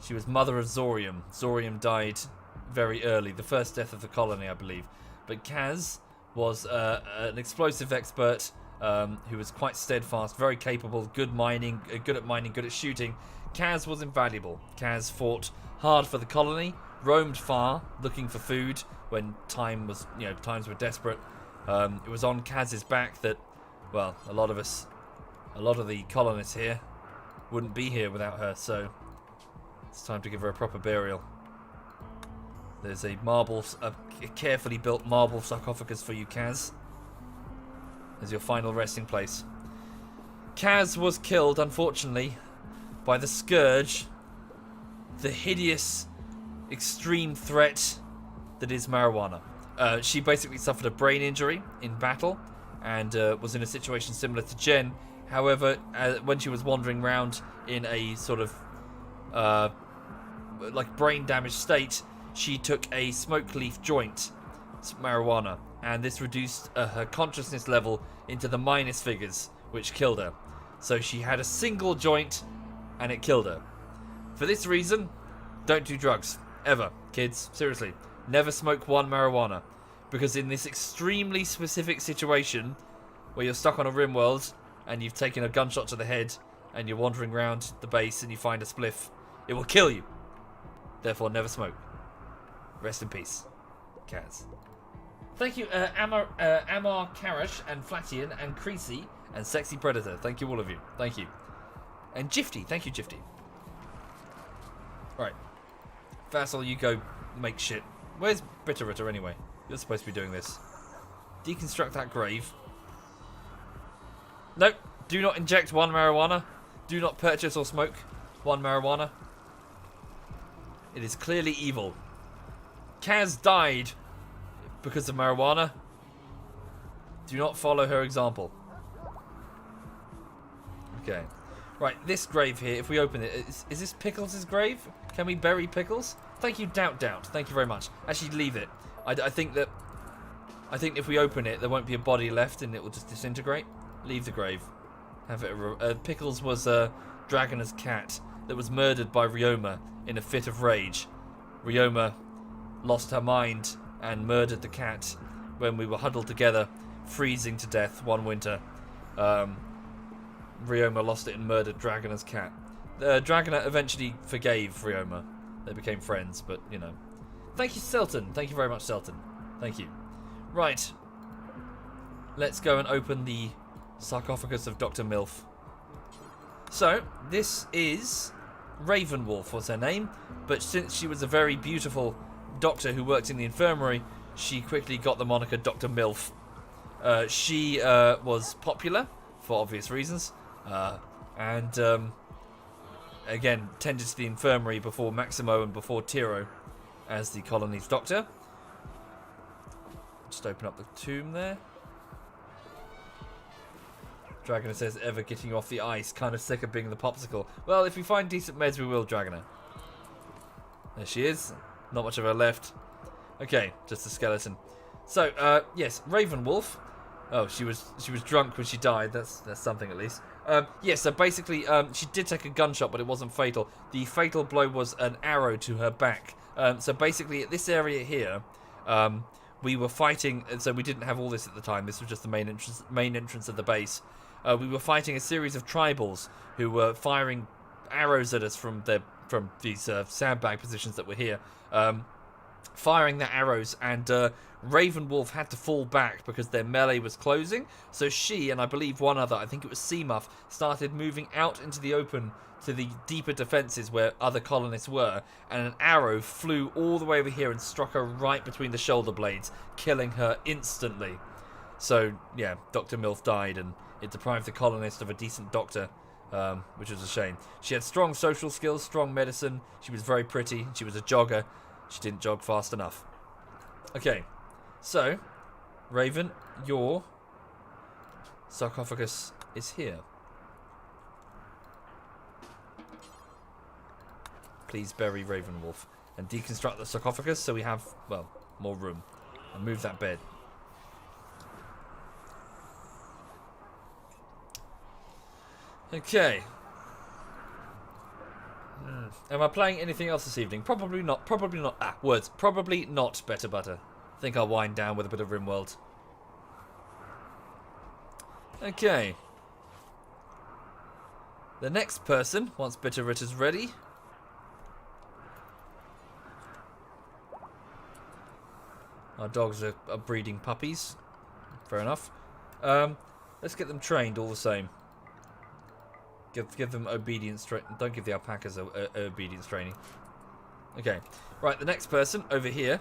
She was mother of Zorium. Zorium died very early, the first death of the colony, I believe. But Kaz was an explosive expert who was quite steadfast, very capable, good at mining, good at shooting. Kaz was invaluable. Kaz fought hard for the colony, roamed far, looking for food when times were desperate. It was on Kaz's back that, well, a lot of the colonists here wouldn't be here without her, so it's time to give her a proper burial. There's a carefully built marble sarcophagus for you, Kaz. As your final resting place. Kaz was killed, unfortunately, by the scourge, the hideous, extreme threat that is marijuana. She basically suffered a brain injury in battle and was in a situation similar to Jen. However, when she was wandering around in a sort of like brain damaged state, she took a smoke leaf joint, marijuana, and this reduced her consciousness level into the minus figures, which killed her. So she had a single joint and it killed her. For this reason, don't do drugs. Ever. Kids, seriously. Never smoke one marijuana. Because in this extremely specific situation, where you're stuck on a RimWorld, and you've taken a gunshot to the head, and you're wandering around the base and you find a spliff, it will kill you. Therefore, never smoke. Rest in peace. Kaz. Thank you, Amar Karash, and Flatian, and Creasy, and Sexy Predator. Thank you, all of you. Thank you. And Gifty. Thank you, Gifty. Right. Vassal, you go make shit. Where's Bitterritter anyway? You're supposed to be doing this. Deconstruct that grave. Nope. Do not inject one marijuana. Do not purchase or smoke one marijuana. It is clearly evil. Kaz died because of marijuana. Do not follow her example. Okay. Right, this grave here, if we open it, is this Pickles' grave? Can we bury Pickles? Thank you, Doubt. Thank you very much. Actually, leave it. I think if we open it, there won't be a body left and it will just disintegrate. Leave the grave. Have it. Pickles was Dragona's cat that was murdered by Ryoma in a fit of rage. Ryoma lost her mind and murdered the cat when we were huddled together, freezing to death one winter. Ryoma lost it and murdered Dragona's cat. Dragona eventually forgave Ryoma. They became friends, but, you know. Thank you, Selton. Thank you very much, Selton. Thank you. Right. Let's go and open the sarcophagus of Dr. Milf. So, this is Ravenwolf was her name, but since she was a very beautiful doctor who worked in the infirmary, she quickly got the moniker Dr. Milf. She was popular, for obvious reasons, and again, tended to the infirmary before Maximo and before Tiro as the colony's doctor. Just open up the tomb there. Dragona says, ever getting you off the ice, kind of sick of being the popsicle. Well, if we find decent meds, we will, Dragona. There she is. Not much of her left. Okay, just a skeleton. So, yes, Ravenwolf. Oh, she was drunk when she died. That's something at least. Yes, so basically, she did take a gunshot, but it wasn't fatal. The fatal blow was an arrow to her back. So basically, at this area here, we were fighting. So we didn't have all this at the time. This was just the main entrance of the base. We were fighting a series of tribals who were firing arrows at us from these sandbag positions that were here. Firing their arrows, and Ravenwolf had to fall back because their melee was closing. So she, and I believe one other, I think it was Seamuff, started moving out into the open to the deeper defences where other colonists were, and an arrow flew all the way over here and struck her right between the shoulder blades, killing her instantly. So, yeah, Dr. Milf died, and it deprived the colonist of a decent doctor, which was a shame. She had strong social skills, strong medicine, she was very pretty, she was a jogger. She didn't jog fast enough. Okay, so, Raven, your sarcophagus is here. Please bury Ravenwolf and deconstruct the sarcophagus so we have, well, more room. And move that bed. Okay. Am I playing anything else this evening? Probably not. Probably not. Words. Probably not, Better Butter. I think I'll wind down with a bit of RimWorld. Okay. The next person, once Bitterritter's ready. Our dogs are breeding puppies. Fair enough. Let's get them trained all the same. Give them obedience training. Don't give the alpacas obedience training. Okay. Right, the next person over here.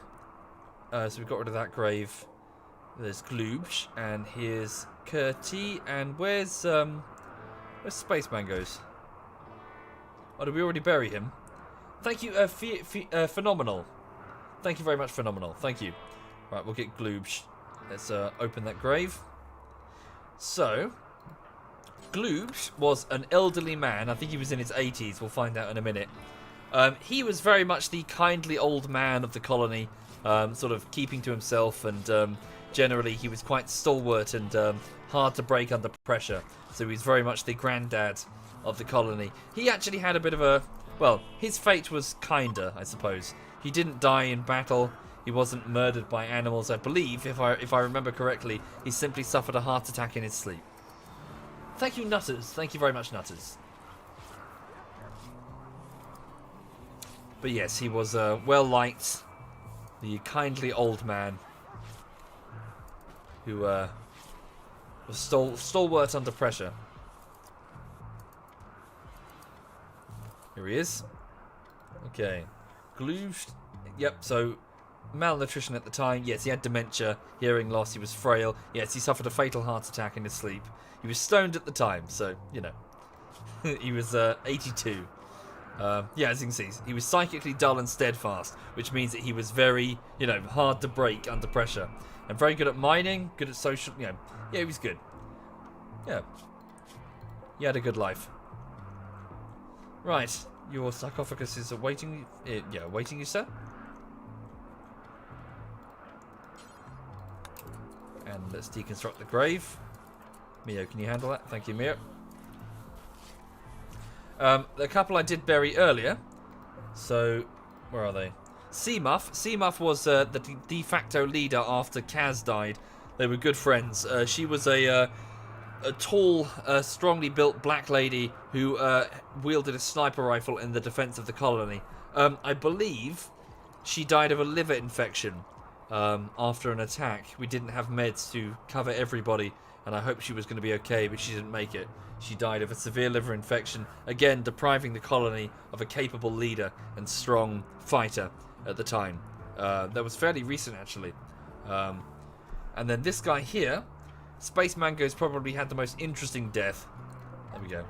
So we've got rid of that grave. There's Gloobsh, and here's Kurti, and where's Spaceman goes? Oh, did we already bury him? Thank you, Phenomenal. Thank you very much, Phenomenal. Thank you. Right, we'll get Gloobsh. Let's open that grave. So, Gloobsh was an elderly man. I think he was in his 80s. We'll find out in a minute. He was very much the kindly old man of the colony, sort of keeping to himself, and generally he was quite stalwart and hard to break under pressure. So he's very much the granddad of the colony. He actually had a bit of a... Well, his fate was kinder, I suppose. He didn't die in battle. He wasn't murdered by animals, I believe. If I remember correctly, he simply suffered a heart attack in his sleep. Thank you, Nutters. Thank you very much, Nutters. But yes, he was well-liked. The kindly old man who was stalwart under pressure. Here he is. Okay. Gloobsh. Yep, so malnutrition at the time. Yes, he had dementia, hearing loss, he was frail. Yes, he suffered a fatal heart attack in his sleep. He was stoned at the time, so, you know. He was 82. Yeah, as you can see, he was psychically dull and steadfast, which means that he was very, you know, hard to break under pressure. And very good at mining, good at social, you know. Yeah, he was good. Yeah. He had a good life. Right, your sarcophagus is awaiting. Yeah, awaiting you, sir. And let's deconstruct the grave. Mio, can you handle that? Thank you, Mio. The couple I did bury earlier. So, where are they? Seamuff. Seamuff was the de facto leader after Kaz died. They were good friends. She was a tall, strongly built black lady who wielded a sniper rifle in the defense of the colony. I believe she died of a liver infection after an attack. We didn't have meds to cover everybody, and I hoped she was going to be okay, but she didn't make it. She died of a severe liver infection, again depriving the colony of a capable leader and strong fighter at the time. That was fairly recent, actually. And then this guy here, Space Mango's probably had the most interesting death. There we go.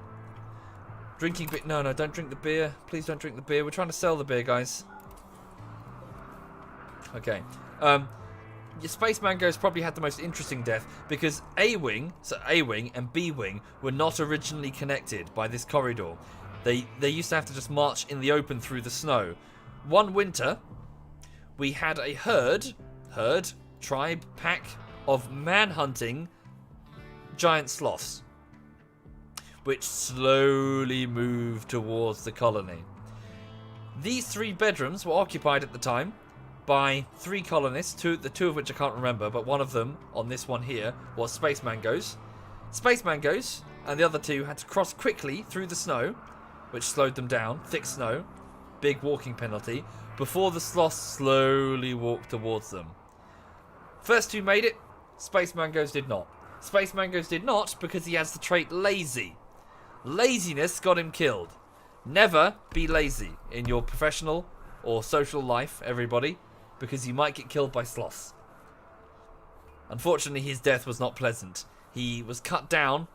Drinking beer. No, don't drink the beer. Please don't drink the beer. We're trying to sell the beer, guys. Okay. Your Space Mango's probably had the most interesting death because A-Wing and B-Wing were not originally connected by this corridor. They used to have to just march in the open through the snow. One winter, we had a tribe, pack of man-hunting giant sloths, which slowly moved towards the colony. These 3 bedrooms were occupied at the time by 3 colonists, the two of which I can't remember, but one of them, on this one here, was Space Mango's. Space Mango's and the other 2 had to cross quickly through the snow, which slowed them down, thick snow, big walking penalty, before the sloths slowly walked towards them. First 2 made it, Space Mango's did not. Space Mango's did not because he has the trait lazy. Laziness got him killed. Never be lazy in your professional or social life, everybody, because you might get killed by sloths. Unfortunately, his death was not pleasant. He was cut down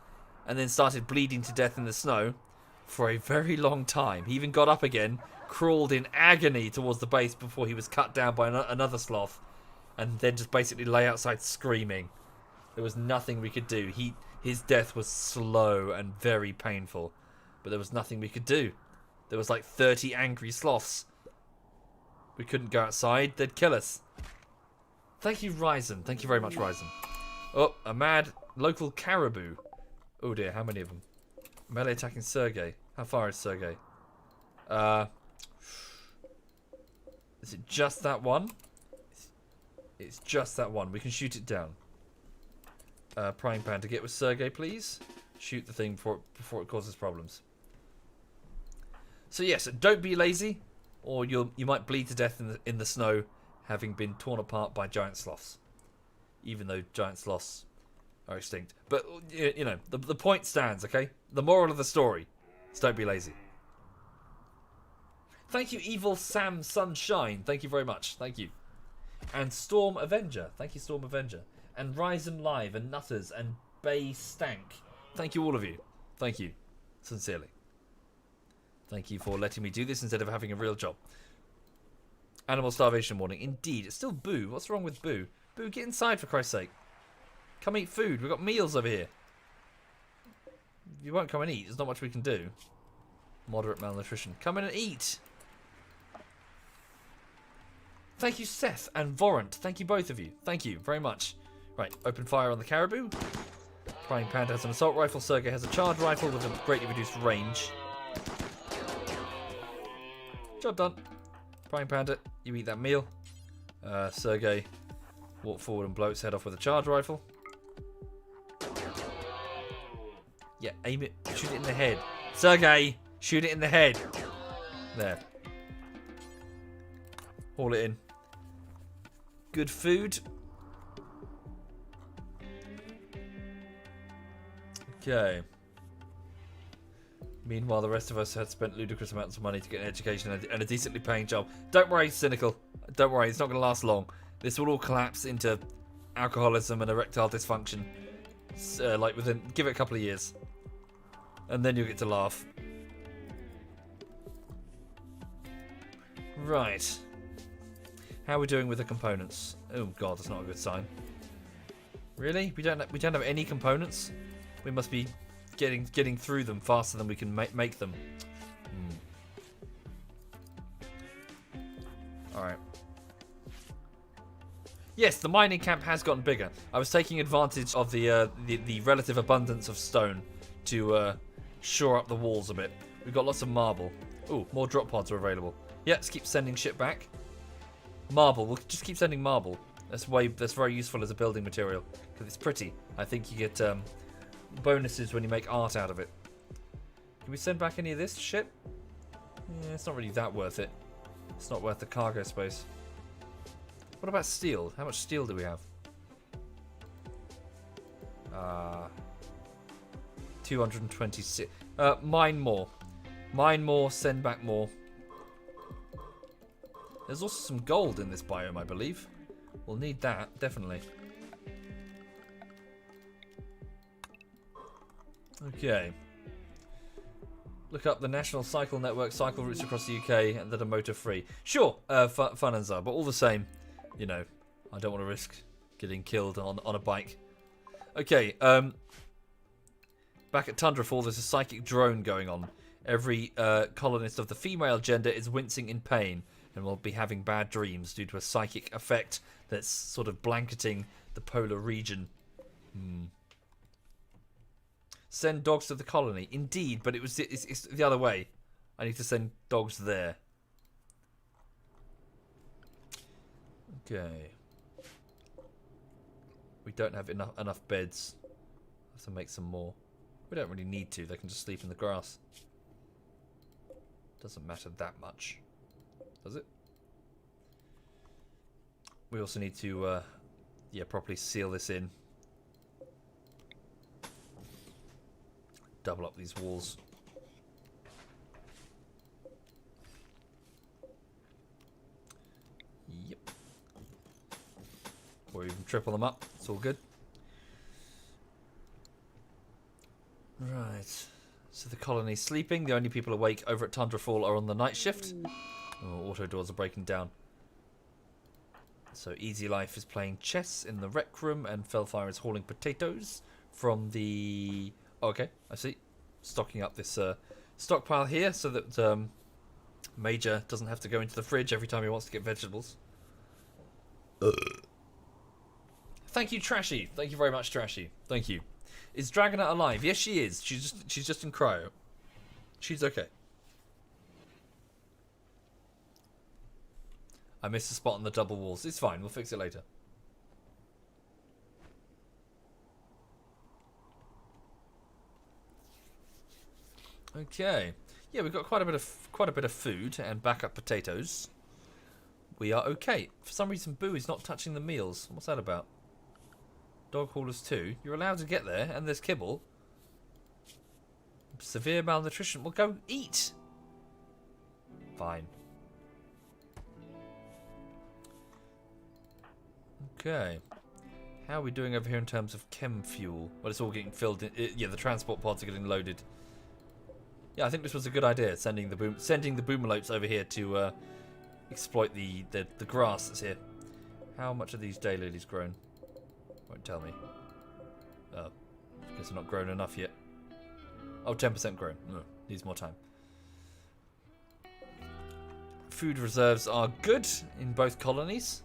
and then started bleeding to death in the snow for a very long time. He even got up again, crawled in agony towards the base before he was cut down by another sloth, and then just basically lay outside screaming. There was nothing we could do. His death was slow and very painful, but there was nothing we could do. There was like 30 angry sloths. We couldn't go outside. They'd kill us. Thank you, Ryzen. Thank you very much, Ryzen. Oh, a mad local caribou. Oh dear, how many of them? Melee attacking Sergey. How far is Sergey? Is it just that one? It's just that one. We can shoot it down. Prime Panda, get with Sergey, please. Shoot the thing before it causes problems. So yes, don't be lazy, or you might bleed to death in the snow, having been torn apart by giant sloths. Even though giant sloths are extinct, but you know the point stands. Okay, the moral of the story is don't be lazy. Thank you, Evil Sam Sunshine. Thank you very much. Thank you. And Storm Avenger. Thank you, Storm Avenger. And Ryzen Live and Nutters and Bay Stank. Thank you, all of you. Thank you. Sincerely. Thank you for letting me do this instead of having a real job. Animal starvation warning. Indeed. It's still Boo. What's wrong with Boo? Boo, get inside for Christ's sake. Come eat food. We've got meals over here. If you won't come and eat, there's not much we can do. Moderate malnutrition. Come in and eat. Thank you, Seth and Vorant. Thank you, both of you. Thank you very much. Right, open fire on the caribou. Prime Panda has an assault rifle. Sergey has a charge rifle with a greatly reduced range. Job done. Prime Panda, you eat that meal. Sergey, walk forward and blow its head off with a charge rifle. Yeah, aim it. Shoot it in the head. Sergey, shoot it in the head. There. Haul it in. Good food. Okay. Meanwhile, the rest of us had spent ludicrous amounts of money to get an education and a decently paying job. Don't worry, Cynical. Don't worry, it's not going to last long. This will all collapse into alcoholism and erectile dysfunction. Like give it a couple of years. And then you'll get to laugh. Right. How are we doing with the components? Oh god, that's not a good sign. Really? We don't have any components? We must be getting through them faster than we can make them. Alright. Yes, the mining camp has gotten bigger. I was taking advantage of the relative abundance of stone to shore up the walls a bit. We've got lots of marble. Ooh, more drop pods are available. Yeah, let's keep sending shit back. Marble, we'll just keep sending marble. That's very useful as a building material because it's pretty. I think you get bonuses when you make art out of it. Can we send back any of this shit? Yeah, it's not really that worth it. It's not worth the cargo space. What about steel? How much steel do we have? 226. Mine more. Mine more, send back more. There's also some gold in this biome, I believe. We'll need that, definitely. Okay. Look up the National Cycle Network cycle routes across the UK and that are motor free. Sure, fun and so, but all the same, you know, I don't want to risk getting killed on a bike. Okay, back at Tundrafall, there's a psychic drone going on. Every colonist of the female gender is wincing in pain and will be having bad dreams due to a psychic effect that's sort of blanketing the polar region. Send dogs to the colony. Indeed, but it's the other way. I need to send dogs there. Okay. We don't have enough beds. Have to make some more. We don't really need to. They can just sleep in the grass. Doesn't matter that much. Does it? We also need to properly seal this in. Double up these walls. Yep. Or even triple them up. It's all good. Right. So the colony's sleeping. The only people awake over at Tundrafall are on the night shift. Oh, auto doors are breaking down. So Easy Life is playing chess in the rec room and Fellfire is hauling potatoes from the... Oh, okay, I see. Stocking up this stockpile here so that Major doesn't have to go into the fridge every time he wants to get vegetables. Thank you, Trashy. Thank you very much, Trashy. Thank you. Is Dragonette alive? Yes, she is. She's just in cryo. She's okay. I missed a spot on the double walls. It's fine. We'll fix it later. Okay. Yeah, we've got quite a bit of food and backup potatoes. We are okay. For some reason, Boo is not touching the meals. What's that about? Dog haulers 2. You're allowed to get there, and there's kibble. Severe malnutrition. Well, go eat. Fine. Okay. How are we doing over here in terms of chem fuel? Well, it's all getting filled in. Yeah, the transport pods are getting loaded. Yeah, I think this was a good idea, sending the boomalopes over here to exploit the grass that's here. How much are these daylilies grown? Won't tell me. Oh, guess they're not grown enough yet. Oh, 10% grown. No, needs more time. Food reserves are good in both colonies.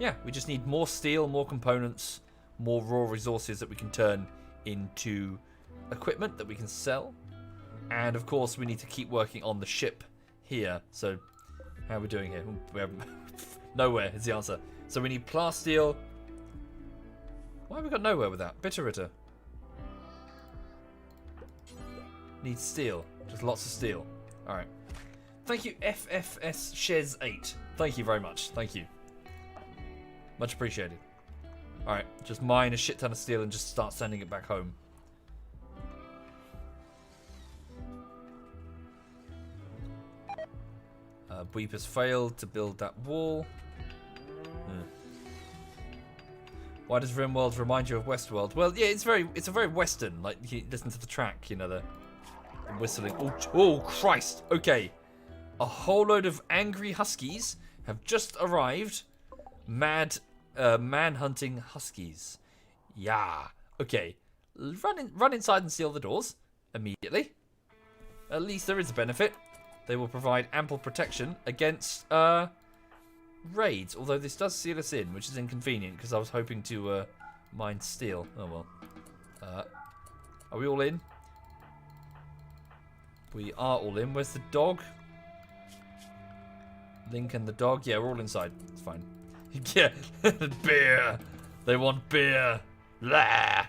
Yeah, we just need more steel, more components, more raw resources that we can turn into equipment that we can sell. And of course, we need to keep working on the ship here. So, how are we doing here? We have nowhere is the answer. So we need plasteel. Why have we got nowhere with that? Bitterritter. Needs steel. Just lots of steel. Alright. Thank you, FFS Shez 8. Thank you very much. Thank you. Much appreciated. Alright, just mine a shit ton of steel and just start sending it back home. Weep has failed to build that wall. Why does RimWorld remind you of Westworld? Well, yeah, it's a very Western. Like, you listen to the track, you know, the whistling. Oh, Christ. Okay. A whole load of angry huskies have just arrived. Man-hunting huskies. Yeah. Okay. Run inside and seal the doors immediately. At least there is a benefit. They will provide ample protection against raids, although this does seal us in, which is inconvenient because I was hoping to mine steel. Oh well. Are we all in? We are all in. Where's the dog? Link and the dog. Yeah, we're all inside. It's fine. Yeah, beer. They want beer. Blah.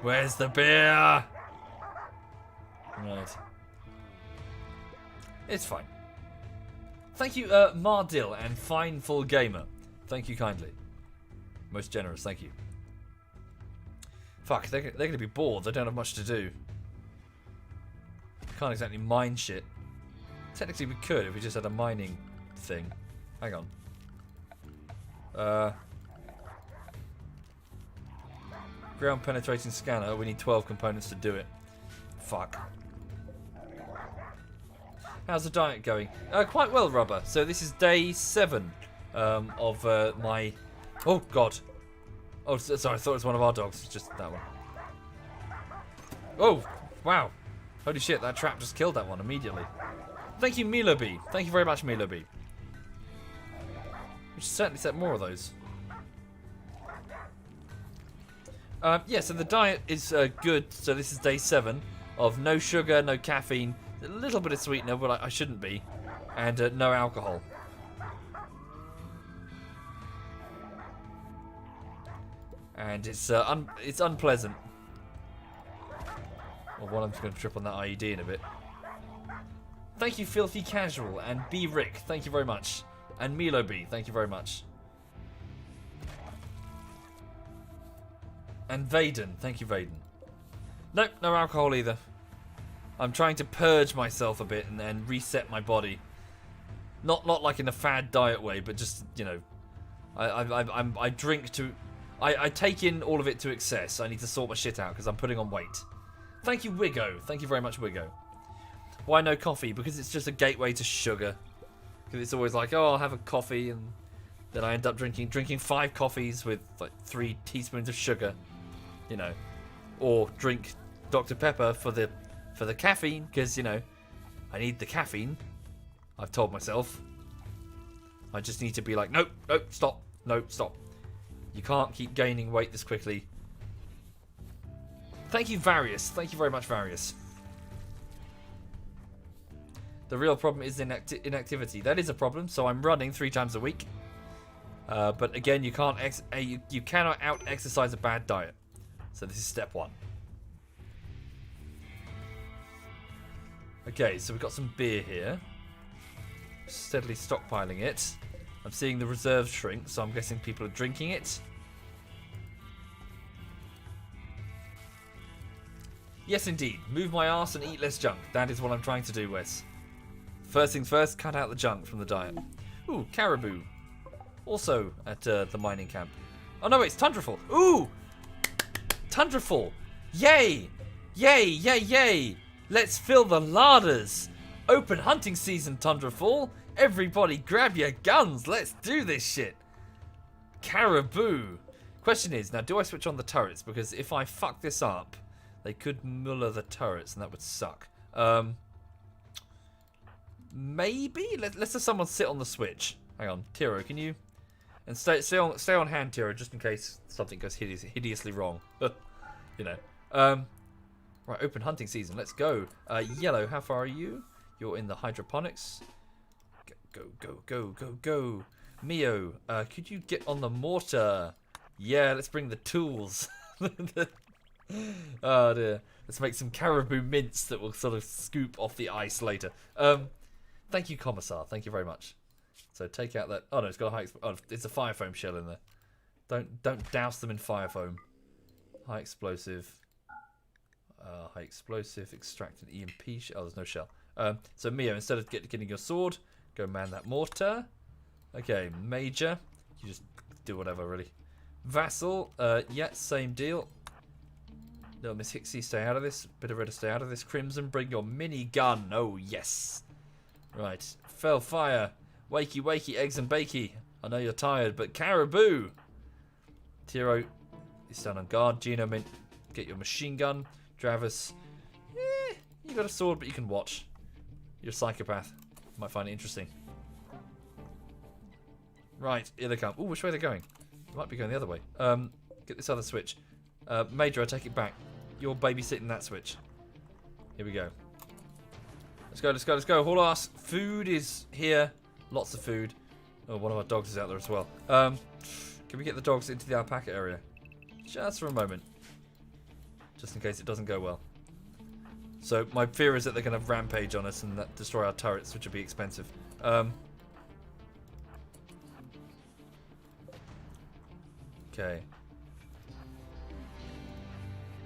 Where's the beer? Right. It's fine. Thank you, Mardil and Fineful Gamer. Thank you kindly. Most generous, thank you. Fuck, they're going to be bored. They don't have much to do. Can't exactly mine shit. Technically we could if we just had a mining thing. Hang on. Ground penetrating scanner. We need 12 components to do it. Fuck. How's the diet going? Quite well, Rubber. So this is day 7 of my... Oh, God. Oh, sorry. I thought it was one of our dogs. It's just that one. Oh, wow. Holy shit, that trap just killed that one immediately. Thank you, Miloby. Thank you very much, Miloby. We should certainly set more of those. Yeah, so the diet is good. So this is day 7 of no sugar, no caffeine, a little bit of sweetener, but I shouldn't be, and no alcohol. And it's unpleasant. Well, I'm just going to trip on that IED in a bit. Thank you, Filthy Casual, and B Rick. Thank you very much, and Milo B. Thank you very much. And Vaden, thank you, Vaden. Nope, no alcohol either. I'm trying to purge myself a bit and then reset my body. Not like in a fad diet way, but just, you know, I drink to, I take in all of it to excess. I need to sort my shit out because I'm putting on weight. Thank you, Wiggo. Thank you very much, Wiggo. Why no coffee? Because it's just a gateway to sugar. Because it's always like, oh, I'll have a coffee, and then I end up drinking 5 coffees with like 3 teaspoons of sugar. You know, or drink Dr. Pepper for the caffeine, because, you know, I need the caffeine. I've told myself. I just need to be like, nope, stop, You can't keep gaining weight this quickly. Thank you, Various. Thank you very much, Various. The real problem is inactivity. That is a problem. So I'm running 3 times a week. But again, you can't you cannot out-exercise a bad diet. So this is step 1. Okay, so we've got some beer here. Steadily stockpiling it. I'm seeing the reserves shrink, so I'm guessing people are drinking it. Yes, indeed. Move my arse and eat less junk. That is what I'm trying to do, Wes. First things first, cut out the junk from the diet. Ooh, caribou. Also at the mining camp. Oh no, it's Tundrafall. Ooh! Tundrafall. Yay! Yay, yay, yay! Let's fill the larders. Open hunting season, Tundrafall. Everybody grab your guns. Let's do this shit. Caribou. Question is, now do I switch on the turrets? Because if I fuck this up, they could muller the turrets and that would suck. Maybe? Let's have someone sit on the switch. Hang on. Tiro, can you... And stay on hand, Tiro, just in case something goes hideously wrong. You know. Right, open hunting season. Let's go. Yellow, how far are you? You're in the hydroponics. Go. Mio, could you get on the mortar? Yeah, let's bring the tools. Oh dear. Let's make some caribou mince that will sort of scoop off the ice later. Thank you, Commissar. Thank you very much. So take out that... Oh no, it's got a high... Oh, it's a fire foam shell in there. Don't douse them in fire foam. High explosive. High explosive. Extract an EMP shell. Oh, there's no shell. So Mio, instead of getting your sword, go man that mortar. Okay, Major. You just do whatever, really. Vassal. Yeah, same deal. Little Miss Hixie, stay out of this. Bit of Redder, stay out of this. Crimson, bring your mini gun. Oh, yes. Right. Fell fire. Wakey, eggs and bakey. I know you're tired, but caribou. Tiro, you stand on guard. Gino Mint, get your machine gun. Travis, you got a sword, but you can watch. You're a psychopath. Might find it interesting. Right, here they come. Ooh, which way are they going? They might be going the other way. Get this other switch. Major, I take it back. You're babysitting that switch. Here we go. Let's go, let's go, let's go. Haul ass. Food is here. Lots of food. Oh, one of our dogs is out there as well. Can we get the dogs into the alpaca area? Just for a moment. Just in case it doesn't go well. So, my fear is that they're going to rampage on us and that destroy our turrets, which would be expensive. Okay.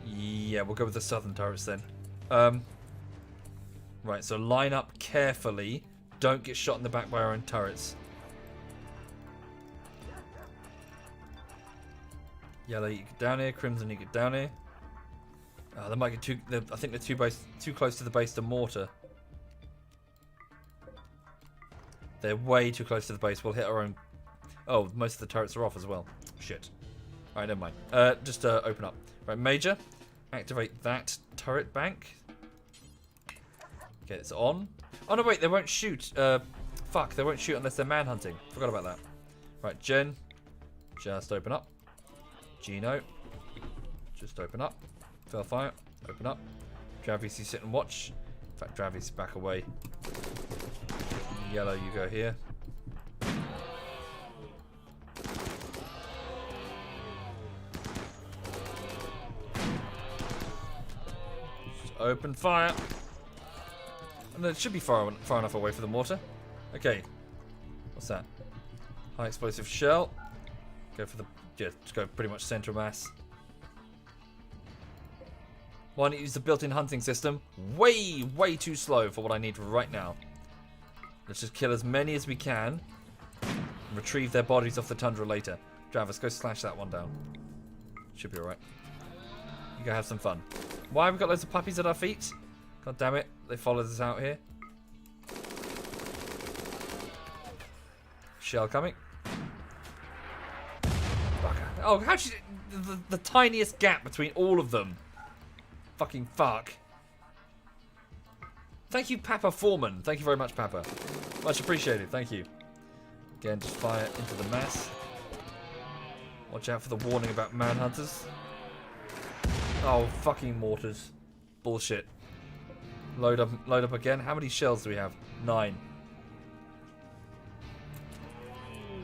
Yeah, we'll go with the southern turrets then. Right, so line up carefully. Don't get shot in the back by our own turrets. Yellow, you get down here. Crimson, you get down here. Oh, they might get too. I think they're too close to the base to mortar. They're way too close to the base. We'll hit our own. Oh, most of the turrets are off as well. Shit. Alright, never mind. Just open up. Right, Major. Activate that turret bank. Okay, it's on. Oh, no, wait. They won't shoot. Fuck. They won't shoot unless they're manhunting. Forgot about that. Right, Jen. Just open up. Gino. Just open up. Fellfire. Open up. Travis, you sit and watch. In fact, Travis, back away. Yellow, you go here. Just open fire. And it should be far enough away for the mortar. Okay. What's that? High explosive shell. Go for the... Yeah, just go pretty much central mass. Why don't you use the built-in hunting system? Way, way too slow for what I need right now. Let's just kill as many as we can. And retrieve their bodies off the tundra later. Travis, go slash that one down. Should be alright. You go have some fun. Why have we got loads of puppies at our feet? God damn it. They followed us out here. Shell coming. Fucker. Oh, how'd she... The tiniest gap between all of them. Fucking fuck. Thank you, Papa Foreman. Thank you very much, Papa. Much appreciated. Thank you. Again, just fire into the mass. Watch out for the warning about manhunters. Oh, fucking mortars. Bullshit. Load up again. How many shells do we have? 9.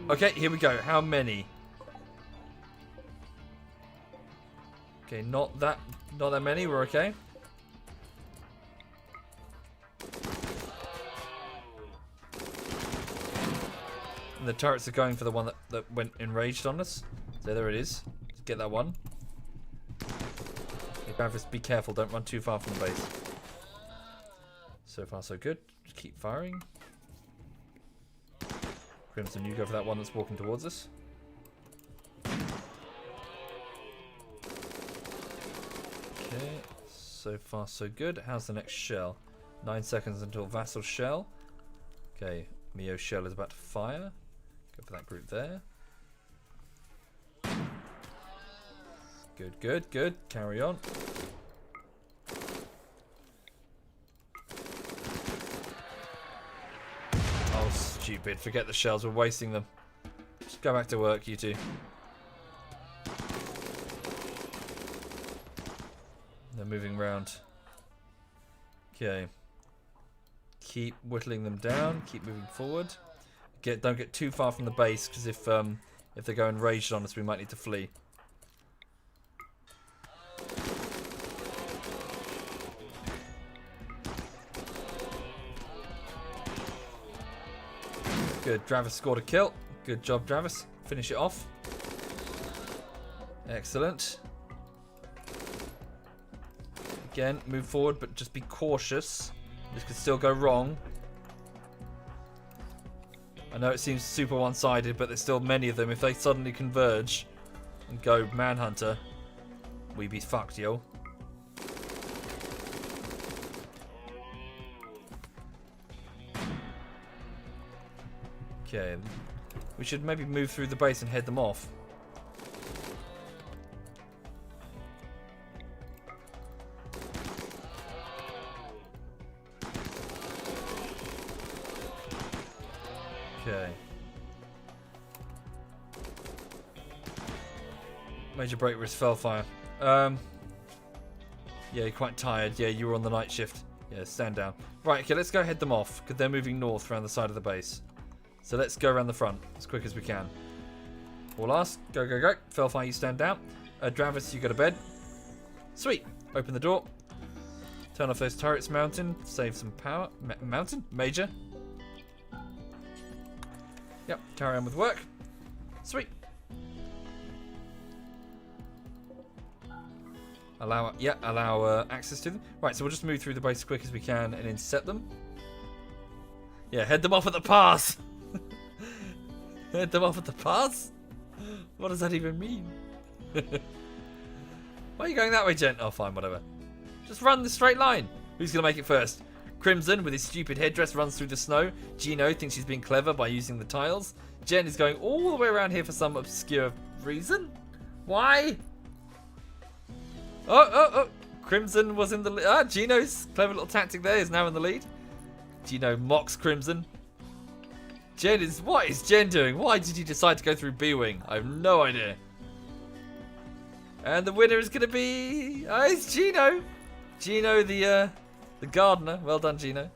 Okay, here we go. How many? Okay, not that many. We're okay. And the turrets are going for the one that went enraged on us. So there it is. Let's get that one. Okay, Bavris, be careful. Don't run too far from the base. So far, so good. Just keep firing. Crimson, you go for that one that's walking towards us. Okay, so far so good. How's the next shell? 9 seconds until Vassal shell. Okay, Mio shell is about to fire. Go for that group there. Good, good, good. Carry on. Oh, stupid. Forget the shells. We're wasting them. Just go back to work, you two. They're moving around. Okay. Keep whittling them down. Keep moving forward. Don't get too far from the base, because if they go enraged on us, we might need to flee. Good. Travis scored a kill. Good job, Travis. Finish it off. Excellent. Again, move forward, but just be cautious. This could still go wrong. I know it seems super one-sided, but there's still many of them. If they suddenly converge and go Manhunter, we be fucked, yo. Okay. We should maybe move through the base and head them off. Okay. Major break risk, Fellfire. Yeah, you're quite tired. Yeah, you were on the night shift. Yeah, stand down. Right, okay, let's go head them off, because they're moving north around the side of the base. So let's go around the front as quick as we can. All last. Go, go, go. Fellfire, you stand down. Dravis, you go to bed. Sweet. Open the door. Turn off those turrets, Mountain. Save some power. Mountain? Major? Yep, carry on with work. Sweet. Allow access to them. Right, so we'll just move through the base as quick as we can and intercept them. Yeah, head them off at the pass. Head them off at the pass? What does that even mean? Why are you going that way, gent? Oh, fine, whatever. Just run the straight line. Who's going to make it first? Crimson, with his stupid headdress, runs through the snow. Gino thinks she's being clever by using the tiles. Jen is going all the way around here for some obscure reason. Why? Oh. Crimson was in the lead. Gino's clever little tactic there is now in the lead. Gino mocks Crimson. What is Jen doing? Why did you decide to go through B-Wing? I have no idea. And the winner is going to be... it's Gino. Gino, the gardener. Well done, Gino.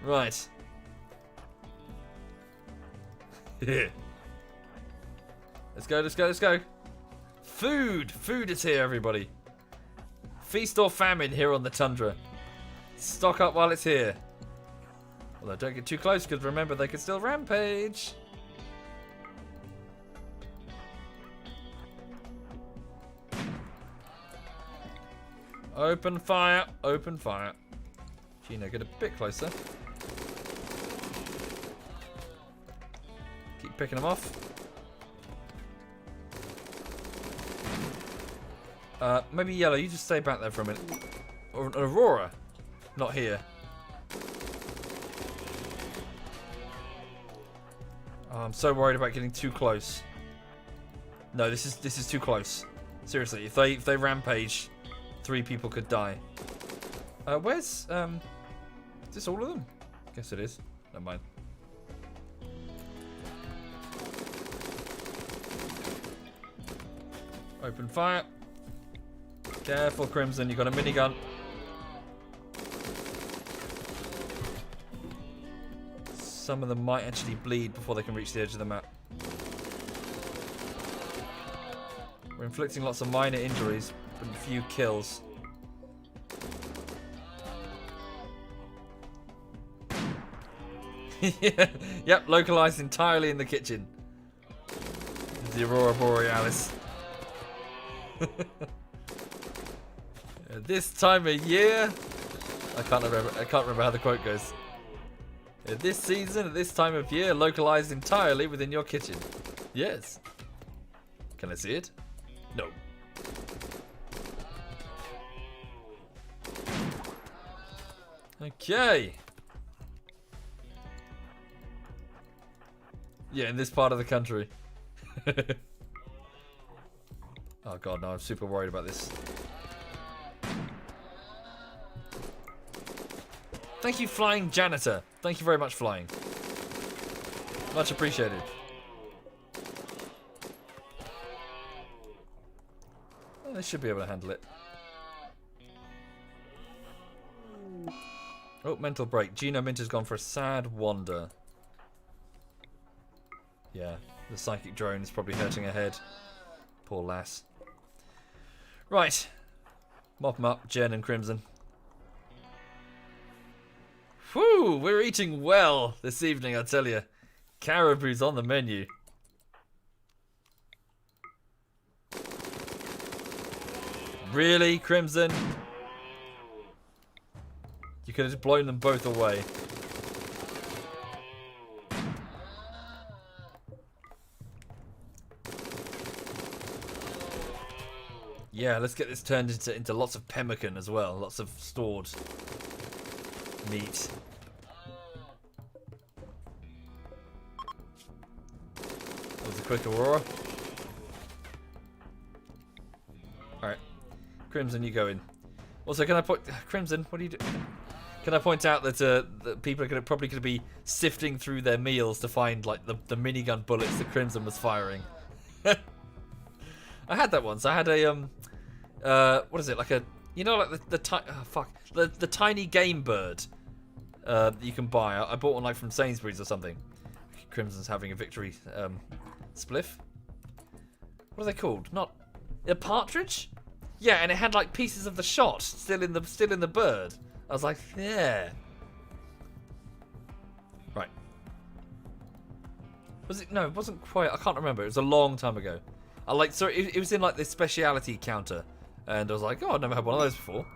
Right. Let's go. Food is here, everybody. Feast or famine here on the tundra. Stock up while it's here. Although don't get too close, because remember, they can still rampage. Open fire. Gino, get a bit closer. Keep picking them off. Maybe Yellow, you just stay back there for a minute. Or Aurora. Not here. Oh, I'm so worried about getting too close. No, this is too close. Seriously, if they rampage, 3 people could die. Where's is this all of them? Guess it is. Never mind. Open fire. Careful, Crimson, you got a minigun. Some of them might actually bleed before they can reach the edge of the map. We're inflicting lots of minor injuries, but a few kills. Yep, localized entirely in the kitchen. The Aurora Borealis. At this time of year, I can't remember how the quote goes. At this season, at this time of year, localized entirely within your kitchen. Yes. Can I see it? No. Okay. Yeah, in this part of the country. Oh god, no, I'm super worried about this. Thank you, Flying Janitor. Thank you very much, Flying. Much appreciated. Well, they should be able to handle it. Oh, mental break. Gino Mint has gone for a sad wander. Yeah, the psychic drone is probably hurting her head. Poor lass. Right. Mop them up, Jen and Crimson. Whew, we're eating well this evening, I tell you. Caribou's on the menu. Really, Crimson? You could have just blown them both away. Yeah, let's get this turned into lots of pemmican as well. Lots of stored meat. That was a quick Aurora. Alright. Crimson, you go in. Also, can I point... Crimson, what are you doing? Can I point out that, that people are probably going to be sifting through their meals to find like the minigun bullets that Crimson was firing? I had that once. I had a what is it, like a, you know, like the tiny game bird that you can buy. I bought one like from Sainsbury's or something. Crimson's having a victory spliff. What are they called? Not a partridge? Yeah, and it had like pieces of the shot still in the bird. I was like, yeah. Right. Was it? No, it wasn't quite. I can't remember. It was a long time ago. It was in like this speciality counter, and I was like, oh, I've never had one of those before.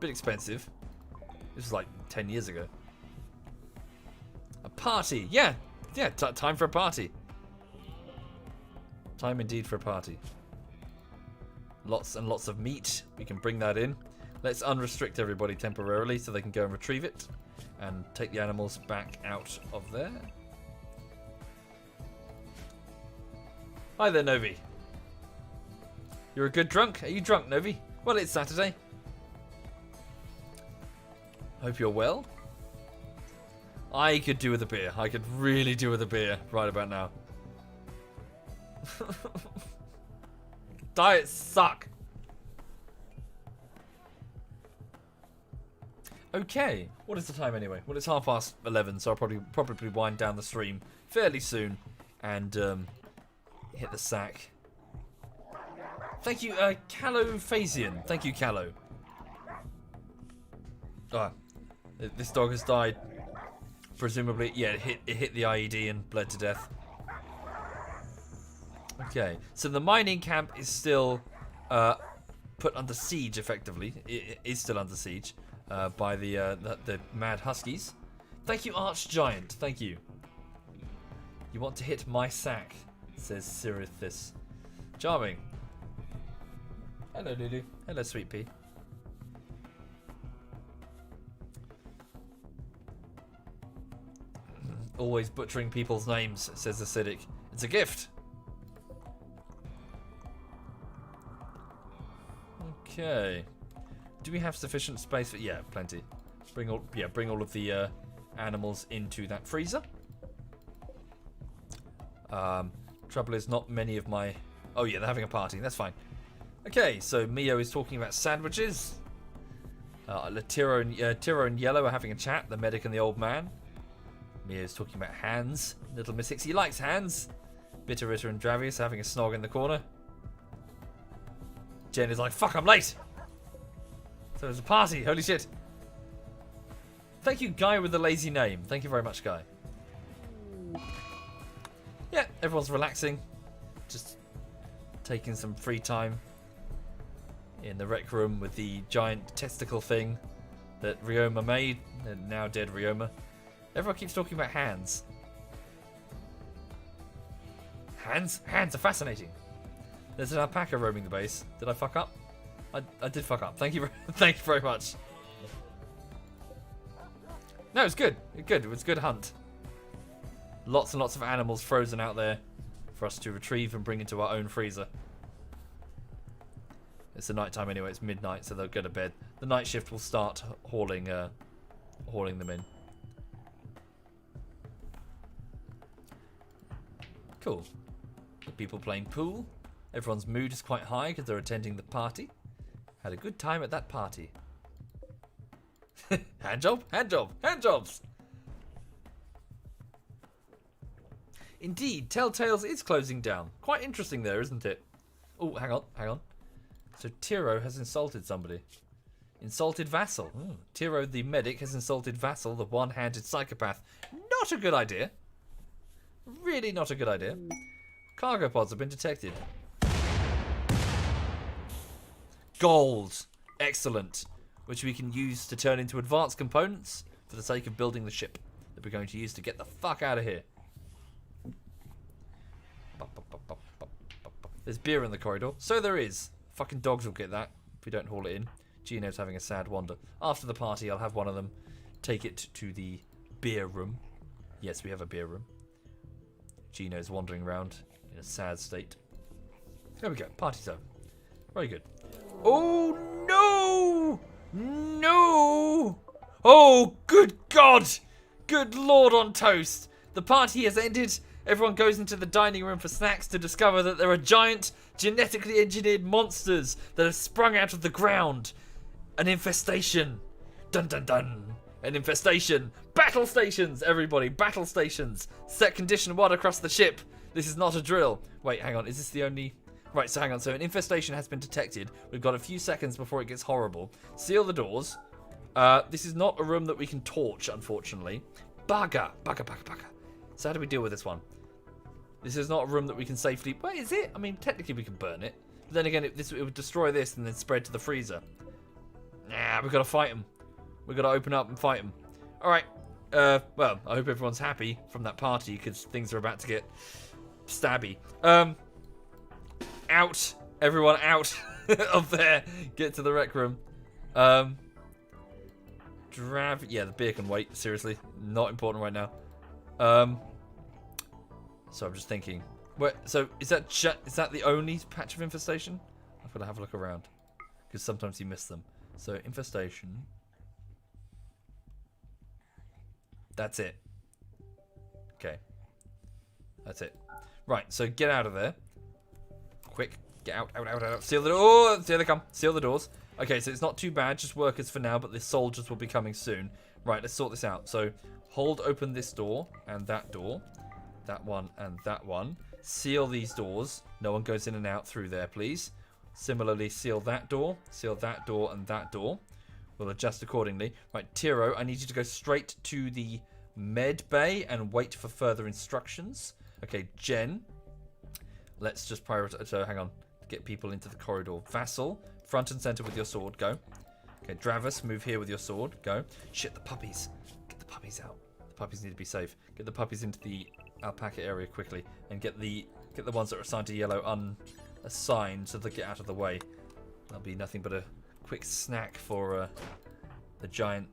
Bit expensive. This was like 10 years ago. A party, yeah, time for a party. Time indeed for a party. Lots and lots of meat. We can bring that in. Let's unrestrict everybody temporarily so they can go and retrieve it and take the animals back out of there. Hi there, Novi. You're a good drunk? Are you drunk, Novi? Well, it's Saturday. Hope you're well. I could do with a beer. I could really do with a beer right about now. Diets suck. Okay, what is the time anyway? Well, it's 11:30, so I'll probably wind down the stream fairly soon and hit the sack. Thank you, Callow Phasian. Thank you, Callow. This dog has died. Presumably, yeah, it hit the IED and bled to death. Okay, so the mining camp is still put under siege, effectively. It is still under siege by the mad huskies. Thank you, Archgiant. Thank you. You want to hit my sack, says Sirithis. Charming. Hello, Lulu. Hello, Sweet Pea. Always butchering people's names, says Acidic. It's a gift. Okay. Do we have sufficient space for? Yeah, plenty. Bring all of the animals into that freezer. Trouble is, not many of my. Oh yeah, they're having a party. That's fine. Okay, so Mio is talking about sandwiches. Tiro and Yellow are having a chat. The medic and the old man. Mio's talking about hands. Little Miss Hixie likes hands. Bitter Ritter and Dravius having a snog in the corner. Jen is like, fuck, I'm late. So there's a party. Holy shit. Thank you, Guy with the lazy name. Thank you very much, Guy. Yeah, everyone's relaxing. Just taking some free time in the rec room with the giant testicle thing that Ryoma made. The now dead Ryoma. Everyone keeps talking about hands. Hands? Hands are fascinating. There's an alpaca roaming the base. Did I fuck up? I did fuck up. Thank you very much. No, it's good. It was a good hunt. Lots and lots of animals frozen out there for us to retrieve and bring into our own freezer. It's the night time anyway. It's midnight, so they'll go to bed. The night shift will start hauling them in. Cool. The people playing pool. Everyone's mood is quite high because they're attending the party. Had a good time at that party. Hand job, hand job, hand jobs. Indeed, Telltales is closing down. Quite interesting there, isn't it? Oh, hang on. So Tiro has insulted somebody. Insulted Vassal. Ooh. Tiro the medic has insulted Vassal, the one-handed psychopath. Not a good idea. Really not a good idea. Cargo pods have been detected. Gold. Excellent. Which we can use to turn into advanced components for the sake of building the ship that we're going to use to get the fuck out of here. There's beer in the corridor. So there is. Fucking dogs will get that if we don't haul it in. Gino's having a sad wander. After the party, I'll have one of them take it to the beer room. Yes, we have a beer room. Gino's wandering around in a sad state. There we go. Party's over. Very good. Oh, no! No! Oh, good God! Good Lord on toast! The party has ended, Everyone goes into the dining room for snacks to discover that there are giant, genetically engineered monsters that have sprung out of the ground. An infestation. Dun dun dun. An infestation. Battle stations, everybody. Battle stations. Set condition 1 across the ship. This is not a drill. Wait, hang on. Is this the only... Right, so hang on. So an infestation has been detected. We've got a few seconds before it gets horrible. Seal the doors. This is not a room that we can torch, unfortunately. Bugger. Bugger, bugger, bugger. So how do we deal with this one? This is not a room that we can safely... Wait, is it? I mean, technically we can burn it. But then again, it would destroy this and then spread to the freezer. Nah, we've got to fight them. We've got to open up and fight them. Alright. Well, I hope everyone's happy from that party because things are about to get stabby. Out. Everyone out of there. Get to the rec room. Yeah, the beer can wait. Seriously. Not important right now. So I'm just thinking. So is that the only patch of infestation? I've got to have a look around. Because sometimes you miss them. So infestation. That's it. Okay. That's it. Right, so get out of there. Quick. Get out, out, out, out. Seal the door. Oh, there they come. Seal the doors. Okay, so it's not too bad. Just workers for now, but the soldiers will be coming soon. Right, let's sort this out. So hold open this door and that door. That one and that one. Seal these doors. No one goes in and out through there, please. Similarly, seal that door and that door. We'll adjust accordingly. Right, Tiro, I need you to go straight to the med bay and wait for further instructions. Okay, Jen, let's just prioritize. So, hang on. Get people into the corridor. Vassal, front and center with your sword. Go. Okay, Dravis, move here with your sword. Go. Shit, the puppies. Get the puppies out. The puppies need to be safe. Get the puppies into the alpaca area quickly and get the ones that are assigned to yellow unassigned so they get out of the way. That'll be nothing but a quick snack for the giant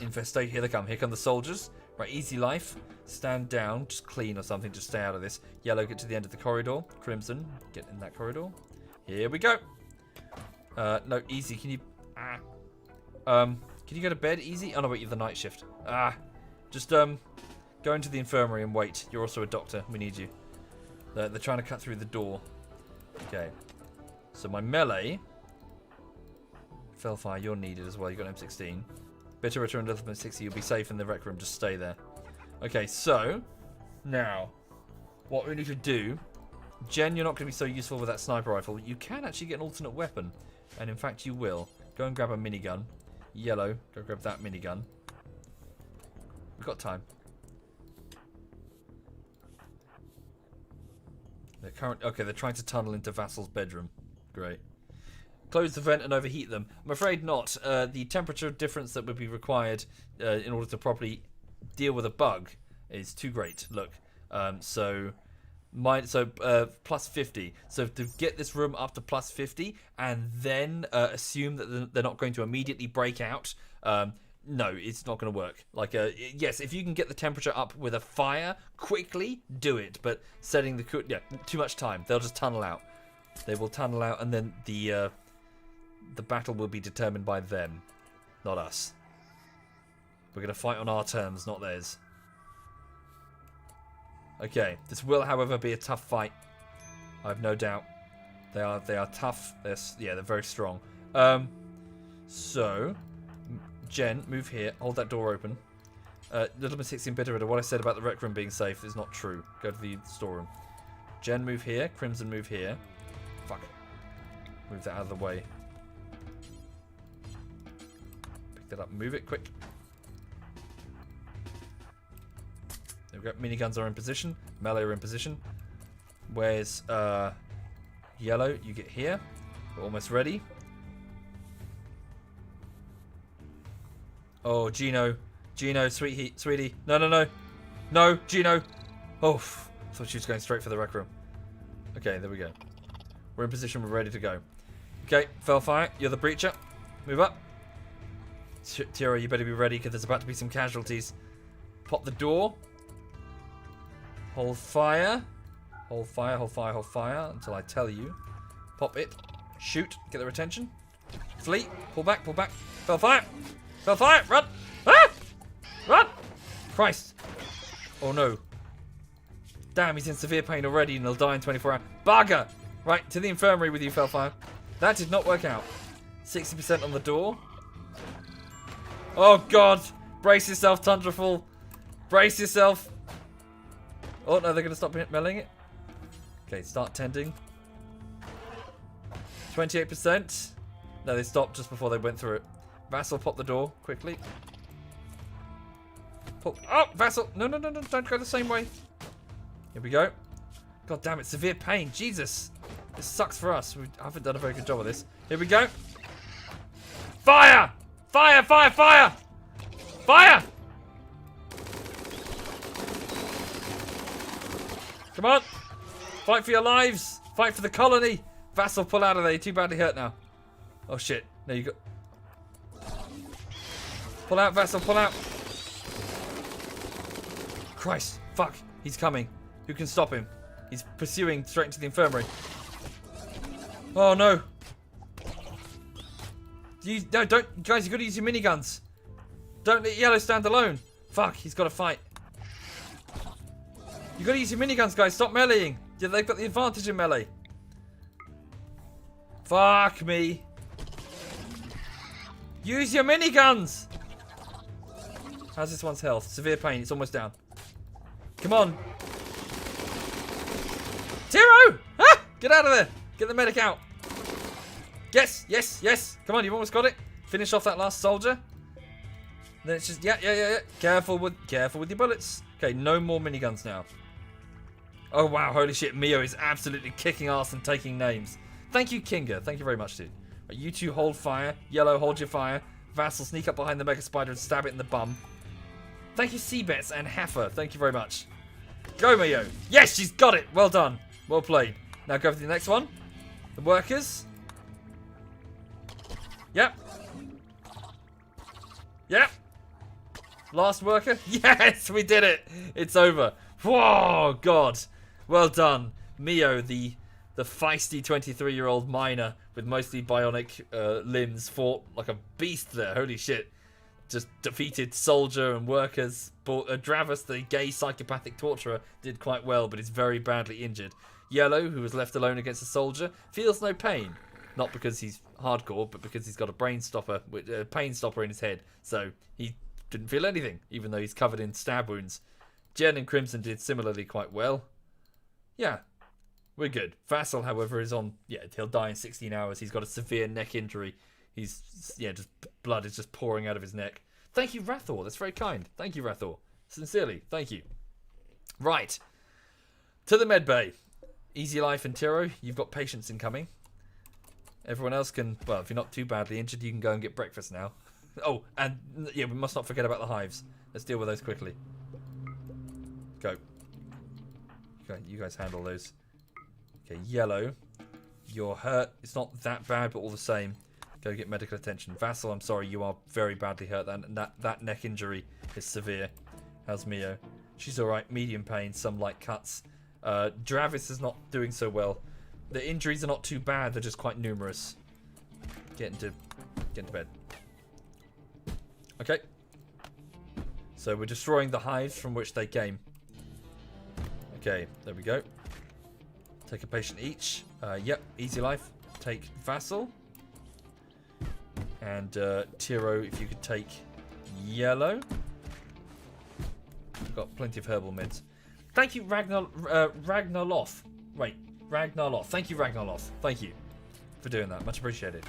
infestation. Here they come. Here come the soldiers. Right, easy life. Stand down. Just clean or something. Just stay out of this. Yellow, get to the end of the corridor. Crimson, get in that corridor. Here we go. No, easy. Can you... can you go to bed? Easy? Oh, no, wait, you're the night shift. Just, go into the infirmary and wait. You're also a doctor. We need you. They're trying to cut through the door. Okay. So my melee... Fellfire, you're needed as well. You've got M16. Bitter return to level 60. You'll be safe in the rec room. Just stay there. Okay, so... Now, what we need to do... Jen, you're not going to be so useful with that sniper rifle. You can actually get an alternate weapon. And in fact, you will. Go and grab a minigun. Yellow, go grab that minigun. We've got time. They're trying to tunnel into Vassal's bedroom. Great. Close the vent and overheat them. I'm afraid not. The temperature difference that would be required in order to properly deal with a bug is too great. Look, plus 50. So to get this room up to plus 50 and then assume that they're not going to immediately break out, no, it's not going to work. Like, yes, if you can get the temperature up with a fire quickly, do it. But setting the too much time. They'll just tunnel out. They will tunnel out, and then the battle will be determined by them, not us. We're going to fight on our terms, not theirs. Okay, this will, however, be a tough fight. I have no doubt. They are tough. They're very strong. So, Jen, move here. Hold that door open. Little Miss 16 Bitter, what I said about the rec room being safe is not true. Go to the storeroom. Jen, move here. Crimson, move here. Fuck. Move that out of the way. Pick that up. Move it quick. There we go. Miniguns are in position. Melee are in position. Where's yellow? You get here. We're almost ready. Oh, Gino, sweetie. No, Gino. Oh, I thought she was going straight for the rec room. Okay, there we go. We're in position. We're ready to go. Okay, Fellfire, you're the breacher. Move up. Tira, you better be ready because there's about to be some casualties. Pop the door. Hold fire. Hold fire until I tell you. Pop it. Shoot. Get their attention. Flee. Pull back. Fellfire. Run. Ah! Run. Christ. Oh no. Damn, he's in severe pain already and he'll die in 24 hours. Bugger! Right, to the infirmary with you, Felfire. That did not work out. 60% on the door. Oh, God. Brace yourself, Tundrafall. Brace yourself. Oh, no, they're going to stop meleeing it. Okay, start tending. 28%. No, they stopped just before they went through it. Vassal, pop the door quickly. Pop. Oh, Vassal. No, no, no, no. Don't go the same way. Here we go. God damn it. Severe pain. Jesus. This sucks for us. We haven't done a very good job of this. Here we go. Fire! Fire, fire, fire! Fire! Come on. Fight for your lives. Fight for the colony. Vassal, pull out of there. You're too badly hurt now. Oh, shit. No, you got... Pull out, Vassal. Pull out. Christ. Fuck. He's coming. Who can stop him? He's pursuing straight into the infirmary. Oh, no. No, don't. Guys, you've got to use your miniguns. Don't let Yellow stand alone. Fuck. He's got to fight. You've got to use your miniguns, guys. Stop meleeing. Yeah, they've got the advantage in melee. Fuck me. Use your miniguns. How's this one's health? Severe pain. It's almost down. Come on. Tiro! Ah! Get out of there. Get the medic out. Yes, yes, yes. Come on, you've almost got it. Finish off that last soldier. Then it's just, yeah. Careful with your bullets. Okay, no more miniguns now. Oh, wow. Holy shit. Mio is absolutely kicking ass and taking names. Thank you, Kinga. Thank you very much, dude. Right, you two hold fire. Yellow, hold your fire. Vassal, sneak up behind the Mega Spider and stab it in the bum. Thank you, Seabets and Heifer. Thank you very much. Go, Mio. Yes, she's got it. Well done. Well played. Now go for the next one. The workers. Yep. Yep. Last worker. Yes, we did it. It's over. Whoa, God. Well done. Mio, the feisty 23-year-old miner with mostly bionic limbs, fought like a beast there. Holy shit. Just defeated soldier and workers. Dravis, the gay psychopathic torturer, did quite well, but is very badly injured. Yellow, who was left alone against a soldier, feels no pain. Not because he's hardcore, but because he's got a pain stopper in his head. So he didn't feel anything, even though he's covered in stab wounds. Jen and Crimson did similarly quite well. Yeah, we're good. Vassal, however, is on... Yeah, he'll die in 16 hours. He's got a severe neck injury. Just blood is just pouring out of his neck. Thank you, Rathor. That's very kind. Thank you, Rathor. Sincerely, thank you. Right. To the med bay. Easy Life and Tiro, you've got patients incoming. Everyone else can... Well, if you're not too badly injured, you can go and get breakfast now. Oh, and yeah, we must not forget about the hives. Let's deal with those quickly. Go. Okay, you guys handle those. Okay, Yellow. You're hurt. It's not that bad, but all the same. Go get medical attention. Vassal, I'm sorry, you are very badly hurt. That neck injury is severe. How's Mio? She's alright. Medium pain, some light cuts. Dravis is not doing so well. The injuries are not too bad, they're just quite numerous. Get into bed. Okay. So we're destroying the hives from which they came. Okay, there we go. Take a patient each. Yep, Easy Life. Take Vassal. And Tiro, if you could take Yellow. We've got plenty of herbal meds. Thank you, Ragnarloth. Wait, Ragnarloth. Thank you, Ragnarloth. Thank you for doing that. Much appreciated.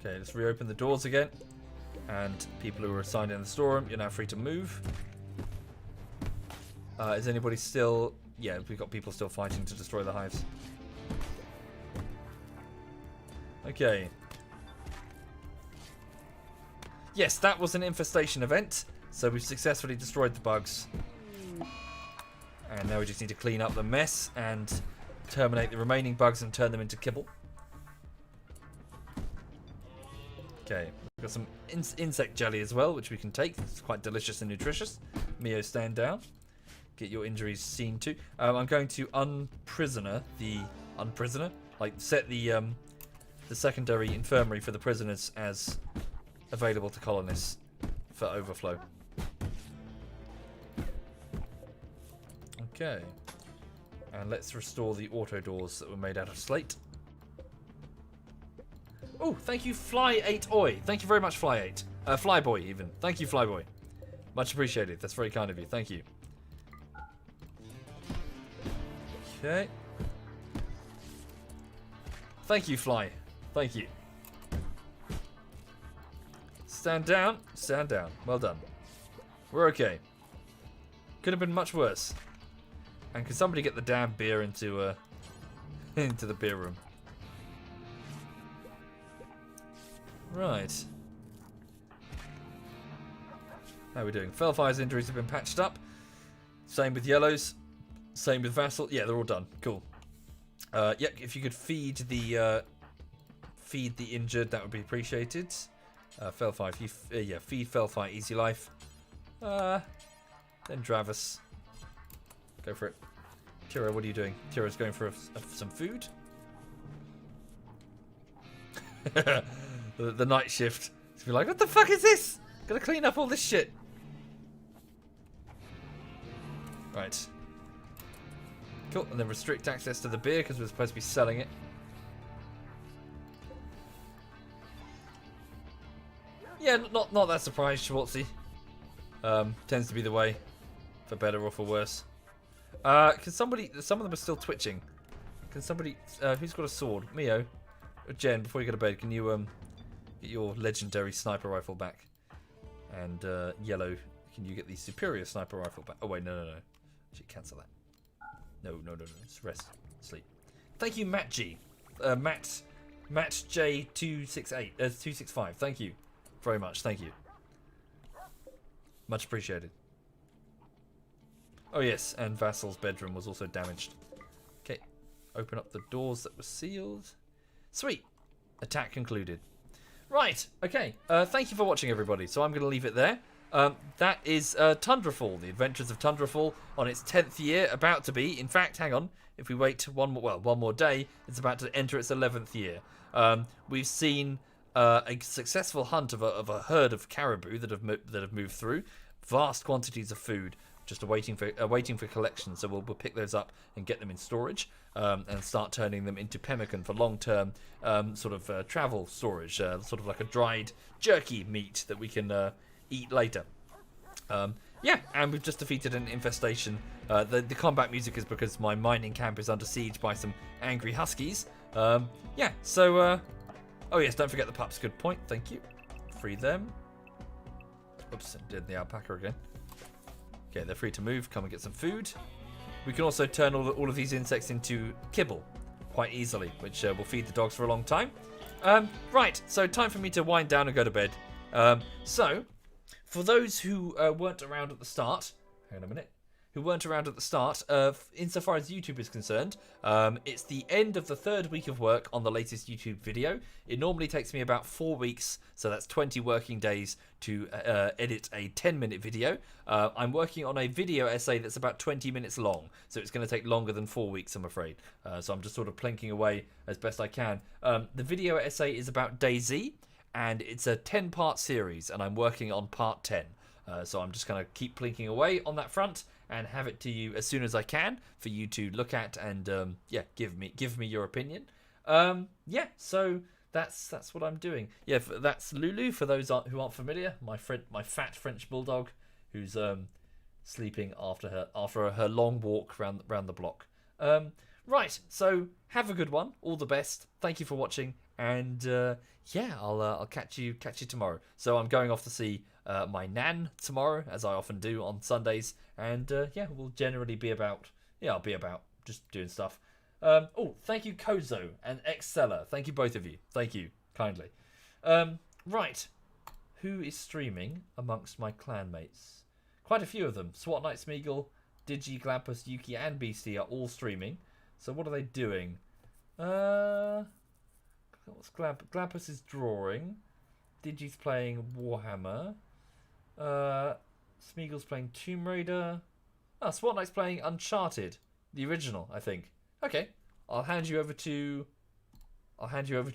Okay, let's reopen the doors again. And people who are assigned in the storeroom, you're now free to move. Is anybody still... Yeah, we've got people still fighting to destroy the hives. Okay. Yes, that was an infestation event. So we've successfully destroyed the bugs. And now we just need to clean up the mess and terminate the remaining bugs and turn them into kibble. Okay, we've got some insect jelly as well, which we can take. It's quite delicious and nutritious. Mio, stand down. Get your injuries seen to. I'm going to unprisoner the... Unprisoner? Like, set the secondary infirmary for the prisoners as available to colonists for overflow. Okay. And let's restore the auto doors that were made out of slate. Oh, thank you, Fly8Oi. Thank you very much, Fly8. Flyboy, even. Thank you, Flyboy. Much appreciated. That's very kind of you. Thank you. Okay. Thank you, Fly. Thank you. Stand down. Stand down. Well done. We're okay. Could have been much worse. And can somebody get the damn beer into into the beer room? Right. How are we doing? Fellfire's injuries have been patched up. Same with Yellow's. Same with Vassal. Yeah, they're all done. Cool. Yeah, if you could feed the injured, that would be appreciated. Fellfire, if you yeah, feed Fellfire Easy Life. Then Dravis. Go for it. Tira, what are you doing? Tira's going for some food. the night shift. It's be like, what the fuck is this? Gotta clean up all this shit. Right. Cool. And then restrict access to the beer because we're supposed to be selling it. Yeah, not that surprised, Schwartzy. Tends to be the way, for better or for worse. Can somebody? Some of them are still twitching. Can somebody? Who's got a sword? Mio, or Jen. Before you go to bed, can you get your legendary sniper rifle back? And Yellow, can you get the superior sniper rifle back? Oh wait, no. Actually, cancel that. No. Just rest, sleep. Thank you, Matt G. Matt J 268 265. Thank you very much. Thank you. Much appreciated. Oh yes, and Vassal's bedroom was also damaged. Okay, open up the doors that were sealed. Sweet. Attack concluded. Right, okay. Thank you for watching, everybody. So I'm going to leave it there. That is Tundrafall, The Adventures of Tundrafall, on its 10th year, about to be. In fact, hang on. If we wait one more day, it's about to enter its 11th year. We've seen a successful hunt of a herd of caribou that have moved through. Vast quantities of food, just waiting for collection. So we'll pick those up and get them in storage, and start turning them into pemmican for long-term travel storage, sort of like a dried jerky meat that we can eat later. Yeah, and we've just defeated an infestation. The combat music is because my mining camp is under siege by some angry huskies. Yeah, so oh yes, don't forget the pups. Good point. Thank you. Free them. Oops, did the alpaca again. Okay, they're free to move. Come and get some food. We can also turn all of these insects into kibble quite easily, which will feed the dogs for a long time. Right, so time for me to wind down and go to bed. So, for those who weren't around at the start, hang on a minute, insofar as YouTube is concerned, it's the end of the 3rd week of work on the latest YouTube video. It normally takes me about 4 weeks, so that's 20 working days to edit a 10-minute video. I'm working on a video essay that's about 20 minutes long, so it's going to take longer than 4 weeks, I'm afraid. So I'm just sort of plinking away as best I can. The video essay is about DayZ, and it's a 10-part series, and I'm working on part 10. So I'm just going to keep plinking away on that front and have it to you as soon as I can for you to look at and yeah, give me your opinion. Yeah, so that's what I'm doing. Yeah, that's Lulu for those who aren't familiar. My fat French bulldog who's sleeping after her long walk round the block. Right, so have a good one. All the best. Thank you for watching, and yeah, I'll catch you tomorrow. So I'm going off to see my nan tomorrow, as I often do on Sundays, and yeah, we'll generally be about. Yeah, I'll be about just doing stuff. Oh, thank you, Kozo and Exceller. Thank you, both of you. Thank you kindly. Right, who is streaming amongst my clanmates? Quite a few of them. SWAT Knight Smeagol, Digi, Glampus, Yuki, and Beastie are all streaming. So what are they doing? What's Glampus is drawing. Digi's playing Warhammer. Smeagol's playing Tomb Raider. Oh, SWAT Knight's playing Uncharted, the original, I think. Okay, I'll hand you over to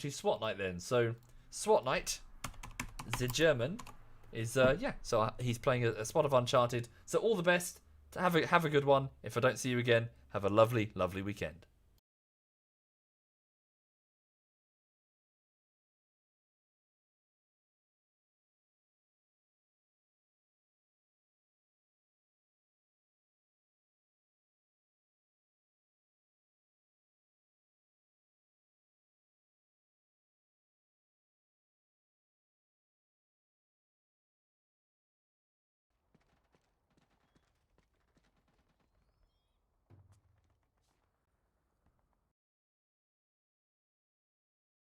SWAT Knight then. So SWAT Knight, the German, is yeah. So he's playing a spot of Uncharted. So all the best. Have a good one. If I don't see you again, have a lovely, lovely weekend.